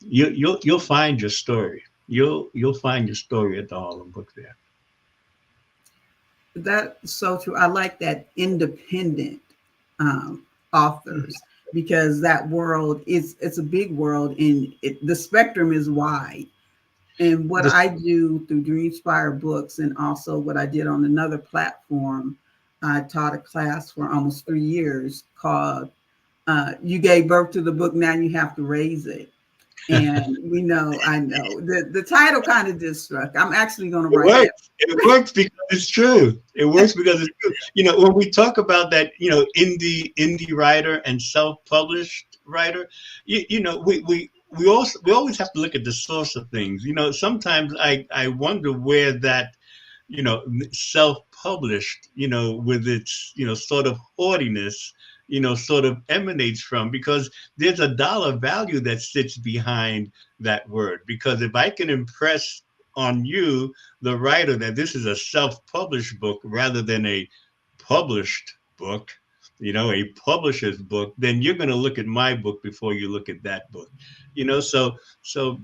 you'll find your story. You'll find your story at the Harlem Book Fair. That's so true. I like that, independent authors, because that world it's a big world, and the spectrum is wide. And what I do through Dreamspire Books, and also what I did on another platform, I taught a class for almost 3 years called You Gave Birth to the Book, Now You Have to Raise It. And I know the title kind of just struck. I'm actually going to write it. It works because it's true. It works because it's true. When we talk about that, indie writer and self-published writer, we always have to look at the source of things. Sometimes I wonder where that, self-published, with its, sort of haughtiness, sort of emanates from, because there's a dollar value that sits behind that word. Because if I can impress on you, the writer, that this is a self-published book rather than a published book, a publisher's book, then you're going to look at my book before you look at that book. So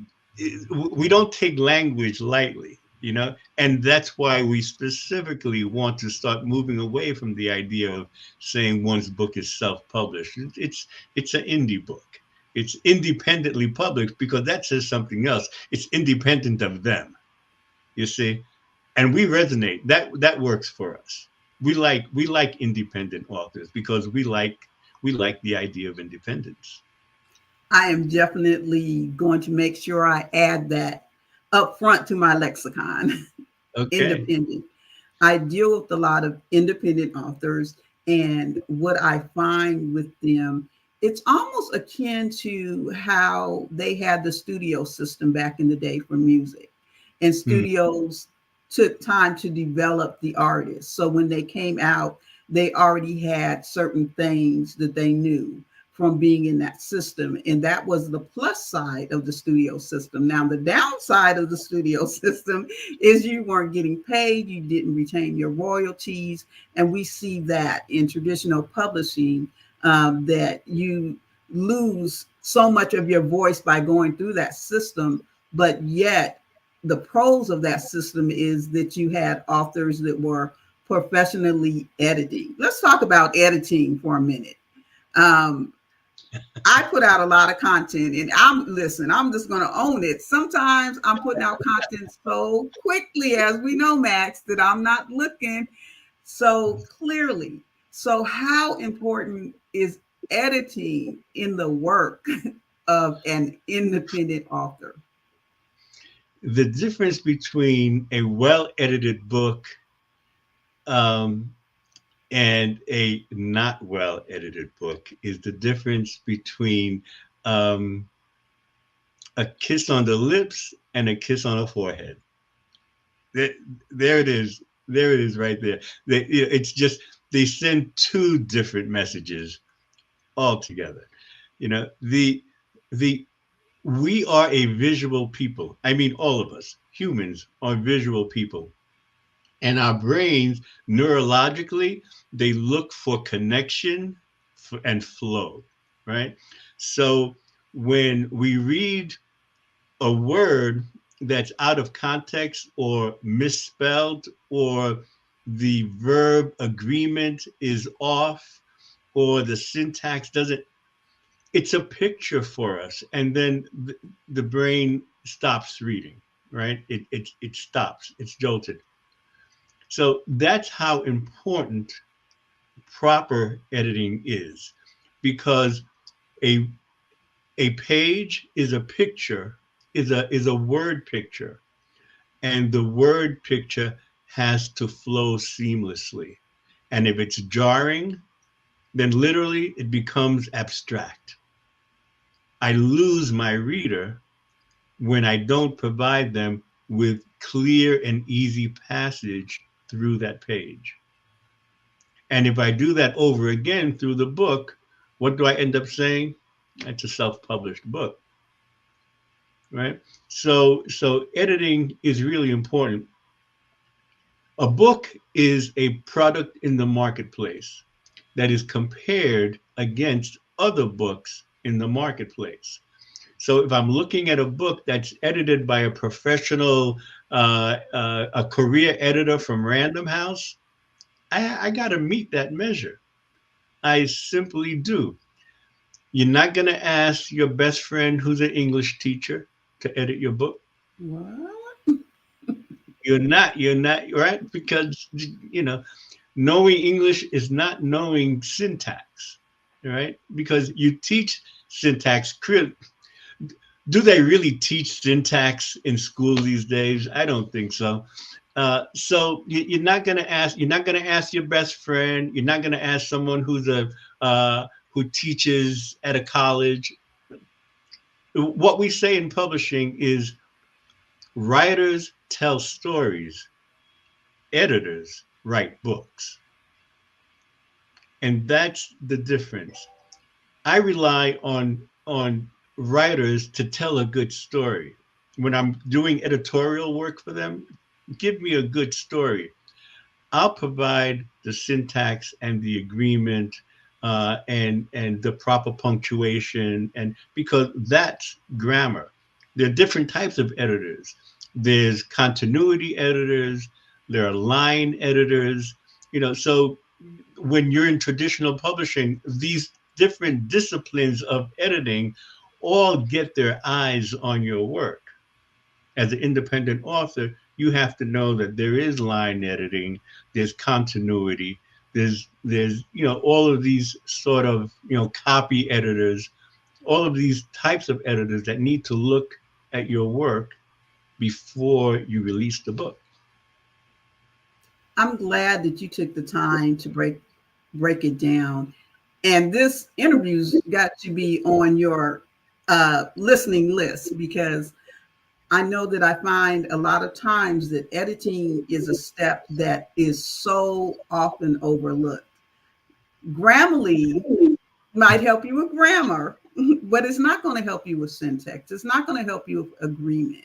we don't take language lightly. And that's why we specifically want to start moving away from the idea of saying one's book is self-published. It's an indie book. It's independently published, because that says something else. It's independent of them, you see, and we resonate. That works for us. We like independent authors because we like the idea of independence. I am definitely going to make sure I add that up front to my lexicon. Okay. Independent. I deal with a lot of independent authors, and what I find with them, it's almost akin to how they had the studio system back in the day for music, and studios took time to develop the artists. So when they came out, they already had certain things that they knew. from being in that system. And that was the plus side of the studio system. Now, the downside of the studio system is you weren't getting paid, you didn't retain your royalties. And we see that in traditional publishing, that you lose so much of your voice by going through that system. But yet, the pros of that system is that you had authors that were professionally editing. Let's talk about editing for a minute. I put out a lot of content, and I'm just going to own it. Sometimes I'm putting out content so quickly, as we know, Max, that I'm not looking so clearly. So how important is editing in the work of an independent author? The difference between a well-edited book and a not well-edited book is the difference between a kiss on the lips and a kiss on the forehead. There it is. There it is right there. It's just, they send two different messages altogether. We are a visual people. I mean, all of us, humans, are visual people. And our brains, neurologically, they look for connection and flow, right? So when we read a word that's out of context or misspelled, or the verb agreement is off, or the syntax doesn't, it's a picture for us. And then the brain stops reading, right? It stops, it's jolted. So that's how important proper editing is, because a page is a picture, is a word picture, and the word picture has to flow seamlessly. And if it's jarring, then literally it becomes abstract. I lose my reader when I don't provide them with clear and easy passage through that page. And if I do that over again through the book, what do I end up saying? It's a self-published book, right? So editing is really important. A book is a product in the marketplace that is compared against other books in the marketplace. So if I'm looking at a book that's edited by a professional, a career editor from Random House, I got to meet that measure. I simply do. You're not going to ask your best friend who's an English teacher to edit your book. What? You're not, right? Because, knowing English is not knowing syntax, right? Because you teach syntax. Do they really teach syntax in school these days? I don't think so. So you're not going to ask your best friend. You're not going to ask someone who teaches at a college. What we say in publishing is writers tell stories, editors write books. And that's the difference. I rely on writers to tell a good story. When I'm doing editorial work for them, give me a good story. I'll provide the syntax and the agreement and the proper punctuation, and because that's grammar. There are different types of editors. There's continuity editors, there are line editors, so when you're in traditional publishing, these different disciplines of editing all get their eyes on your work. As an independent author, you have to know that there is line editing, there's continuity, there's all of these sort of copy editors, all of these types of editors that need to look at your work before you release the book. I'm glad that you took the time to break it down. And this interview's got to be on your listening list, because I know that I find a lot of times that editing is a step that is so often overlooked. Grammarly, might help you with grammar, but it's not going to help you with syntax. It's not going to help you with agreement.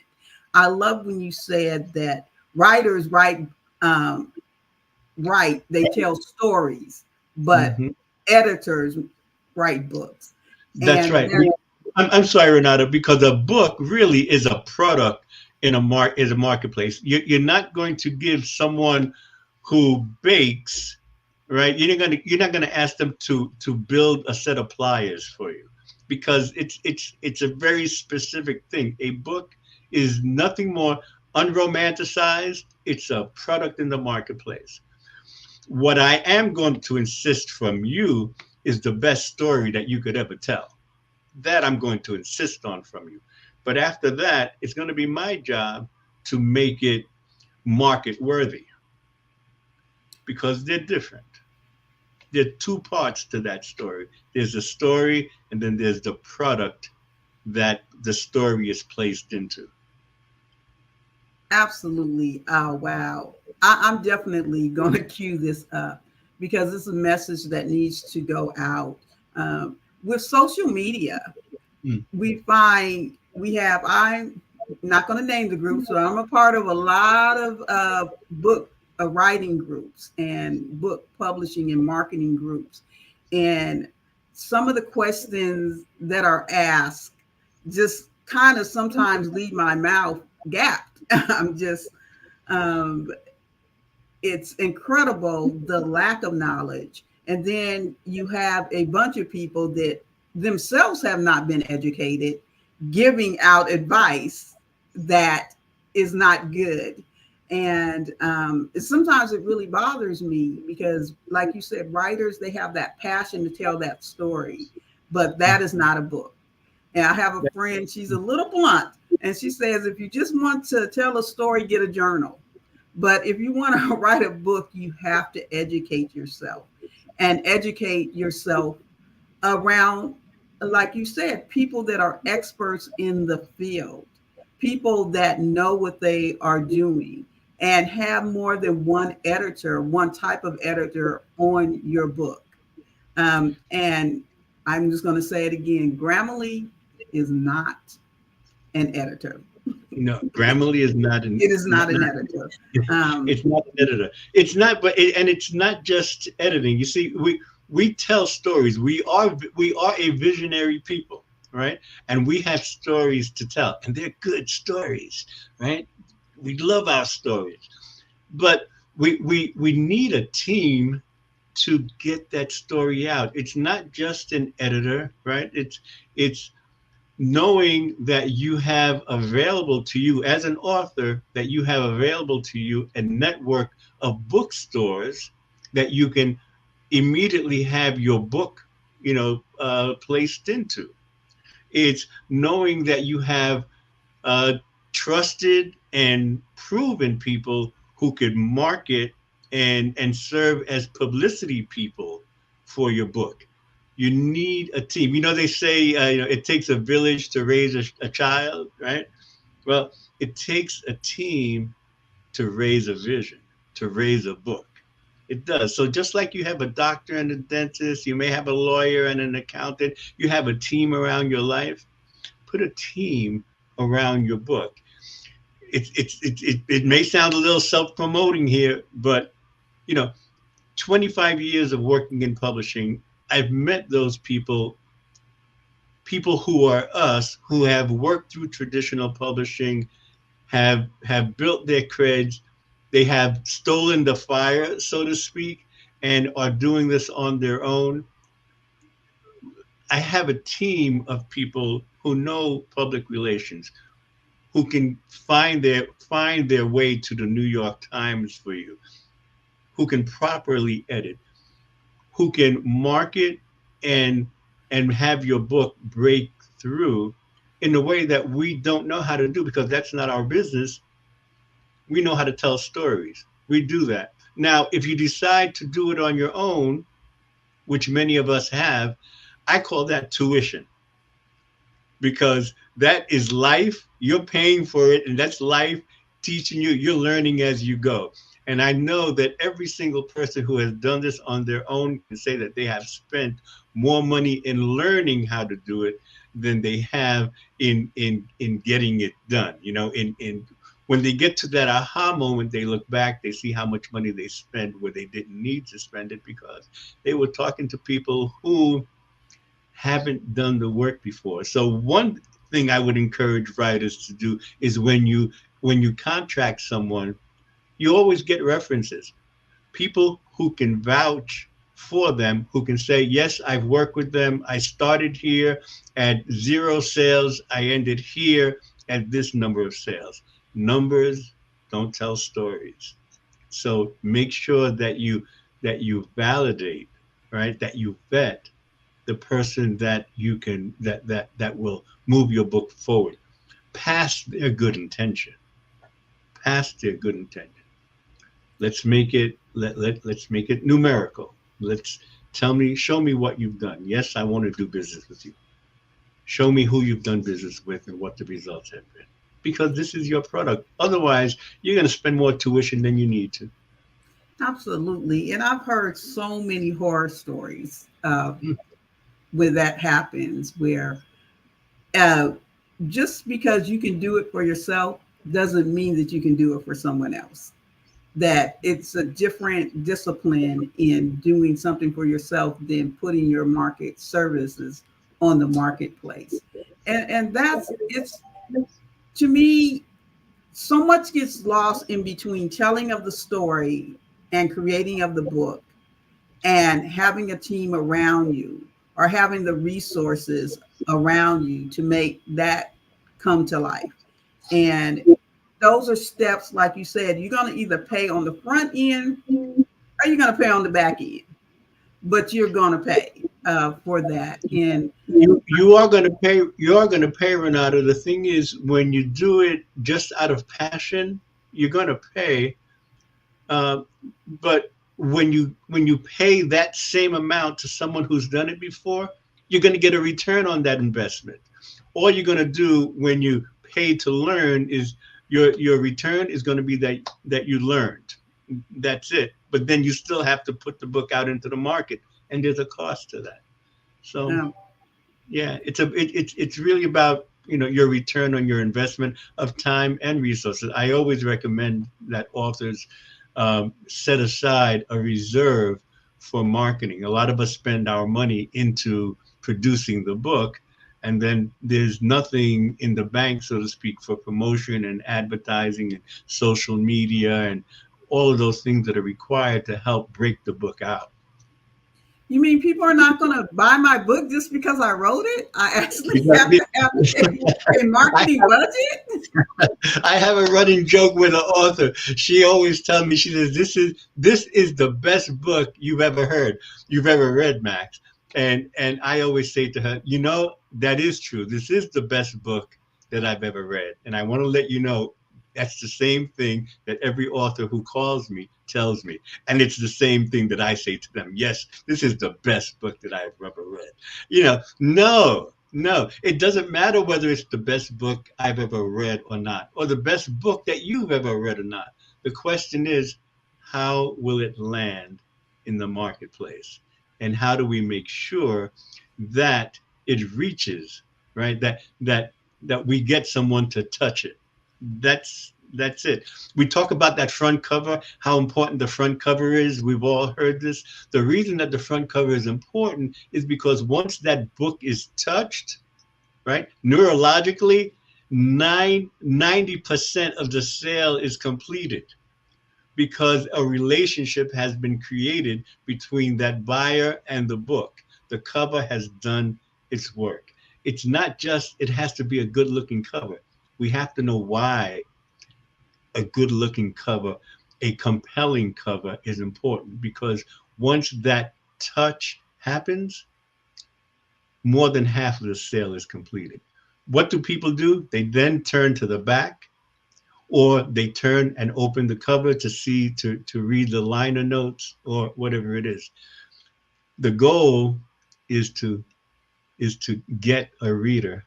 I love when you said that writers write, they tell stories, but editors write books. That's right. I'm sorry, Renata, because a book really is a product in a marketplace. You're not going to give someone who bakes, right? You're not gonna ask them to build a set of pliers for you, because it's a very specific thing. A book is nothing more unromanticized. It's a product in the marketplace. What I am going to insist from you is the best story that you could ever tell. That I'm going to insist on from you. But after that, it's going to be my job to make it market worthy, because they're different. There are two parts to that story. There's a story, and then there's the product that the story is placed into. Absolutely. Oh, wow. I'm definitely going to cue this up, because it's a message that needs to go out. With social media, we find I'm not going to name the group, so I'm a part of a lot of book writing groups and book publishing and marketing groups. And some of the questions that are asked just kind of sometimes leave my mouth gapped. I'm just, it's incredible, the lack of knowledge. And then you have a bunch of people that themselves have not been educated, giving out advice that is not good. And sometimes it really bothers me, because like you said, writers, they have that passion to tell that story, but that is not a book. And I have a friend, she's a little blunt, and she says, if you just want to tell a story, get a journal. But if you want to write a book, you have to educate yourself, and educate yourself around, like you said, people that are experts in the field, people that know what they are doing, and have more than one editor, one type of editor on your book. And I'm just going to say it again, Grammarly is not an editor. No, Grammarly is not an. It is not an editor. It's not an editor. It's not, and it's not just editing. You see, we tell stories. We are a visionary people, right? And we have stories to tell, and they're good stories, right? We love our stories, but we need a team to get that story out. It's not just an editor, right? It's knowing that you have available to you as an author, that you have available to you a network of bookstores that you can immediately have your book, placed into. It's knowing that you have trusted and proven people who could market and serve as publicity people for your book. You need a team. They say, it takes a village to raise a child, right? Well, it takes a team to raise a vision, to raise a book. It does. So just like you have a doctor and a dentist, you may have a lawyer and an accountant, you have a team around your life. Put a team around your book. It may sound a little self-promoting here, but 25 years of working in publishing, I've met those people who are us, who have worked through traditional publishing, have built their creds, they have stolen the fire, so to speak, and are doing this on their own. I have a team of people who know public relations, who can find their way to the New York Times for you, who can properly edit, who can market and have your book break through in a way that we don't know how to do, because that's not our business. We know how to tell stories. We do that. Now, if you decide to do it on your own, which many of us have, I call that tuition, because that is life. You're paying for it, and that's life teaching you. You're learning as you go. And I know that every single person who has done this on their own can say that they have spent more money in learning how to do it than they have in getting it done. You know, in when they get to that aha moment, they look back, they see how much money they spent where they didn't need to spend it because they were talking to people who haven't done the work before. So one thing I would encourage writers to do is when you contract someone, you always get references, people who can vouch for them, who can say, yes, I've worked with them. I started here at 0 sales. I ended here at this number of sales. Numbers don't tell stories. So make sure that you validate, right? That you vet the person that you can that will move your book forward past their good intention. Past their good intention. Let's make it let's make it numerical. Let's show me what you've done. Yes, I want to do business with you. Show me who you've done business with and what the results have been. Because this is your product. Otherwise, you're going to spend more tuition than you need to. Absolutely. And I've heard so many horror stories where that happens, where just because you can do it for yourself doesn't mean that you can do it for someone else. That it's a different discipline in doing something for yourself than putting your market services on the marketplace. And that's, it's, to me, so much gets lost in between telling of the story and creating of the book and having a team around you or having the resources around you to make that come to life. And those are steps, like you said, you're going to either pay on the front end or you're going to pay on the back end, but you're going to pay for that. And you are going to pay. You are going to pay, Renata. The thing is, when you do it just out of passion, you're going to pay. But when you pay that same amount to someone who's done it before, you're going to get a return on that investment. All you're going to do when you pay to learn is your return is going to be that you learned. That's it. But then you still have to put the book out into the market, and there's a cost to that. So yeah, it's really about, you know, your return on your investment of time and resources. I always recommend that authors set aside a reserve for marketing. A lot of us spend our money into producing the book, and then there's nothing in the bank, so to speak, for promotion and advertising and social media and all of those things that are required to help break the book out. you mean people are not going to buy my book just because I wrote it? I actually have to have a marketing budget? I have a running joke with an author. She always tells me, she says, this is the best book you've ever read, Max. And I always say to her, you know, that is true. This is the best book that I've ever read. And I want to let you know that's the same thing that every author who calls me tells me. And it's the same thing that I say to them. Yes, this is the best book that I've ever read. You know, no, it doesn't matter whether it's the best book I've ever read or not, or the best book that you've ever read or not. The question is, how will it land in the marketplace? And how do we make sure that it reaches, right? That we get someone to touch it. That's it. We talk about that front cover, how important the front cover is. We've all heard this. The reason that the front cover is important is because once that book is touched, right, neurologically, 90% of the sale is completed, because a relationship has been created between that buyer and the book. The cover has done its work. It's not just, it has to be a good looking cover. We have to know why a good looking cover, a compelling cover is important, because once that touch happens, more than half of the sale is completed. What do people do? They then turn to the back, or they turn and open the cover to see, to read the liner notes or whatever it is. The goal is to get a reader,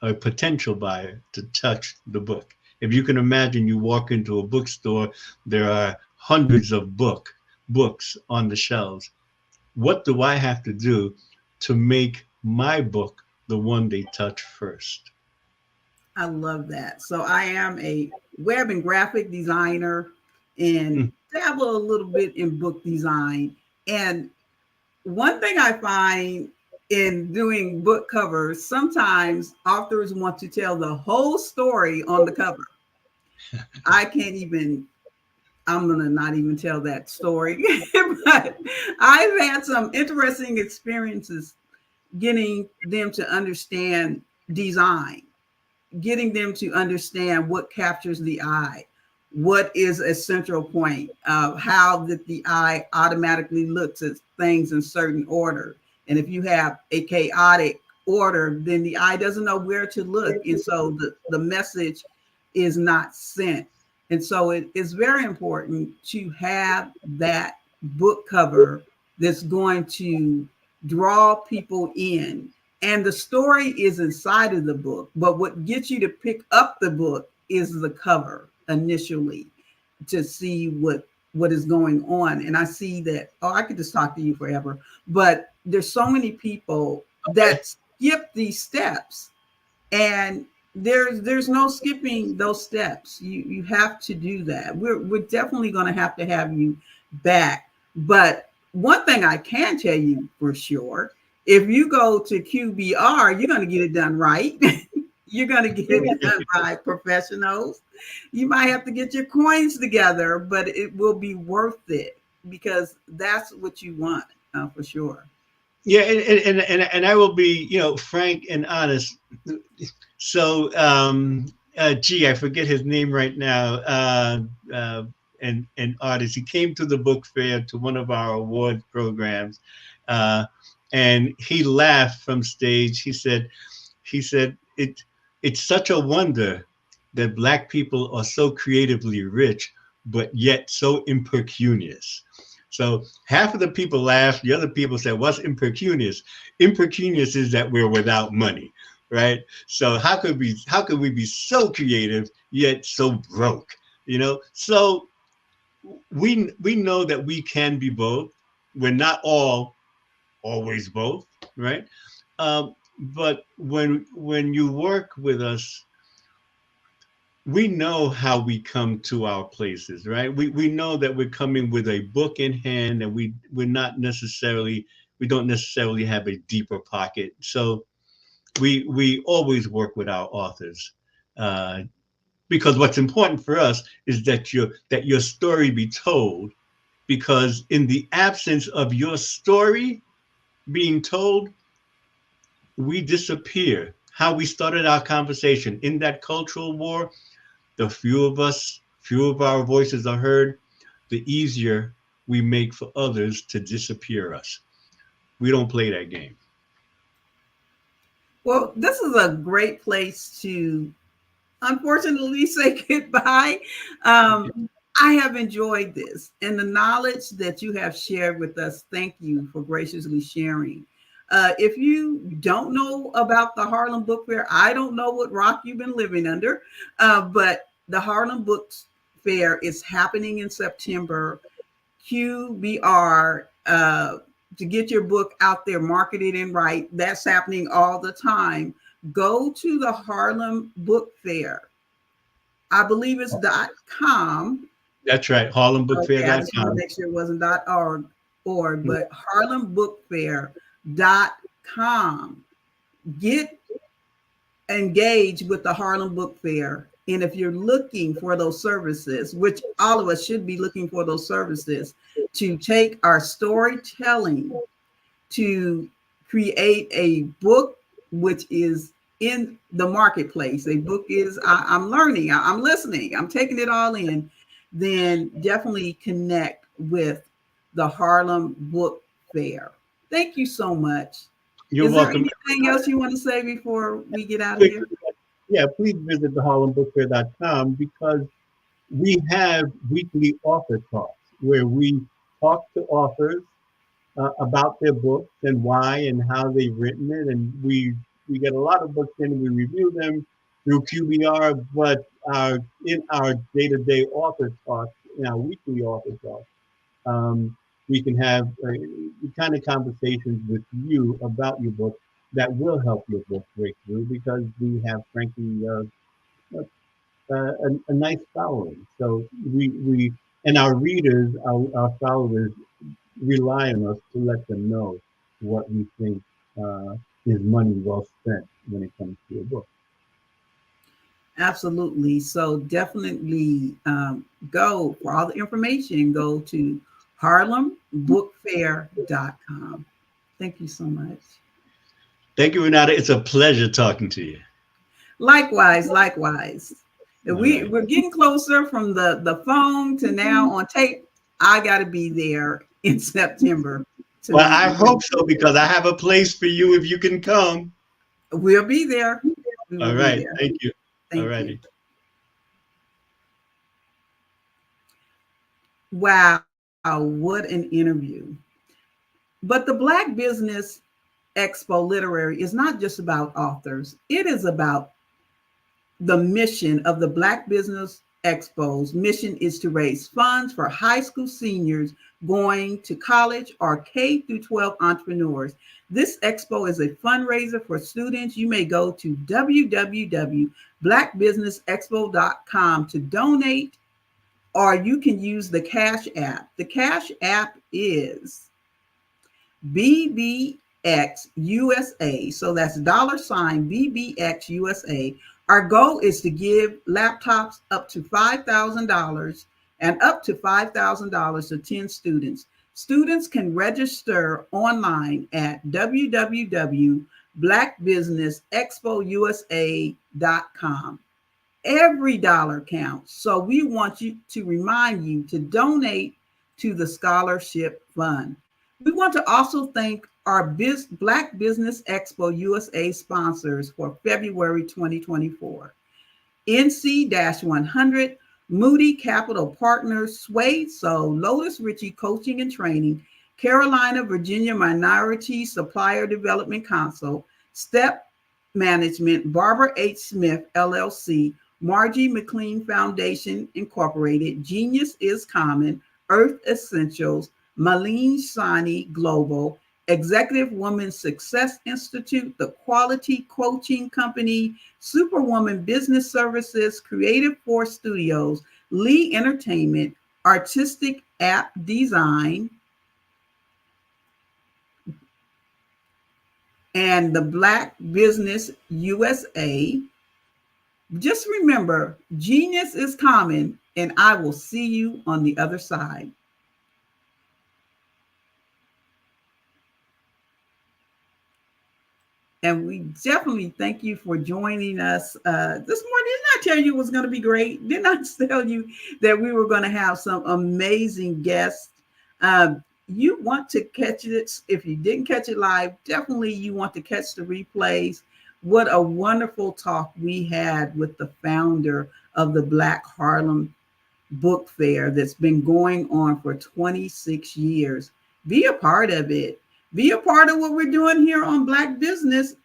a potential buyer, to touch the book. If you can imagine, you walk into a bookstore, there are hundreds of books on the shelves. What do I have to do to make my book the one they touch first? I love that. So I am a web and graphic designer and dabble a little bit in book design. And one thing I find in doing book covers, sometimes authors want to tell the whole story on the cover. I can't even, I'm going to not even tell that story, but I've had some interesting experiences getting them to understand design, getting them to understand what captures the eye, what is a central point, how that the eye automatically looks at things in certain order. And if you have a chaotic order, then the eye doesn't know where to look. And so the message is not sent. And so it is very important to have that book cover that's going to draw people in. And the story is inside of the book, but what gets you to pick up the book is the cover initially to see what is going on. And I see that, oh, I could just talk to you forever, but there's so many people that skip these steps, and there's no skipping those steps. You have to do that. We're definitely going to have you back. But one thing I can tell you for sure, if you go to QBR, you're going to get it done right. You're going to get it done by professionals. You might have to get your coins together, but it will be worth it because that's what you want for sure. Yeah, and I will be, frank and honest. So, I forget his name right now. An artist. He came to the book fair to one of our award programs, and he laughed from stage. He said, it's such a wonder that Black people are so creatively rich, but yet so impecunious. So half of the people laughed. The other people said, what's impecunious? Impecunious is that we're without money, right? So how could we be so creative yet so broke? So we know that we can be both. We're not always both, right? But when you work with us, we know how we come to our places, right? We know that we're coming with a book in hand, and we don't necessarily have a deeper pocket. So we always work with our authors, because what's important for us is that your story be told, because in the absence of your story being told, we disappear. How we started our conversation in that cultural war, the few of our voices are heard, the easier we make for others to disappear us. We don't play that game. Well, this is a great place to, unfortunately, say goodbye. I have enjoyed this, and the knowledge that you have shared with us. Thank you for graciously sharing. If you don't know about the Harlem Book Fair, I don't know what rock you've been living under, but the Harlem Book Fair is happening in September. QBR, to get your book out there, marketed and right, that's happening all the time. Go to the Harlem Book Fair. I believe it's .com. That's right, harlembookfair.com. Okay, I just want to make sure it wasn't .org, but harlembookfair.com. Get engaged with the Harlem Book Fair. And if you're looking for those services, which all of us should be looking for those services, to take our storytelling to create a book which is in the marketplace. A book is, I'm learning, I'm listening, I'm taking it all in. Then definitely connect with the Harlem Book Fair. Thank you so much. You're welcome. Is there anything else you want to say before we get out of here? Yeah, please visit the harlembookfair.com, because we have weekly author talks where we talk to authors about their books and why and how they've written it. And we get a lot of books in and we review them through QBR, but in our day-to-day author talks in our weekly author talk, we can have the kind of conversations with you about your book that will help your book break through, because we have, frankly, a nice following. So we and our readers, our followers, rely on us to let them know what we think is money well spent when it comes to a book. Absolutely. So definitely go for all the information. Go to harlembookfair.com. Thank you so much. Thank you, Renata. It's a pleasure talking to you. Likewise. We're getting closer from the phone to now on tape. I got to be there in September. Well, I hope so, because I have a place for you if you can come. We'll be there. All right. Thank you. Thank all righty. Wow, what an interview. But the Black Business Expo Literary is not just about authors. It is about the mission of the Black Business Expo's mission is to raise funds for high school seniors going to college or K through 12 entrepreneurs. This expo is a fundraiser for students. You may go to www.blackbusinessexpo.com to donate, or you can use the Cash App. The Cash App is BBXUSA. So that's $BBXUSA. Our goal is to give laptops up to $5,000 and up to $5,000 to 10 students. Students can register online at www.blackbusinessexpousa.com. Every dollar counts. So we want you to remind you to donate to the scholarship fund. We want to also thank our Black Business Expo USA sponsors for February 2024. NC-100, Moody Capital Partners, Sway So, Lotus Ritchie Coaching and Training, Carolina, Virginia Minority Supplier Development Council, Step Management, Barbara H. Smith, LLC, Margie McLean Foundation, Incorporated, Genius is Common, Earth Essentials, Malene Sani Global, Executive Woman Success Institute, The Quality Coaching Company, Superwoman Business Services, Creative Force Studios, Lee Entertainment, Artistic App Design, and the Black Business USA. Just remember, genius is common, and I will see you on the other side. And we definitely thank you for joining us this morning. Didn't I tell you it was going to be great? Didn't I tell you that we were going to have some amazing guests? You want to catch it. If you didn't catch it live, definitely you want to catch the replays. What a wonderful talk we had with the founder of the Black Harlem Book Fair that's been going on for 26 years. Be a part of it. Be a part of what we're doing here on Black Business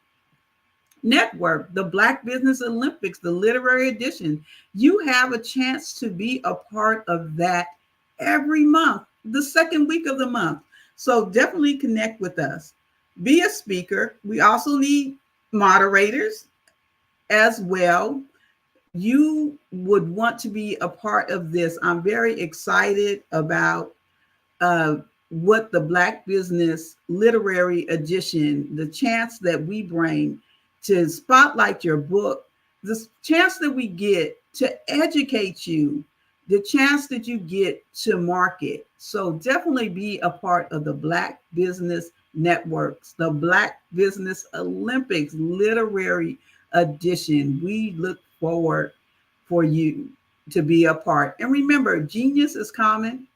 Network, the Black Business Olympics, the literary edition. You have a chance to be a part of that every month, the second week of the month. So definitely connect with us. Be a speaker. We also need moderators as well. You would want to be a part of this. I'm very excited about what the Black Business Literary Edition, the chance that we bring to spotlight your book, the chance that we get to educate you, the chance that you get to market. So definitely be a part of the Black Business Networks, the Black Business Olympics Literary Edition. We look forward for you to be a part. And remember, genius is common.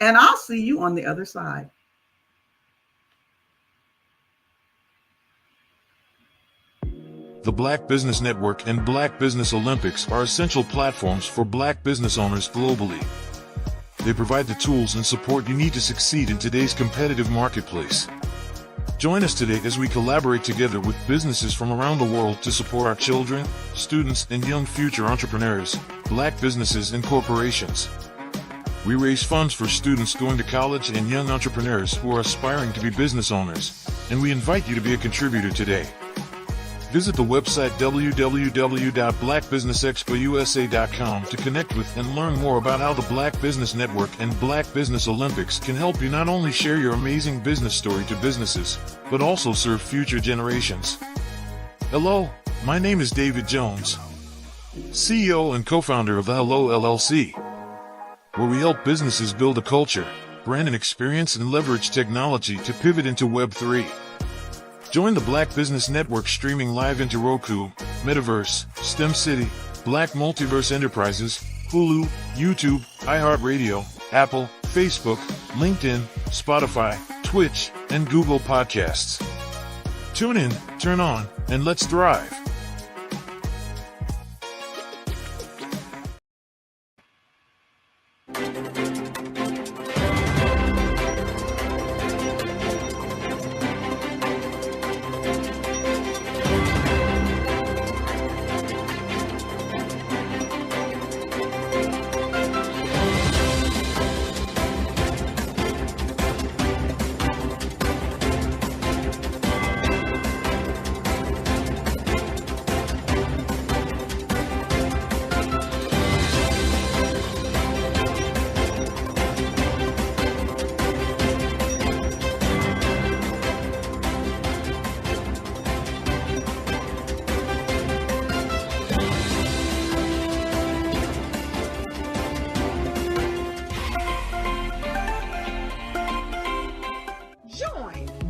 And I'll see you on the other side. The Black Business Network and Black Business Olympics are essential platforms for Black business owners globally. They provide the tools and support you need to succeed in today's competitive marketplace. Join us today as we collaborate together with businesses from around the world to support our children, students, and young future entrepreneurs, Black businesses and corporations. We raise funds for students going to college and young entrepreneurs who are aspiring to be business owners, and we invite you to be a contributor today. Visit the website www.blackbusinessexpousa.com to connect with and learn more about how the Black Business Network and Black Business Olympics can help you not only share your amazing business story to businesses, but also serve future generations. Hello, my name is David Jones, CEO and co-founder of the Hello LLC, where we help businesses build a culture, brand an experience, and leverage technology to pivot into Web3. Join the Black Business Network streaming live into Roku, Metaverse, STEM City, Black Multiverse Enterprises, Hulu, YouTube, iHeartRadio, Apple, Facebook, LinkedIn, Spotify, Twitch, and Google Podcasts. Tune in, turn on, and let's thrive.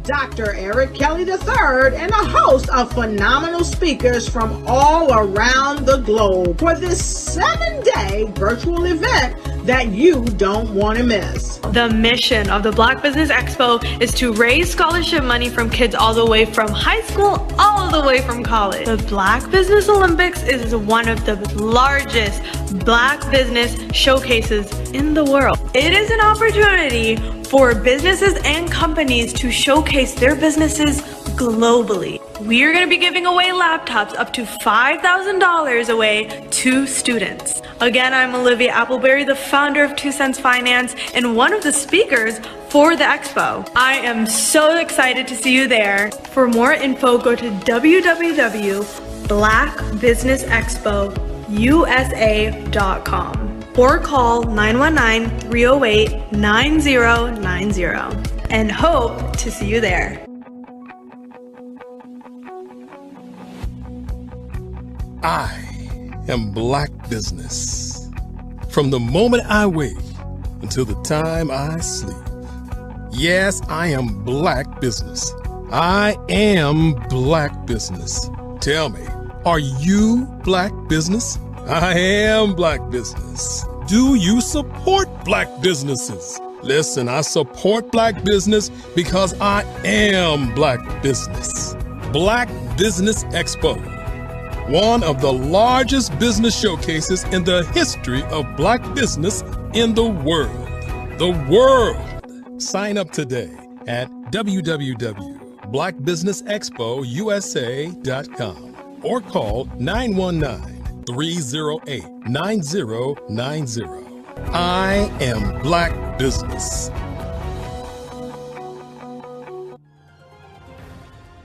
Dr. Eric Kelly III and a host of phenomenal speakers from all around the globe for this 7-day virtual event that you don't want to miss. The mission of the Black Business Expo is to raise scholarship money from kids all the way from high school, all the way from college. The Black Business Olympics is one of the largest Black business showcases in the world. It is an opportunity for businesses and companies to showcase their businesses globally. We are going to be giving away laptops up to $5,000 away to students. Again, I'm Olivia Appleberry, the founder of 2 Cents Finance and one of the speakers for the expo. I am so excited to see you there. For more info, go to www.blackbusinessexpousa.com or call 919-308-9090 and hope to see you there. I am Black business. From the moment I wake until the time I sleep. Yes, I am Black business. I am Black business. Tell me, are you Black business? I am Black business. Do you support Black businesses? Listen, I support Black business because I am Black business. Black Business Expo, one of the largest business showcases in the history of Black business in the world. The world. Sign up today at www.blackbusinessexpousa.com or call 919-308-9090. I am Black business.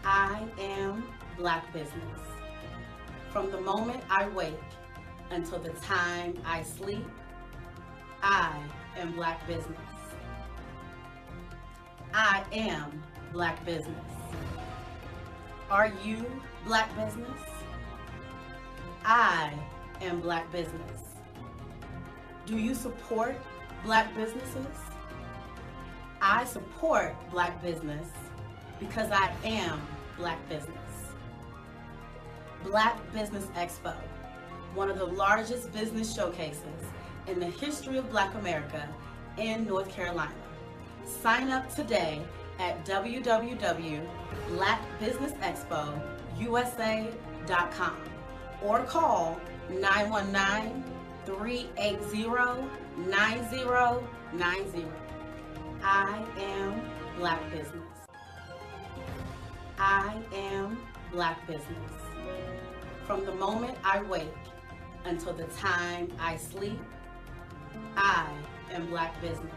I am Black business. From the moment I wake until the time I sleep, I am Black business. I am Black business. Are you Black business? I am Black business. Do you support Black businesses? I support Black business because I am Black business. Black Business Expo, one of the largest business showcases in the history of Black America in North Carolina. Sign up today at www.blackbusinessexpousa.com or call 919-380-9090. I am Black business. I am Black business. From the moment I wake until the time I sleep, I am Black business.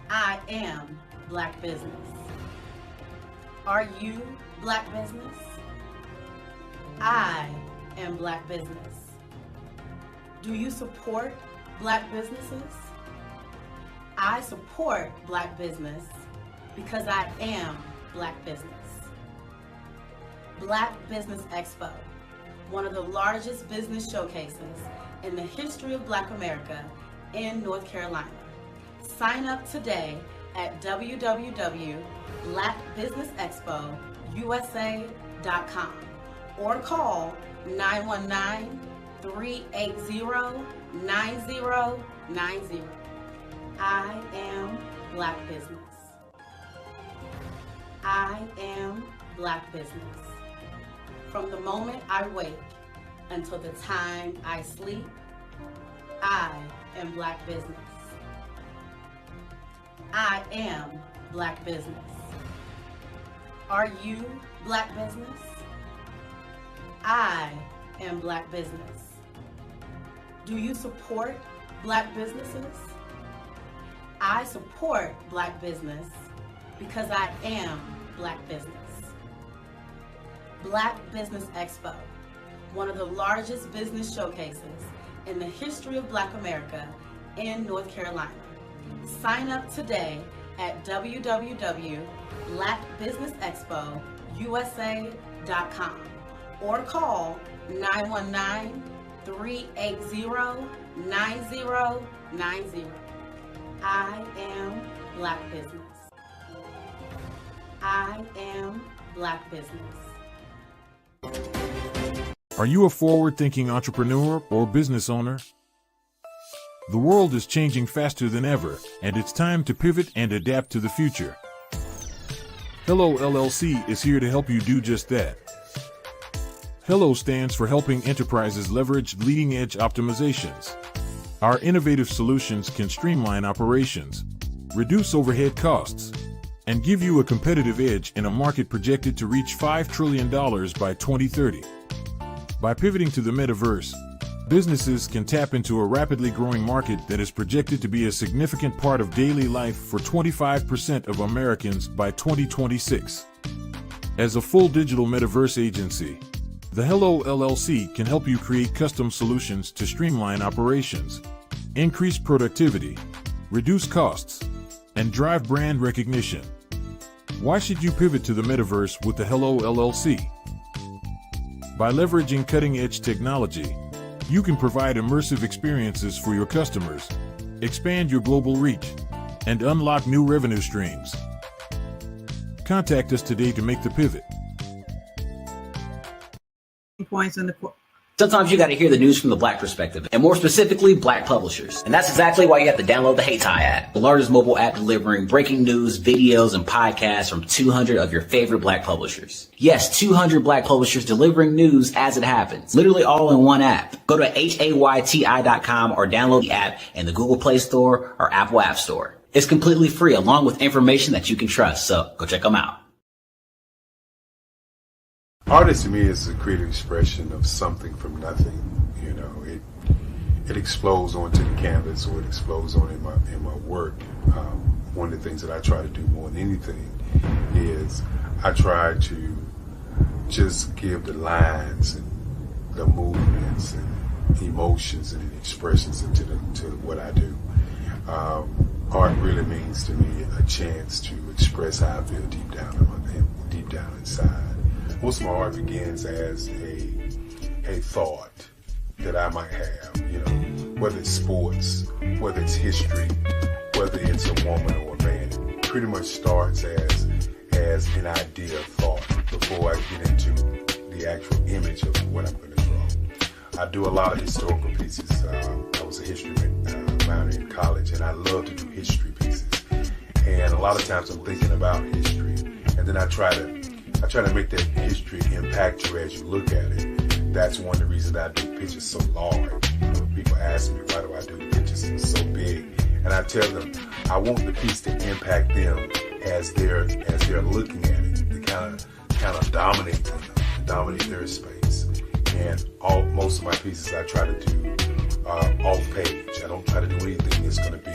I am Black business. Are you Black business? I am Black business. Do you support Black businesses? I support Black business because I am Black business. Black Business Expo, one of the largest business showcases in the history of Black America in North Carolina. Sign up today at www.blackbusinessexpousa.com or call 919-380-9090. I am Black business. I am Black business. From the moment I wake until the time I sleep, I am Black business. I am Black business. Are you Black business? I am Black business. Do you support Black businesses? I support Black business because I am Black business. Black Business Expo, one of the largest business showcases in the history of Black America in North Carolina. Sign up today at www.blackbusinessexpousa.com or call 919-380-9090. I am Black business. I am Black business. Are you a forward-thinking entrepreneur or business owner? The world is changing faster than ever, and it's time to pivot and adapt to the future. Hello LLC is here to help you do just that. Hello stands for helping enterprises leverage leading-edge optimizations. Our innovative solutions can streamline operations, reduce overhead costs, and give you a competitive edge in a market projected to reach $5 trillion by 2030. By pivoting to the metaverse, businesses can tap into a rapidly growing market that is projected to be a significant part of daily life for 25% of Americans by 2026. As a full digital metaverse agency, the Hello LLC can help you create custom solutions to streamline operations, increase productivity, reduce costs, and drive brand recognition. Why should you pivot to the metaverse with the Hello LLC? By leveraging cutting-edge technology, you can provide immersive experiences for your customers, expand your global reach, and unlock new revenue streams. Contact us today to make the pivot. Points in the Sometimes you got to hear the news from the Black perspective, and more specifically, Black publishers. And that's exactly why you have to download the Hey Tie app, the largest mobile app delivering breaking news, videos, and podcasts from 200 of your favorite Black publishers. Yes, 200 Black publishers delivering news as it happens, literally all in one app. Go to HAYTI.com or download the app in the Google Play Store or Apple App Store. It's completely free, along with information that you can trust, so go check them out. Art to me is a creative expression of something from nothing. You know, it explodes onto the canvas, or it explodes on in my work. One of the things that I try to do more than anything is I try to just give the lines and the movements and emotions and expressions into what I do. Art really means to me a chance to express how I feel deep down inside. Most of my art begins as a thought that I might have, you know, whether it's sports, whether it's history, whether it's a woman or a man. It pretty much starts as an idea of thought before I get into the actual image of what I'm going to draw. I do a lot of historical pieces. I was a history minor in college, and I love to do history pieces. And a lot of times I'm thinking about history, and then I try to make that history impact you as you look at it. That's one of the reasons I do pictures so large. People ask me, why do I do pictures so big? And I tell them, I want the piece to impact them as they're looking at it, to kind of dominate them, dominate their space. And most of my pieces I try to do off page. I don't try to do anything that's going to be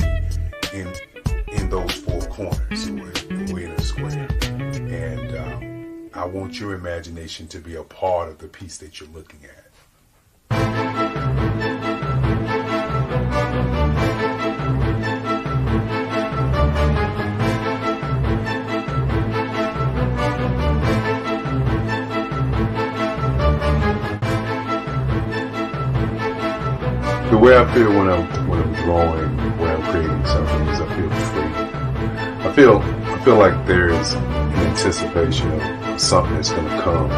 in those four corners or in a square. And I want your imagination to be a part of the piece that you're looking at. The way I feel when I'm drawing, when I'm creating something, is I feel free. I feel like there is an anticipation of something that's going to come.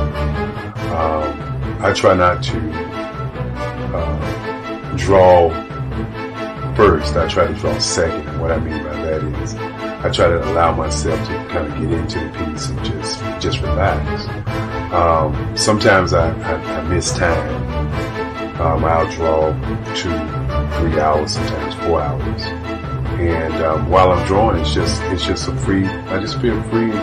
I try not to draw first. I try to draw second. And what I mean by that is I try to allow myself to kind of get into the piece and just relax. Sometimes I miss time. I'll draw 2, 3 hours, sometimes 4 hours. And while I'm drawing, it's just a free. I just feel free. I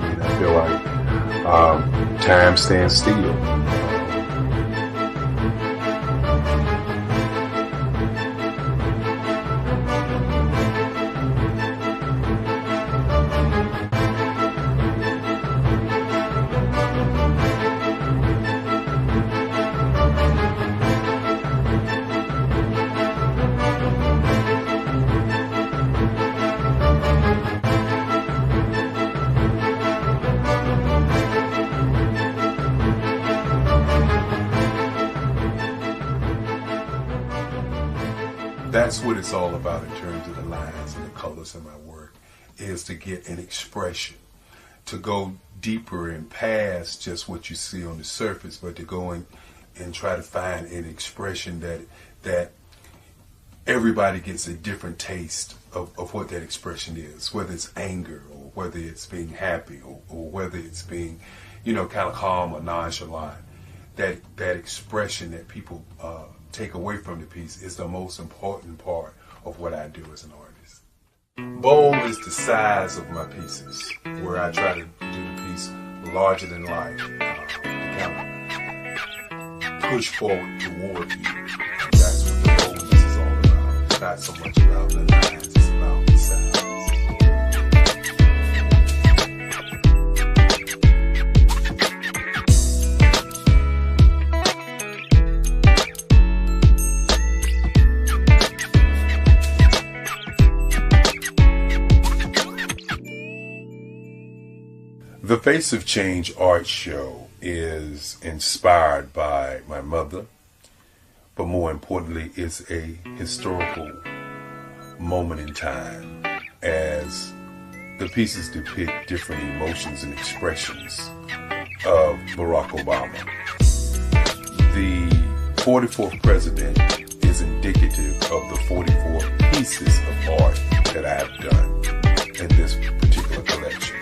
mean, I feel like time stands still. That's what it's all about in terms of the lines and the colors in my work, is to get an expression, to go deeper and past just what you see on the surface, but to go in and try to find an expression that everybody gets a different taste of what that expression is, whether it's anger or whether it's being happy or whether it's being, kind of calm or nonchalant. That expression that people take away from the piece is the most important part of what I do as an artist. Bold is the size of my pieces, where I try to do the piece larger than life, to kind of push forward toward you. That's what the boldness is all about. It's not so much about the lines, it's about the size. The Face of Change art show is inspired by my mother, but more importantly, it's a historical moment in time as the pieces depict different emotions and expressions of Barack Obama. The 44th president is indicative of the 44 pieces of art that I have done in this particular collection.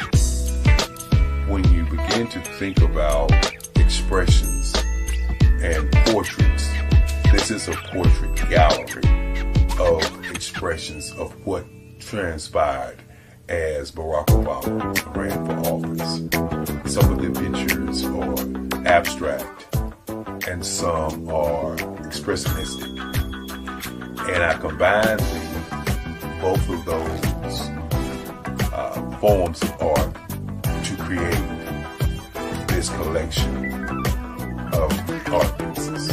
When you begin to think about expressions and portraits, this is a portrait gallery of expressions of what transpired as Barack Obama ran for office. Some of the pictures are abstract and some are expressionistic. And I combine both of those forms of art to create this collection of art pieces.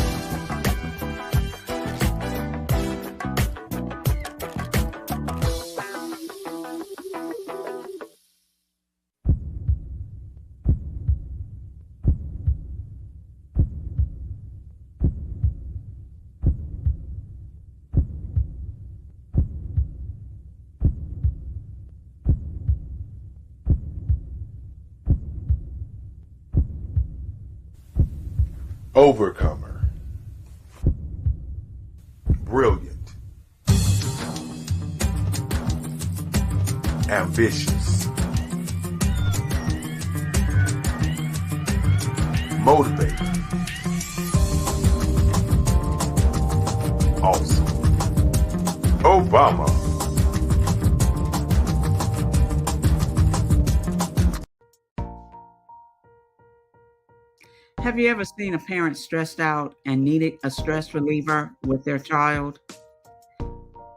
Overcomer, brilliant, ambitious, motivated, awesome, Obama. Have you ever seen a parent stressed out and needed a stress reliever with their child?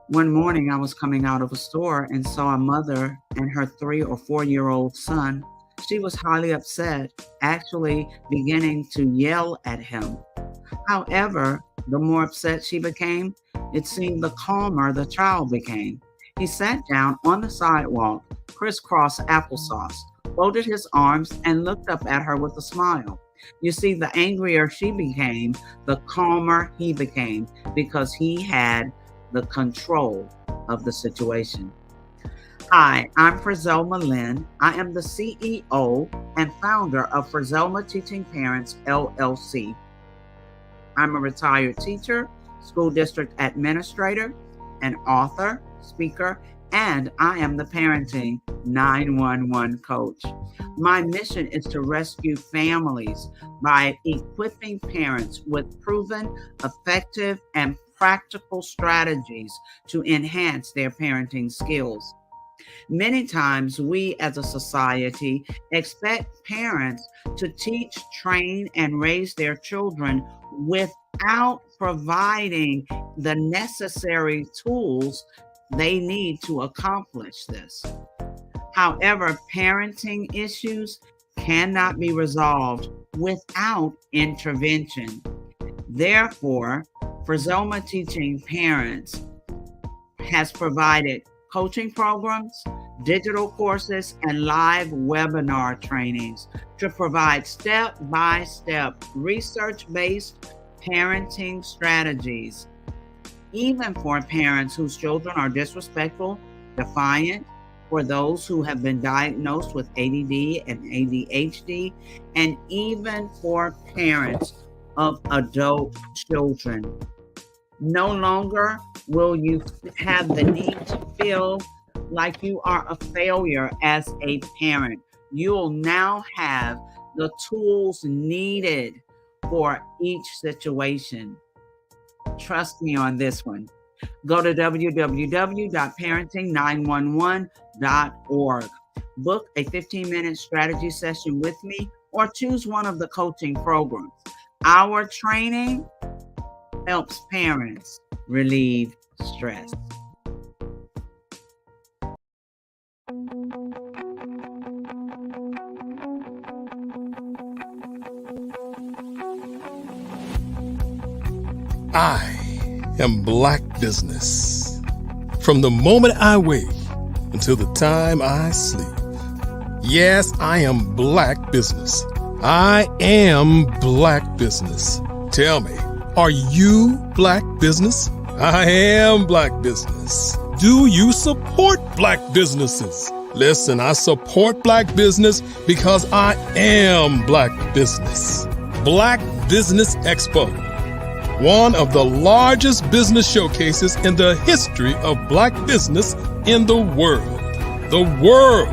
One morning, I was coming out of a store and saw a mother and her 3 or 4-year-old son. She was highly upset, actually beginning to yell at him. However, the more upset she became, it seemed the calmer the child became. He sat down on the sidewalk, crisscross applesauce, folded his arms, and looked up at her with a smile. You see, the angrier she became, the calmer he became, because he had the control of the situation. Hi, I'm Frizelma Lynn. I am the CEO and founder of Frizelma Teaching Parents, LLC. I'm a retired teacher, school district administrator, an author, speaker, and I am the parenting 911 coach. My mission is to rescue families by equipping parents with proven, effective, and practical strategies to enhance their parenting skills. Many times we as a society expect parents to teach, train, and raise their children without providing the necessary tools they need to accomplish this. However, parenting issues cannot be resolved without intervention. Therefore, Frizelma Teaching Parents has provided coaching programs, digital courses, and live webinar trainings to provide step-by-step research-based parenting strategies, even for parents whose children are disrespectful, defiant, for those who have been diagnosed with ADD and ADHD, and even for parents of adult children. No longer will you have the need to feel like you are a failure as a parent. You'll now have the tools needed for each situation. Trust me on this one. Go to www.parenting911.org. Book a 15-minute strategy session with me or choose one of the coaching programs. Our training helps parents relieve stress. I am Black business. From the moment I wake until the time I sleep. Yes, I am Black business. I am Black business. Tell me, are you Black business? I am Black business. Do you support Black businesses? Listen, I support Black business because I am Black business. Black Business Expo, one of the largest business showcases in the history of Black business in the world. The world!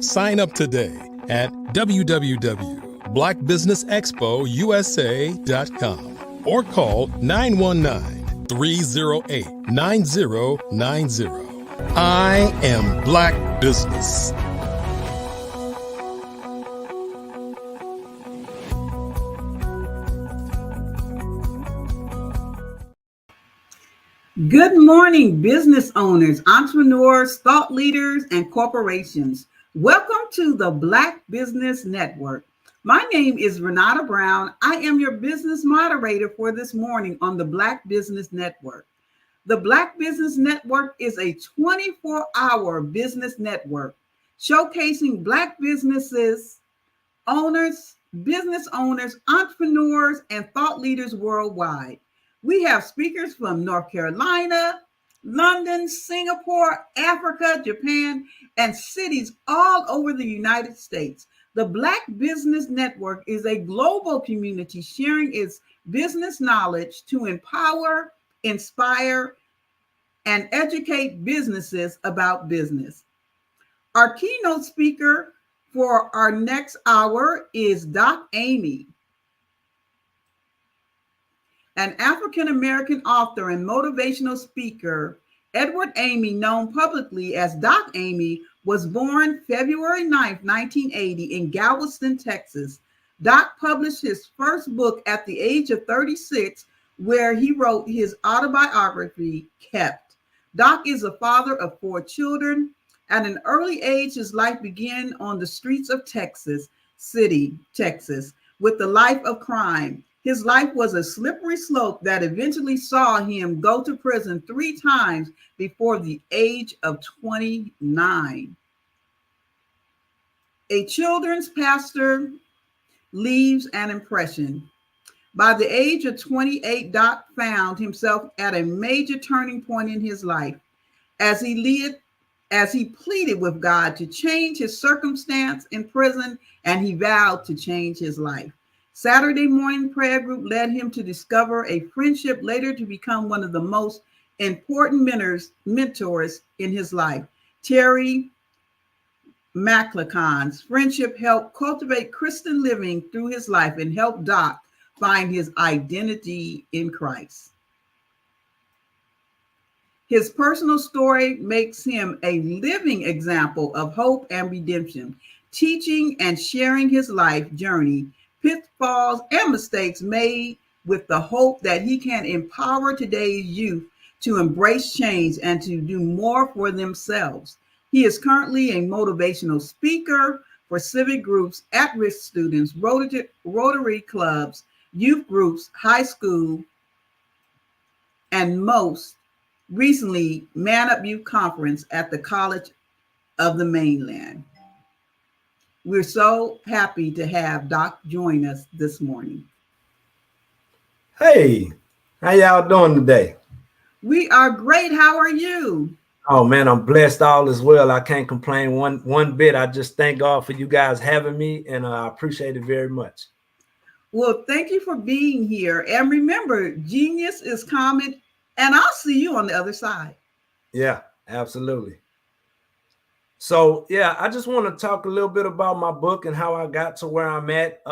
Sign up today at www.blackbusinessexpousa.com or call 919-308-9090. I am Black business. Good morning, business owners, entrepreneurs, thought leaders, and corporations. Welcome to the Black Business Network. My name is Renata Brown. I am your business moderator for this morning on the Black Business Network. The Black Business Network is a 24-hour business network showcasing Black businesses, business owners, entrepreneurs, and thought leaders worldwide. We have speakers from North Carolina, London, Singapore, Africa, Japan, and cities all over the United States. The Black Business Network is a global community sharing its business knowledge to empower, inspire, and educate businesses about business. Our keynote speaker for our next hour is Doc Amy, an African-American author and motivational speaker. Edward Amy, known publicly as Doc Amy, was born February 9th, 1980 in Galveston, Texas. Doc published his first book at the age of 36, where he wrote his autobiography, Kept. Doc is a father of 4 children. At an early age, his life began on the streets of Texas City, Texas, with the life of crime. His life was a slippery slope that eventually saw him go to prison 3 times before the age of 29. A children's pastor leaves an impression. By the age of 28, Doc found himself at a major turning point in his life as he pleaded with God to change his circumstance in prison, and he vowed to change his life. Saturday morning prayer group led him to discover a friendship, later to become one of the most important mentors in his life. Terry McLacon's friendship helped cultivate Christian living through his life and helped Doc find his identity in Christ. His personal story makes him a living example of hope and redemption, teaching and sharing his life journey, pitfalls, and mistakes made with the hope that he can empower today's youth to embrace change and to do more for themselves. He is currently a motivational speaker for civic groups, at-risk students, Rotary clubs, youth groups, high school, and most recently, Man Up Youth Conference at the College of the Mainland. We're so happy to have Doc join us this morning. Hey, how y'all doing today? We are great. How are you? Oh man, I'm blessed all as well. I can't complain one bit. I just thank God for you guys having me, and I appreciate it very much. Well, thank you for being here. And remember, genius is common, and I'll see you on the other side. Yeah, absolutely. So yeah, I just want to talk a little bit about my book and how I got to where I'm at.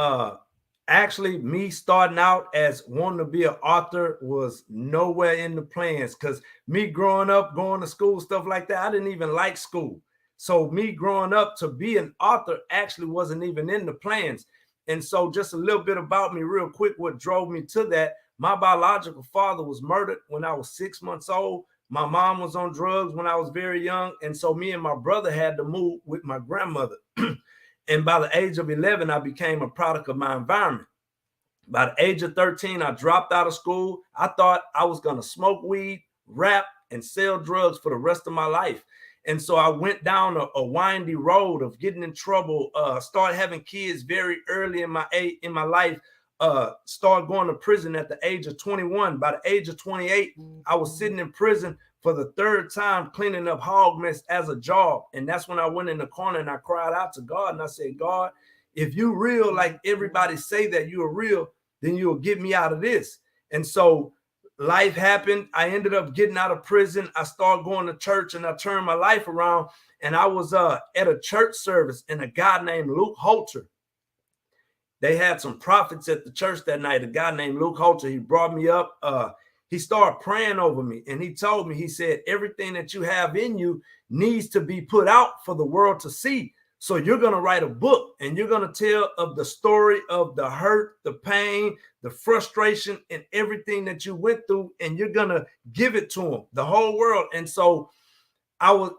Actually, me starting out as wanting to be an author was nowhere in the plans, because me growing up, going to school, stuff like that, I didn't even like school. So me growing up to be an author actually wasn't even in the plans. And so just a little bit about me real quick, what drove me to that. My biological father was murdered when I was 6 months old. My mom was on drugs when I was very young. And so me and my brother had to move with my grandmother. And by the age of 11, I became a product of my environment. By the age of 13, I dropped out of school. I thought I was going to smoke weed, rap, and sell drugs for the rest of my life. And so I went down a windy road of getting in trouble, started having kids very early in my life, started going to prison at the age of 21. By the age of 28, I was sitting in prison for the 3rd time cleaning up hog mess as a job. And that's when I went in the corner and I cried out to God and I said, God, if you real, like everybody say that you are real, then you'll get me out of this. And so life happened. I ended up getting out of prison. I started going to church and I turned my life around. And I was at a church service, and a guy named Luke Holter, they had some prophets at the church that night. A guy named Luke Holter, he brought me up. He started praying over me, and he told me, he said, everything that you have in you needs to be put out for the world to see. So you're going to write a book, and you're going to tell of the story of the hurt, the pain, the frustration, and everything that you went through, and you're going to give it to them, the whole world. And so I was,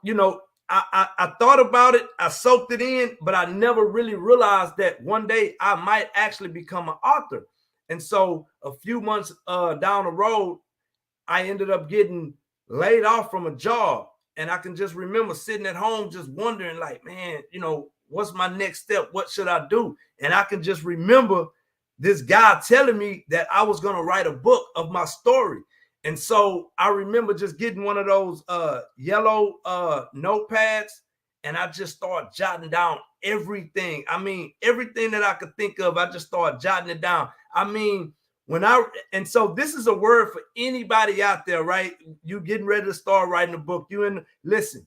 I thought about it, I soaked it in, but I never really realized that one day I might actually become an author. And so a few months down the road, I ended up getting laid off from a job. And I can just remember sitting at home just wondering, like, man, what's my next step? What should I do? And I can just remember this guy telling me that I was going to write a book of my story. And so I remember just getting one of those yellow notepads, and I just started jotting down everything. I mean, everything that I could think of, I just started jotting it down. I mean, and so this is a word for anybody out there, right? You getting ready to start writing a book. Listen,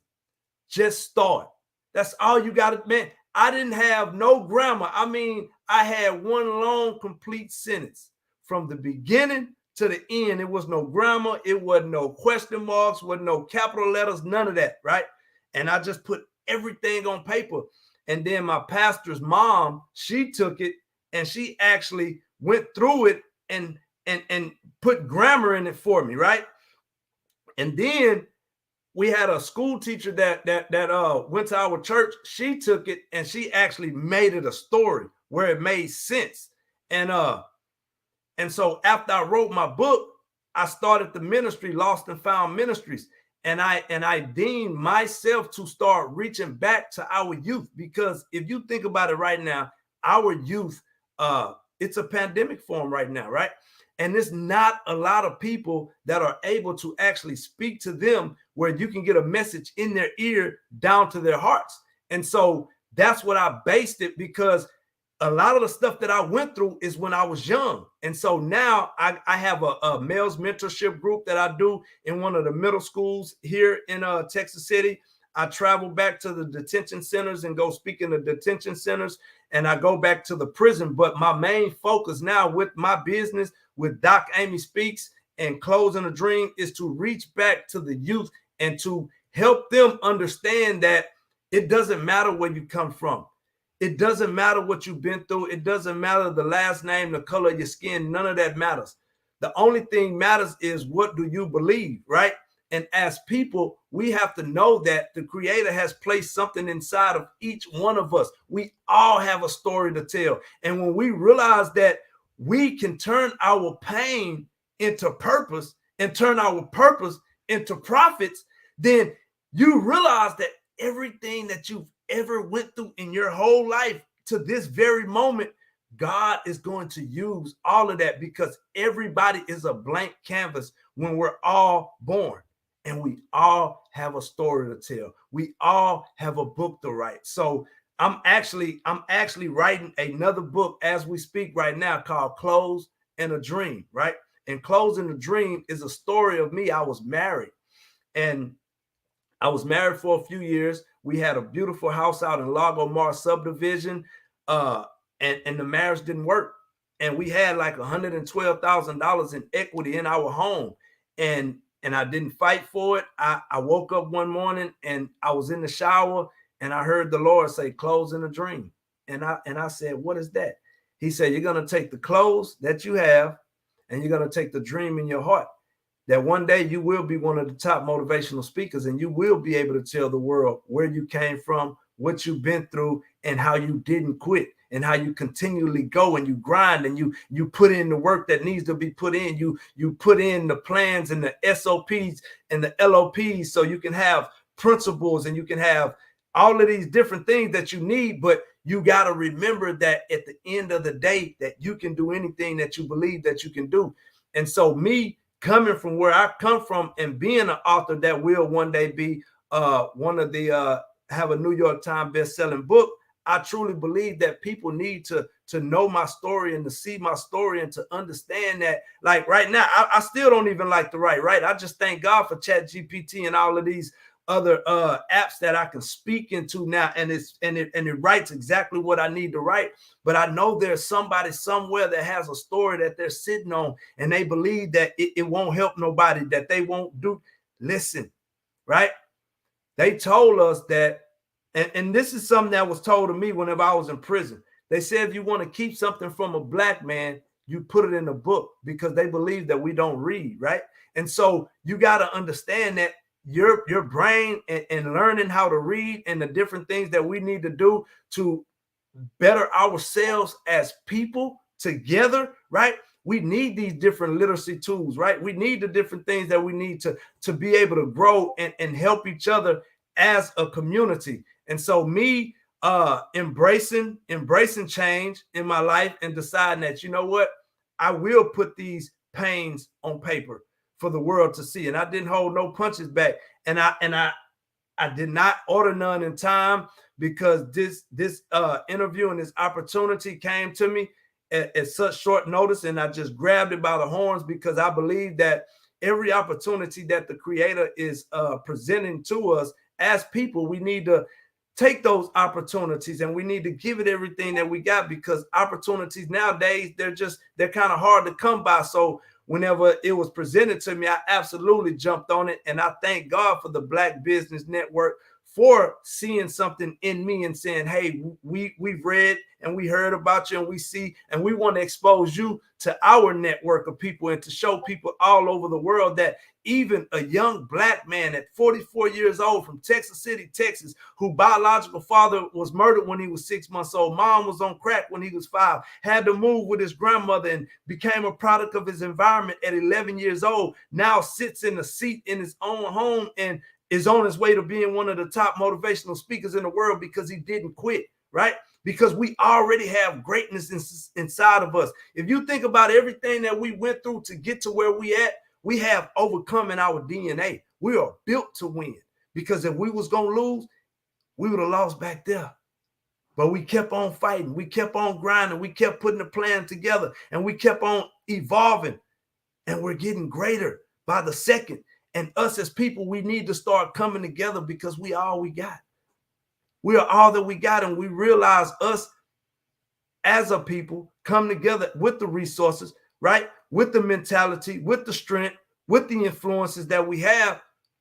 just start. That's all you got to, man. I didn't have no grammar. I mean, I had one long, complete sentence from the beginning to the end. It was no grammar. It wasn't no question marks, wasn't no capital letters, none of that, right? And I just put everything on paper. And then my pastor's mom, she took it and she actually went through it and put grammar in it for me, right? And then we had a school teacher that went to our church. She took it and she actually made it a story where it made sense. And so after I wrote my book, I started the ministry, Lost and Found Ministries. And I deemed myself to start reaching back to our youth, because if you think about it right now, our youth, it's a pandemic for them right now, right? And there's not a lot of people that are able to actually speak to them where you can get a message in their ear down to their hearts. And so that's what I based it, because a lot of the stuff that I went through is when I was young. And so now I have a males mentorship group that I do in one of the middle schools here in Texas City. I travel back to the detention centers and go speak in the detention centers, and I go back to the prison. But my main focus now with my business, with Doc Amy Speaks and Closing a Dream, is to reach back to the youth and to help them understand that it doesn't matter where you come from. It doesn't matter what you've been through. It doesn't matter the last name, the color of your skin. None of that matters. The only thing matters is, what do you believe, right? And as people, we have to know that the Creator has placed something inside of each one of us. We all have a story to tell. And when we realize that we can turn our pain into purpose and turn our purpose into profits, then you realize that everything that you've ever went through in your whole life to this very moment, God is going to use all of that, because everybody is a blank canvas when we're all born, and we all have a story to tell. We all have a book to write. So I'm actually writing another book as we speak right now, called Close and a Dream, right? And Closing a Dream is a story of me. I was married, and I was married for a few years. We had a beautiful house out in Lago Mar subdivision, and the marriage didn't work. And we had like $112,000 in equity in our home, and I didn't fight for it. I woke up one morning and I was in the shower, and I heard the Lord say, "Closing a Dream." And I said, "What is that?" He said, "You're going to take the clothes that you have, and you're going to take the dream in your heart, that one day you will be one of the top motivational speakers, and you will be able to tell the world where you came from, what you've been through, and how you didn't quit, and how you continually go and you grind, and you put in the work that needs to be put in. You put in the plans and the SOPs and the LOPs, so you can have principles and you can have all of these different things that you need. But you got to remember that at the end of the day, that you can do anything that you believe that you can do." And so me, coming from where I come from and being an author that will one day be one of the have a New York Times best-selling book, I truly believe that people need to know my story and to see my story and to understand that, like right now, I still don't even like to write, right? I just thank God for ChatGPT and all of these other apps that I can speak into now, and it writes exactly what I need to write. But I know there's somebody somewhere that has a story that they're sitting on, and they believe that it won't help nobody, that they won't do. Listen, right? They told us that, and this is something that was told to me whenever I was in prison. They said, if you want to keep something from a black man, you put it in a book, because they believe that we don't read, right? And so you got to understand that your brain and learning how to read and the different things that we need to do to better ourselves as people together, right? We need these different literacy tools, right? We need the different things that we need to be able to grow and help each other as a community. And so me embracing change in my life and deciding that, you know what, I will put these pains on paper for the world to see. And I didn't hold no punches back. And I did not order none in time, because this interview and this opportunity came to me at such short notice. And I just grabbed it by the horns, because I believe that every opportunity that the Creator is presenting to us as people, we need to take those opportunities and we need to give it everything that we got, because opportunities nowadays, they're kind of hard to come by. So whenever it was presented to me, I absolutely jumped on it. And I thank God for the Black Business Network for seeing something in me and saying, hey, we've read and we heard about you and we see, and we want to expose you to our network of people and to show people all over the world that even a young Black man at 44 years old from Texas City, Texas, whose biological father was murdered when he was 6 months old, mom was on crack when he was 5, had to move with his grandmother and became a product of his environment at 11 years old, now sits in a seat in his own home and is on his way to being one of the top motivational speakers in the world because he didn't quit, right? Because we already have greatness inside of us. If you think about everything that we went through to get to where we at, we have overcome in our DNA. We are built to win, because if we was going to lose, we would have lost back there. But we kept on fighting. We kept on grinding. We kept putting a plan together, and we kept on evolving, and we're getting greater by the second. And us as people, we need to start coming together, because we are all we got. We are all that we got, and we realize us as a people come together with the resources, right? With the mentality, with the strength, with the influences that we have,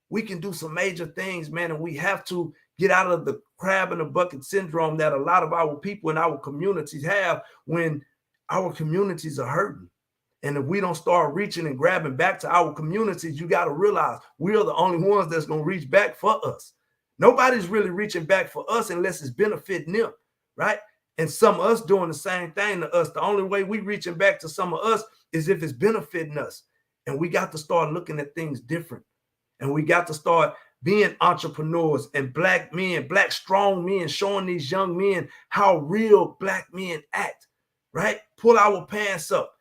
we can do some major things, man. And we have to get out of the crab in the bucket syndrome that a lot of our people in our communities have when our communities are hurting. And if we don't start reaching and grabbing back to our communities, you got to realize we are the only ones that's going to reach back for us. Nobody's really reaching back for us unless it's benefiting them, right? And some of us doing the same thing to us. The only way we reaching back to some of us is if it's benefiting us. And we got to start looking at things different. And we got to start being entrepreneurs and Black men, Black strong men, showing these young men how real Black men act, right? Pull our pants up.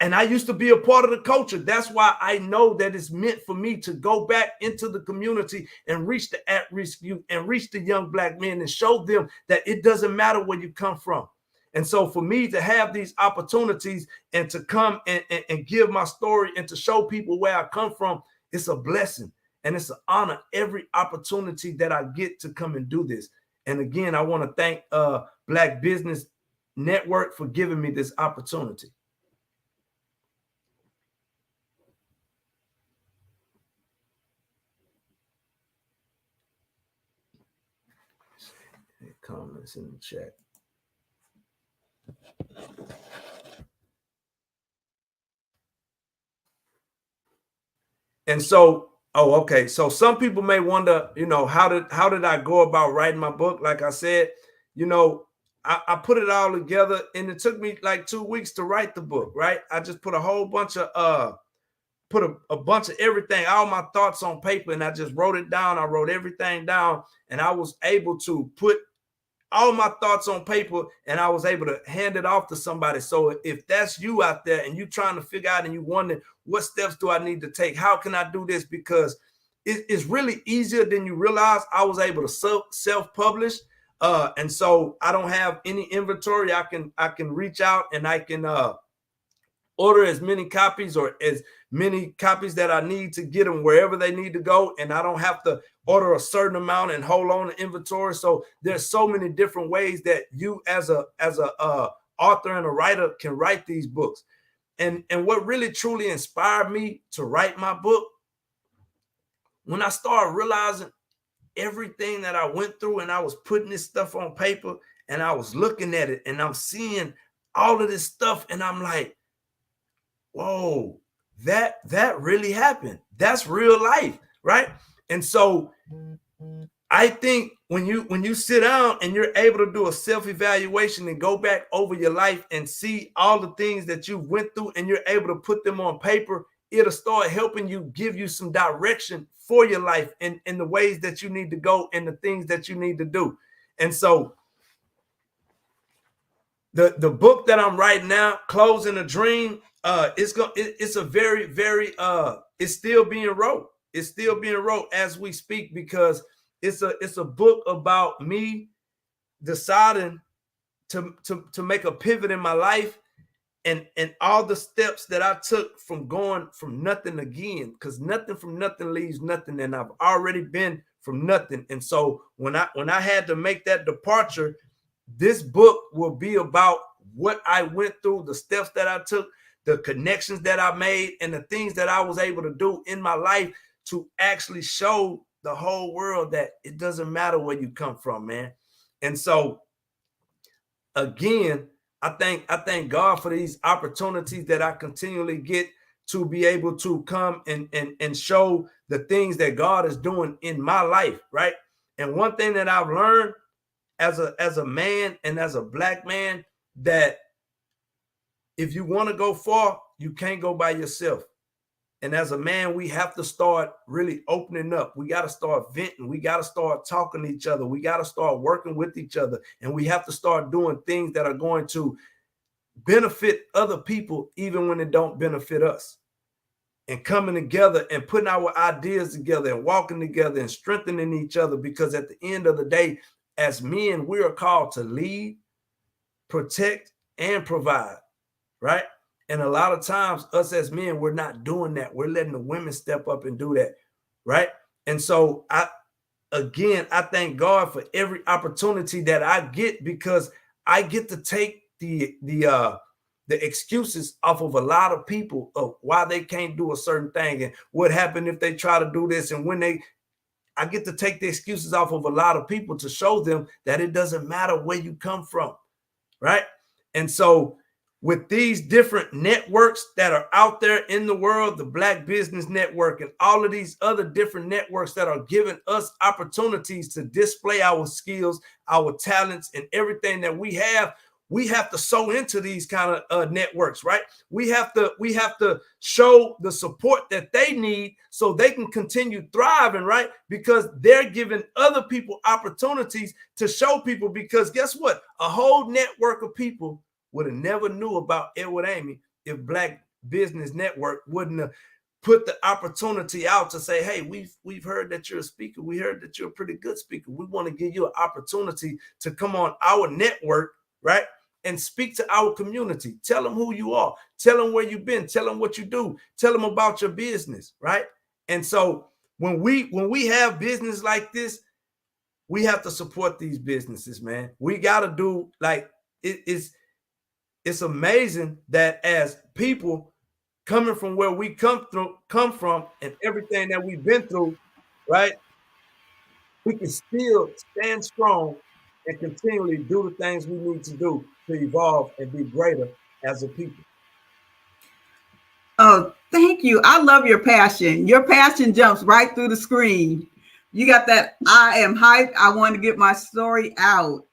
And I used to be a part of the culture. That's why I know that it's meant for me to go back into the community and reach the at-risk youth and reach the young Black men and show them that it doesn't matter where you come from. And so for me to have these opportunities and to come and give my story and to show people where I come from, it's a blessing and it's an honor every opportunity that I get to come and do this. And again, I want to thank Black Business Network for giving me this opportunity. Comments in the chat. And so, okay. So some people may wonder, how did I go about writing my book? Like I said, I put it all together, and it took me like 2 weeks to write the book, right? I just put a whole bunch of a bunch of everything, all my thoughts on paper, and I just wrote it down. I wrote everything down, and I was able to put all my thoughts on paper, and I was able to hand it off to somebody. So if that's you out there and you're trying to figure out and you wonder, what steps do I need to take? How can I do this? Because it's really easier than you realize. I was able to self-publish. And so I don't have any inventory. I can reach out and I can order as many copies or as many copies that I need to get them wherever they need to go. And I don't have to order a certain amount and hold on to inventory. So there's so many different ways that you as a author and a writer can write these books. And what really truly inspired me to write my book, when I started realizing everything that I went through and I was putting this stuff on paper and I was looking at it and I'm seeing all of this stuff and I'm like, whoa, that really happened. That's real life, right? And so I think when you sit down and you're able to do a self-evaluation and go back over your life and see all the things that you went through and you're able to put them on paper, it'll start helping you, give you some direction for your life and the ways that you need to go and the things that you need to do. And so the book that I'm writing now, Closing a Dream, it's a very, very it's still being wrote. It's still being wrote as we speak, because it's a book about me deciding to make a pivot in my life and all the steps that I took from going from nothing again, because nothing from nothing leaves nothing, and I've already been from nothing. And so when I had to make that departure, this book will be about what I went through, the steps that I took, the connections that I made, and the things that I was able to do in my life to actually show the whole world that it doesn't matter where you come from, man. And so again, I thank God for these opportunities that I continually get to be able to come and show the things that God is doing in my life, right? And one thing that I've learned as a man and as a Black man, that if you want to go far, you can't go by yourself. And as a man, we have to start really opening up. We got to start venting. We got to start talking to each other. We got to start working with each other. And we have to start doing things that are going to benefit other people, even when it don't benefit us. And coming together and putting our ideas together and walking together and strengthening each other. Because at the end of the day, as men, we are called to lead, protect, and provide, right? And a lot of times us as men, we're not doing that. We're letting the women step up and do that, right? And so I thank God for every opportunity that I get, because I get to take the excuses off of a lot of people of why they can't do a certain thing and what happened if they try to do this. And I get to take the excuses off of a lot of people to show them that it doesn't matter where you come from, right? And so with these different networks that are out there in the world, the Black Business Network and all of these other different networks that are giving us opportunities to display our skills, our talents, and everything that we have to sow into these kind of networks, right? We have to show the support that they need so they can continue thriving, right? Because they're giving other people opportunities to show people, because guess what? A whole network of people would have never knew about Edward Amy if Black Business Network wouldn't have put the opportunity out to say, hey, we've heard that you're a speaker. We heard that you're a pretty good speaker. We want to give you an opportunity to come on our network, right? And speak to our community. Tell them who you are. Tell them where you've been. Tell them what you do. Tell them about your business, right? And so when we have business like this, we have to support these businesses, man. We got to do, like, it's amazing that as people coming from where we come from and everything that we've been through, right? We can still stand strong and continually do the things we need to do to evolve and be greater as a people. Oh, thank you. I love your passion. Your passion jumps right through the screen. You got that. I am hyped. I want to get my story out.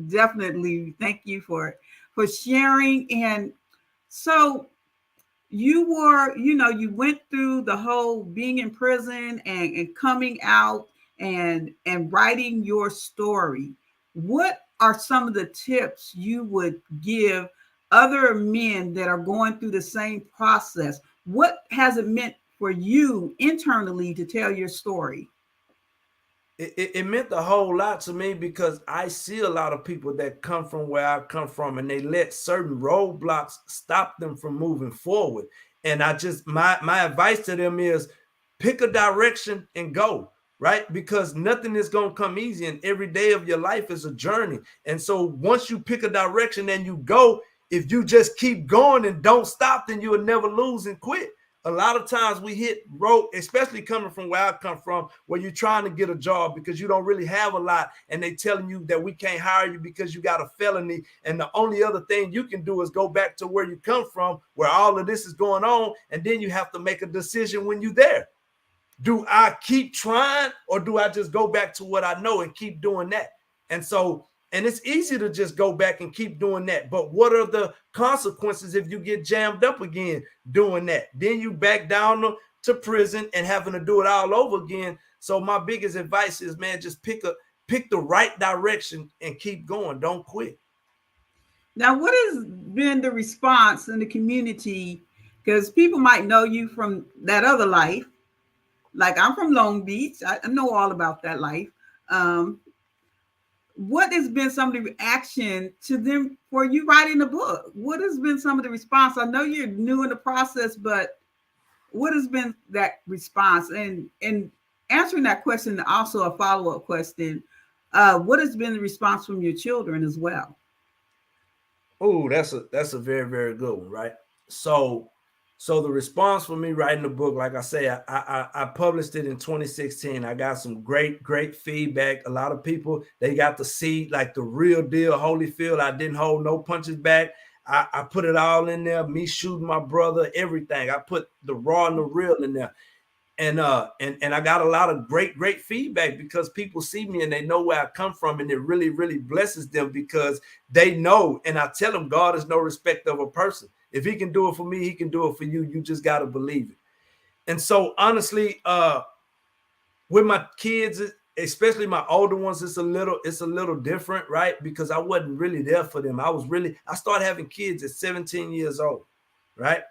Definitely. Thank you for sharing. And so you were, you went through the whole being in prison and coming out and writing your story. What are some of the tips you would give other men that are going through the same process? What has it meant for you internally to tell your story? It meant a whole lot to me, because I see a lot of people that come from where I come from, and they let certain roadblocks stop them from moving forward. And my advice to them is pick a direction and go, right? Because nothing is going to come easy, and every day of your life is a journey. And so once you pick a direction and you go, if you just keep going and don't stop, then you will never lose and quit. A lot of times we hit road, especially coming from where I come from, where you're trying to get a job because you don't really have a lot, and they telling you that we can't hire you because you got a felony, and the only other thing you can do is go back to where you come from, where all of this is going on, and then you have to make a decision when you're there. Do I keep trying, or do I just go back to what I know and keep doing that? And it's easy to just go back and keep doing that. But what are the consequences if you get jammed up again doing that? Then you back down to prison and having to do it all over again. So my biggest advice is, man, just pick the right direction and keep going. Don't quit. Now, what has been the response in the community? Because people might know you from that other life. Like, I'm from Long Beach. I know all about that life. What has been some of the reaction to them for you writing the book? What has been some of the response? I know you're new in the process, but what has been that response? And answering that question, also a follow-up question, what has been the response from your children as well? Oh, that's a very, very good one, right? So So the response for me writing the book, like I say, I published it in 2016. I got some great feedback. A lot of people, they got to see like the real deal Holyfield. I didn't hold no punches back. I put it all in there, me shooting my brother, everything. I put the raw and the real in there. And I got a lot of great feedback because people see me and they know where I come from, and it really blesses them because they know. And I tell them God is no respecter of a person. If he can do it for me, he can do it for you. You just got to believe it. And so honestly, with my kids, especially my older ones, it's a little different, right? Because I wasn't really there for them. I started having kids at 17 years old, right?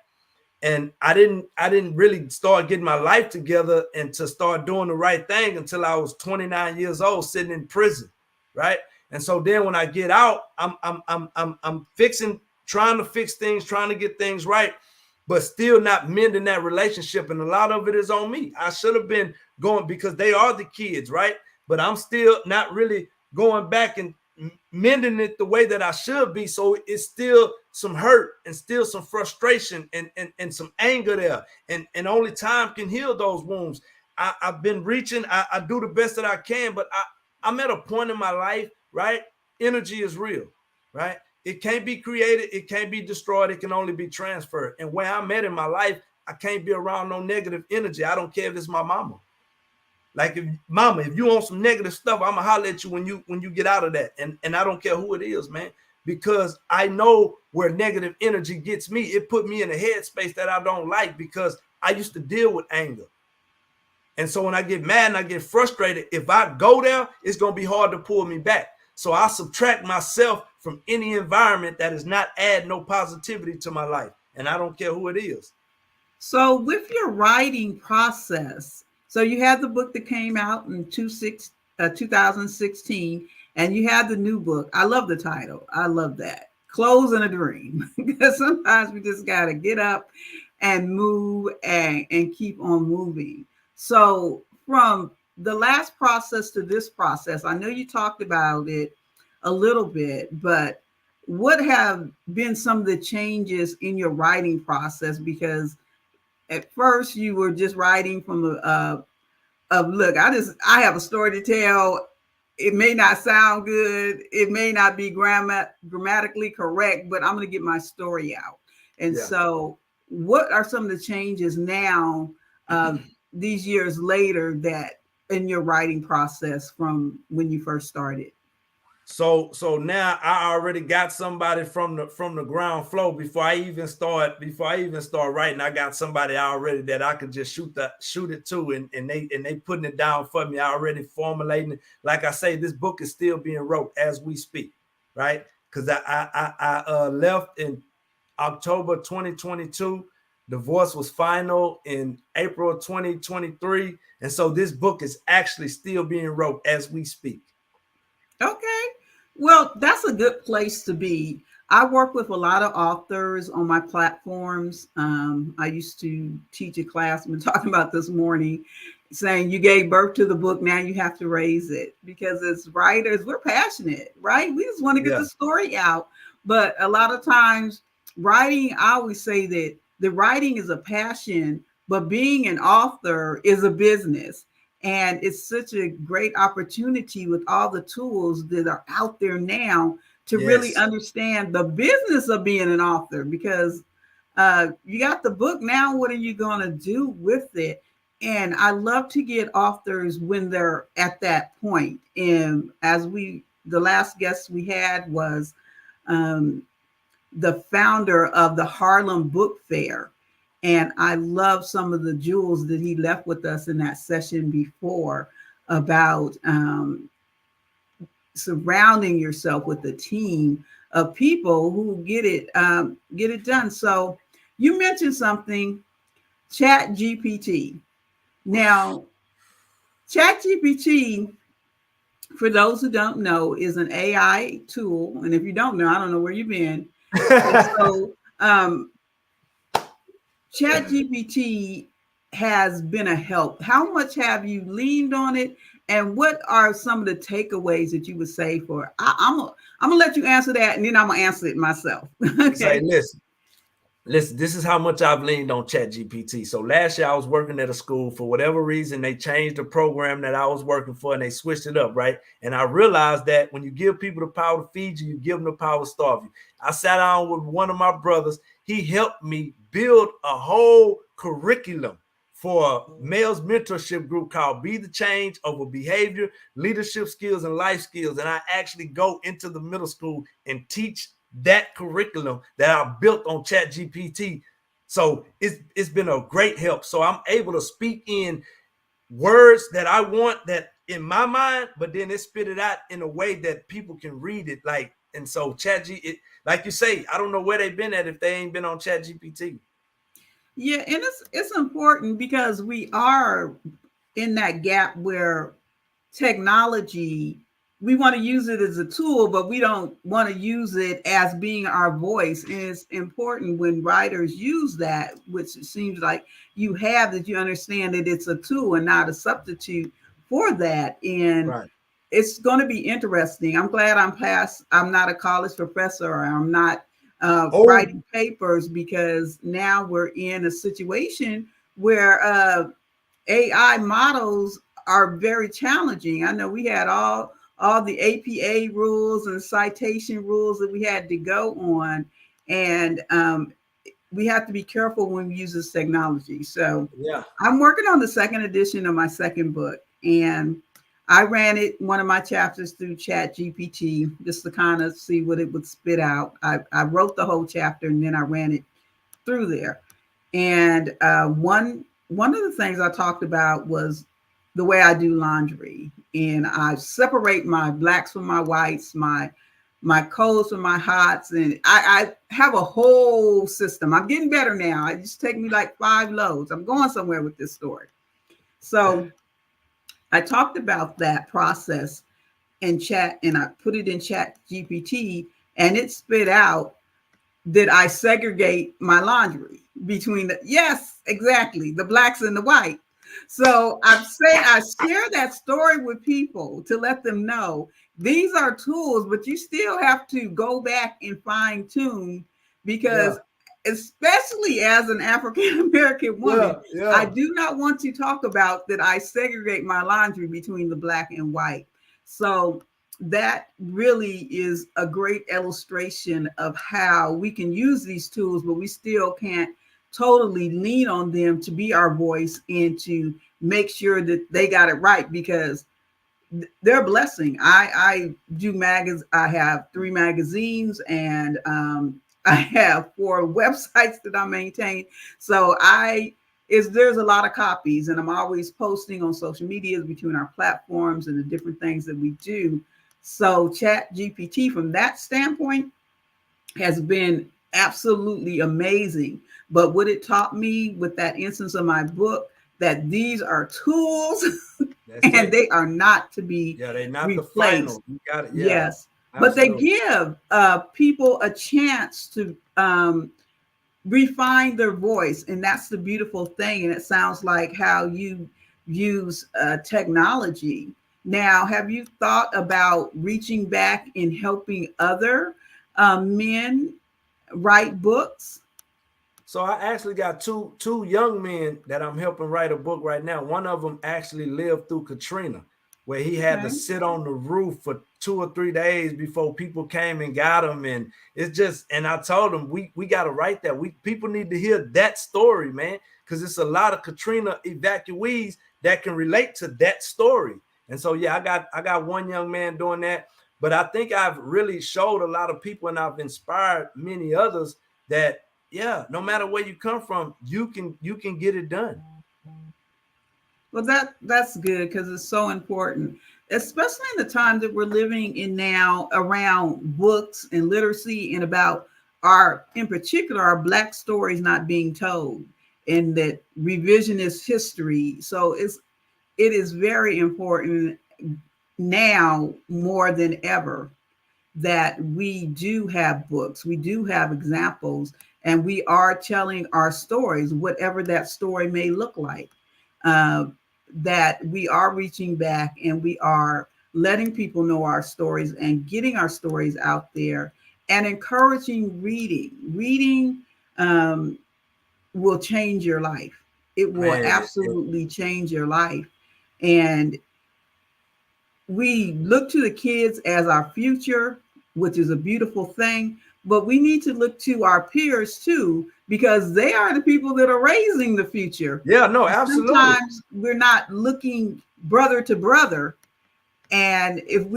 And I didn't really start getting my life together and to start doing the right thing until I was 29 years old, sitting in prison, right? And so then when I get out, I'm trying to fix things, trying to get things right, but still not mending that relationship. And a lot of it is on me. I should have been going because they are the kids, right? But I'm still not really going back and mending it the way that I should be. So it's still some hurt and still some frustration and some anger there. And only time can heal those wounds. I've been reaching. I do the best that I can, but I'm at a point in my life, right? Energy is real, right? It can't be created. It can't be destroyed. It can only be transferred. And where I'm at in my life, I can't be around no negative energy. I don't care if it's my mama. Like, if you want some negative stuff, I'm gonna holler at you when you get out of that. And I don't care who it is, man, because I know where negative energy gets me. It put me in a headspace that I don't like because I used to deal with anger. And so when I get mad and I get frustrated, if I go there, it's gonna be hard to pull me back. So I subtract myself from any environment that is not add no positivity to my life. And I don't care who it is. So with your writing process, so you had the book that came out in 2016, and you had the new book. I love the title. I love that. Closing a Dream. Because sometimes we just got to get up and move and keep on moving. So from the last process to this process, I know you talked about it a little bit, but what have been some of the changes in your writing process? Because at first you were just writing from look, I have a story to tell. It may not sound good. It may not be grammatically correct, but I'm going to get my story out. And so what are some of the changes now, these years later, that in your writing process from when you first started? So now I already got somebody from the ground floor before I even start writing. I got somebody already that I could just shoot it to, and they putting it down for me. I already formulating it. Like I say, this book is still being wrote as we speak, right? Because I left in October 2022. Divorce was final in April 2023, and so this book is actually still being wrote as we speak. Okay. Well, that's a good place to be. I work with a lot of authors on my platforms. I used to teach a class. We're talking about this morning, saying you gave birth to the book. Now you have to raise it, because as writers, we're passionate, right? We just want to get the story out. But a lot of times writing, I always say that the writing is a passion, but being an author is a business. And it's such a great opportunity with all the tools that are out there now to really understand the business of being an author, because you got the book now. What are you going to do with it? And I love to get authors when they're at that point. And the last guest we had was the founder of the Harlem Book Fair. And I love some of the jewels that he left with us in that session before about surrounding yourself with a team of people who get it done. So you mentioned something, ChatGPT. Now, ChatGPT, for those who don't know, is an AI tool. And if you don't know, I don't know where you've been. So ChatGPT has been a help. How much have you leaned on it, and what are some of the takeaways that you would say for? I'm gonna let you answer that, and then I'm gonna answer it myself. Okay. Say, listen, listen, this is how much I've leaned on ChatGPT. So last year I was working at a school. For whatever reason, they changed the program that I was working for and they switched it up, right? And I realized that when you give people the power to feed you, you give them the power to starve you. I sat down with one of my brothers. He helped me build a whole curriculum for a males mentorship group called Be the Change Over Behavior, Leadership Skills, and Life Skills. And I actually go into the middle school and teach that curriculum that I built on ChatGPT. So it's been a great help. So I'm able to speak in words that I want that in my mind, but then it spit it out in a way that people can read it. Like, and so like you say, I don't know where they've been at if they ain't been on ChatGPT. Yeah, and it's important because we are in that gap where technology, we want to use it as a tool, but we don't want to use it as being our voice. And it's important when writers use that, which it seems like you have, that you understand that it's a tool and not a substitute for that. And it's going to be interesting. I'm glad I'm not a college professor, or I'm not writing papers, because now we're in a situation where AI models are very challenging. I know we had all the APA rules and citation rules that we had to go on, and we have to be careful when we use this technology. So yeah, I'm working on the second edition of my second book, and I ran one of my chapters through ChatGPT just to kind of see what it would spit out. I wrote the whole chapter and then I ran it through there. And one of the things I talked about was the way I do laundry, and I separate my blacks from my whites, my colds from my hots, and I have a whole system. I'm getting better now. It just take me like 5 loads. I'm going somewhere with this story. So I talked about that process in chat, and I put it in ChatGPT, and it spit out that I segregate my laundry between yes, exactly, the blacks and the white. So I share that story with people to let them know these are tools, but you still have to go back and fine tune, because especially as an African American woman, I do not want to talk about that I segregate my laundry between the black and white. So that really is a great illustration of how we can use these tools, but we still can't totally lean on them to be our voice and to make sure that they got it right, because they're a blessing. I do I have 3 magazines, and I have 4 websites that I maintain. So there's a lot of copies, and I'm always posting on social media between our platforms and the different things that we do. So ChatGPT from that standpoint has been absolutely amazing. But what it taught me with that instance of my book, that these are tools and they are not to be they're not replaced. the final. You got it. Yeah, yes, absolutely. But they give people a chance to refine their voice, and that's the beautiful thing. And it sounds like how you use technology. Now, have you thought about reaching back and helping other men write books? So I actually got two young men that I'm helping write a book right now. One of them actually lived through Katrina, where he had to sit on the roof for 2 or 3 days before people came and got him. And it's just, and I told him, we got to write that. People need to hear that story, man, because it's a lot of Katrina evacuees that can relate to that story. And so, yeah, I got one young man doing that. But I think I've really showed a lot of people, and I've inspired many others that, yeah, no matter where you come from, you can get it done. Well, that's good, because it's so important, especially in the time that we're living in now, around books and literacy, and about in particular, our Black stories not being told, and that revisionist history. So it is very important now more than ever that we do have books, we do have examples, and we are telling our stories, whatever that story may look like. That we are reaching back and we are letting people know our stories and getting our stories out there, and encouraging reading. will change your life. It will Man, absolutely change your life. And we look to the kids as our future, which is a beautiful thing, but we need to look to our peers too, because they are the people that are raising the future. Yeah, no, absolutely. Sometimes we're not looking brother to brother. And if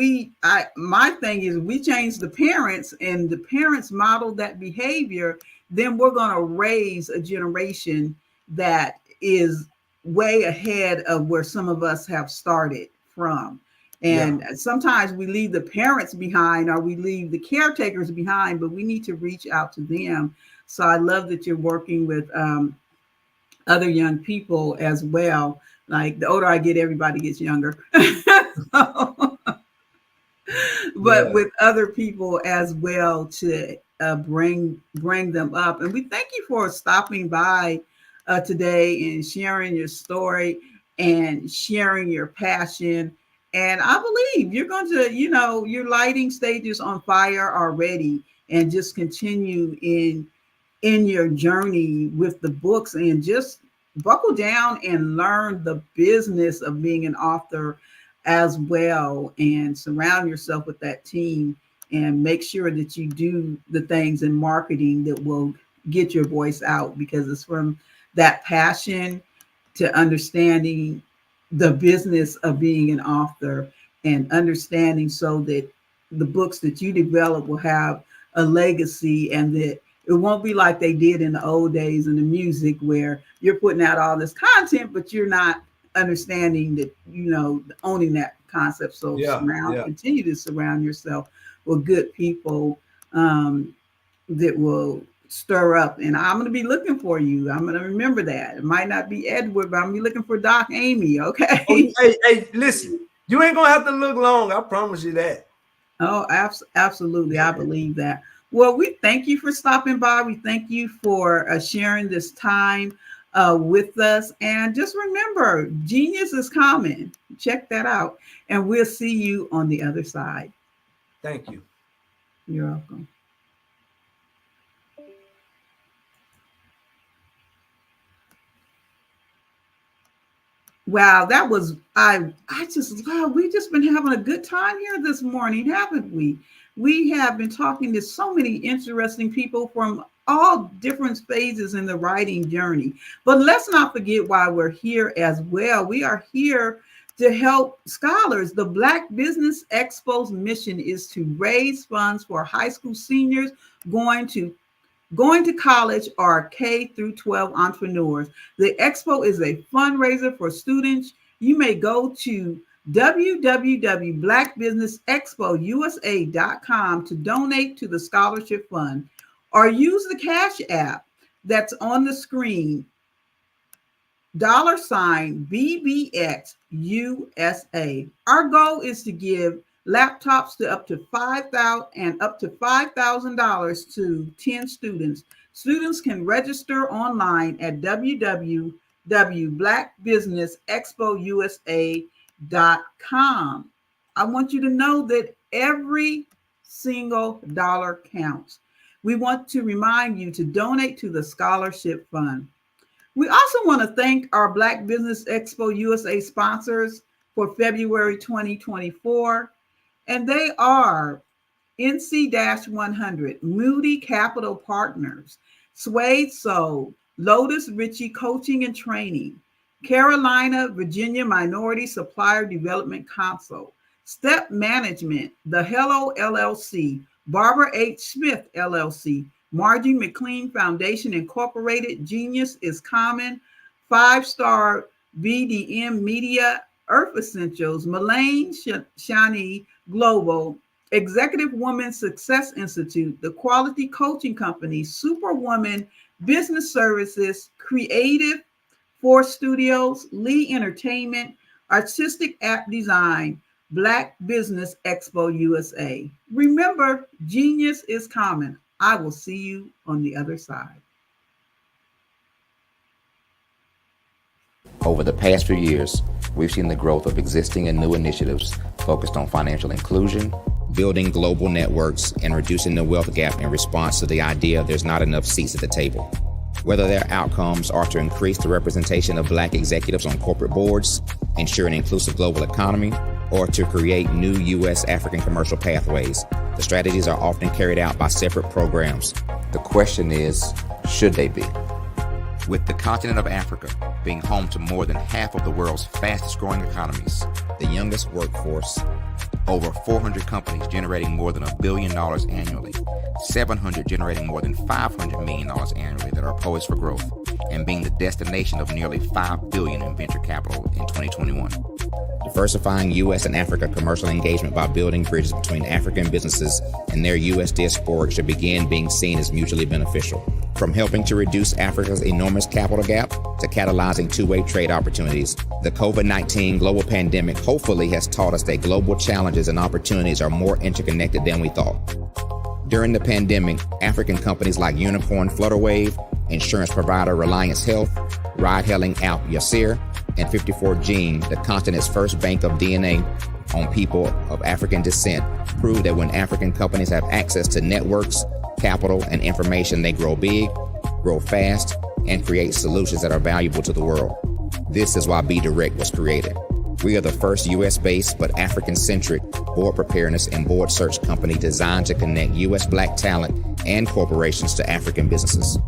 my thing is, we change the parents and the parents model that behavior, then we're going to raise a generation that is way ahead of where some of us have started from. And sometimes we leave the parents behind, or we leave the caretakers behind, but we need to reach out to them. So I love that you're working with other young people as well. Like, the older I get, everybody gets younger. But with other people as well, to bring them up. And we thank you for stopping by today and sharing your story and sharing your passion. And I believe you're going to, you're lighting stages on fire already, and just continue in your journey with the books, and just buckle down and learn the business of being an author as well, and surround yourself with that team, and make sure that you do the things in marketing that will get your voice out, because it's from that passion to understanding the business of being an author, and understanding so that the books that you develop will have a legacy, and that it won't be like they did in the old days in the music, where you're putting out all this content, but you're not understanding that, owning that concept. So continue to surround yourself with good people that will stir up. And I'm going to be looking for you. I'm going to remember that. It might not be Edward, but I'm going to be looking for Doc Amy. Okay. Oh, hey, listen, you ain't going to have to look long. I promise you that. Oh, absolutely. I believe that. Well, we thank you for stopping by. We thank you for sharing this time with us. And just remember, genius is common. Check that out. And we'll see you on the other side. Thank you. You're welcome. Wow, that was, we've just been having a good time here this morning, haven't we? We have been talking to so many interesting people from all different phases in the writing journey. But let's not forget why we're here as well. We are here to help scholars. The Black Business Expo's mission is to raise funds for high school seniors going to college or K through 12 entrepreneurs. The Expo is a fundraiser for students. You may go to www.blackbusinessexpousa.com to donate to the scholarship fund, or use the Cash App that's on the screen, $BBXUSA. Our goal is to give laptops to up to $5,000 to 10 students. Students can register online at www.blackbusinessexpousa.com. I want you to know that every single dollar counts. We want to remind you to donate to the scholarship fund. We also want to thank our Black Business Expo USA sponsors for February 2024. And they are NC-100, Moody Capital Partners, Suede Soul, Lotus Ritchie Coaching and Training, Carolina, Virginia Minority Supplier Development Council, Step Management, The Hello LLC, Barbara H. Smith LLC, Margie McLean Foundation Incorporated, Genius is Common, 5-Star VDM Media, Earth Essentials, Mullane Shani Global, Executive Woman Success Institute, The Quality Coaching Company, Superwoman Business Services, Creative Force Studios, Lee Entertainment, Artistic App Design, Black Business Expo USA. Remember, genius is common. I will see you on the other side. Over the past few years, we've seen the growth of existing and new initiatives focused on financial inclusion, building global networks, and reducing the wealth gap in response to the idea there's not enough seats at the table. Whether their outcomes are to increase the representation of Black executives on corporate boards, ensure an inclusive global economy, or to create new U.S. African commercial pathways, the strategies are often carried out by separate programs. The question is, should they be? With the continent of Africa being home to more than half of the world's fastest growing economies, the youngest workforce, over 400 companies generating more than $1 billion annually, 700 generating more than $500 million annually that are poised for growth, and being the destination of nearly $5 billion in venture capital in 2021. Diversifying U.S. and Africa commercial engagement by building bridges between African businesses and their U.S. diaspora should begin being seen as mutually beneficial. From helping to reduce Africa's enormous capital gap to catalyzing two-way trade opportunities, the COVID-19 global pandemic hopefully has taught us that global challenges and opportunities are more interconnected than we thought. During the pandemic, African companies like Unicorn Flutterwave, insurance provider Reliance Health, ride-hailing app Yasir, and 54Gene, the continent's first bank of DNA on people of African descent, proved that when African companies have access to networks, capital, and information, they grow big, grow fast, and create solutions that are valuable to the world. This is why Be Direct was created. We are the first U.S.-based but African-centric board preparedness and board search company designed to connect U.S. Black talent and corporations to African businesses.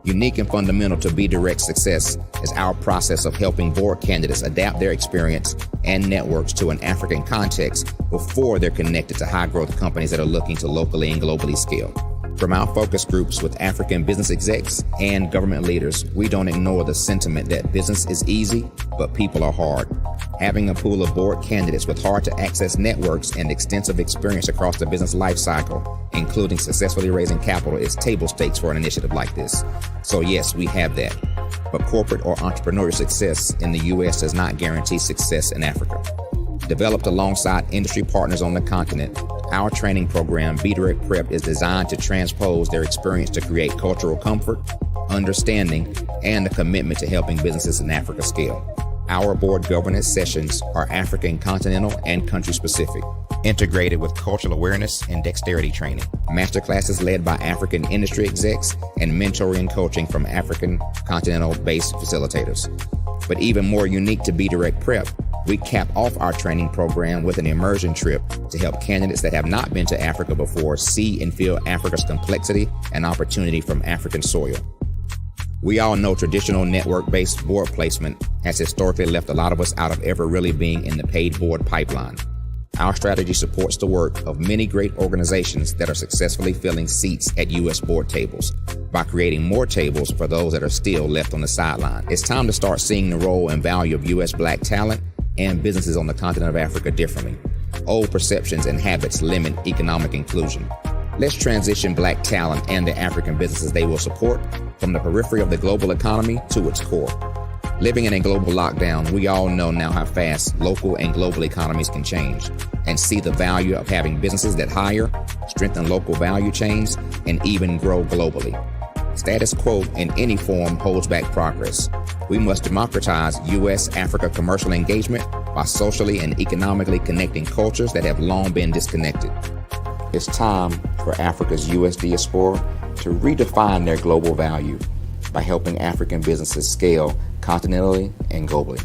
Unique and fundamental to Be Direct's success is our process of helping board candidates adapt their experience and networks to an African context before they're connected to high-growth companies that are looking to locally and globally scale. From our focus groups with African business execs and government leaders, we don't ignore the sentiment that business is easy, but people are hard. Having a pool of board candidates with hard-to-access networks and extensive experience across the business life cycle, including successfully raising capital, is table stakes for an initiative like this. So yes, we have that. But corporate or entrepreneurial success in the U.S. does not guarantee success in Africa. Developed alongside industry partners on the continent, our training program, Be Direct Prep, is designed to transpose their experience to create cultural comfort, understanding, and a commitment to helping businesses in Africa scale. Our board governance sessions are African, continental, and country-specific, integrated with cultural awareness and dexterity training, masterclasses led by African industry execs, and mentoring and coaching from African continental-based facilitators. But even more unique to Be Direct Prep, we cap off our training program with an immersion trip to help candidates that have not been to Africa before see and feel Africa's complexity and opportunity from African soil. We all know traditional network-based board placement has historically left a lot of us out of ever really being in the paid board pipeline. Our strategy supports the work of many great organizations that are successfully filling seats at U.S. board tables by creating more tables for those that are still left on the sideline. It's time to start seeing the role and value of U.S. Black talent and businesses on the continent of Africa differently. Old perceptions and habits limit economic inclusion. Let's transition Black talent and the African businesses they will support from the periphery of the global economy to its core. Living in a global lockdown, we all know now how fast local and global economies can change, and see the value of having businesses that hire, strengthen local value chains, and even grow globally. Status quo in any form holds back progress. We must democratize U.S.-Africa commercial engagement by socially and economically connecting cultures that have long been disconnected. It's time for Africa's U.S. diaspora to redefine their global value by helping African businesses scale continentally and globally.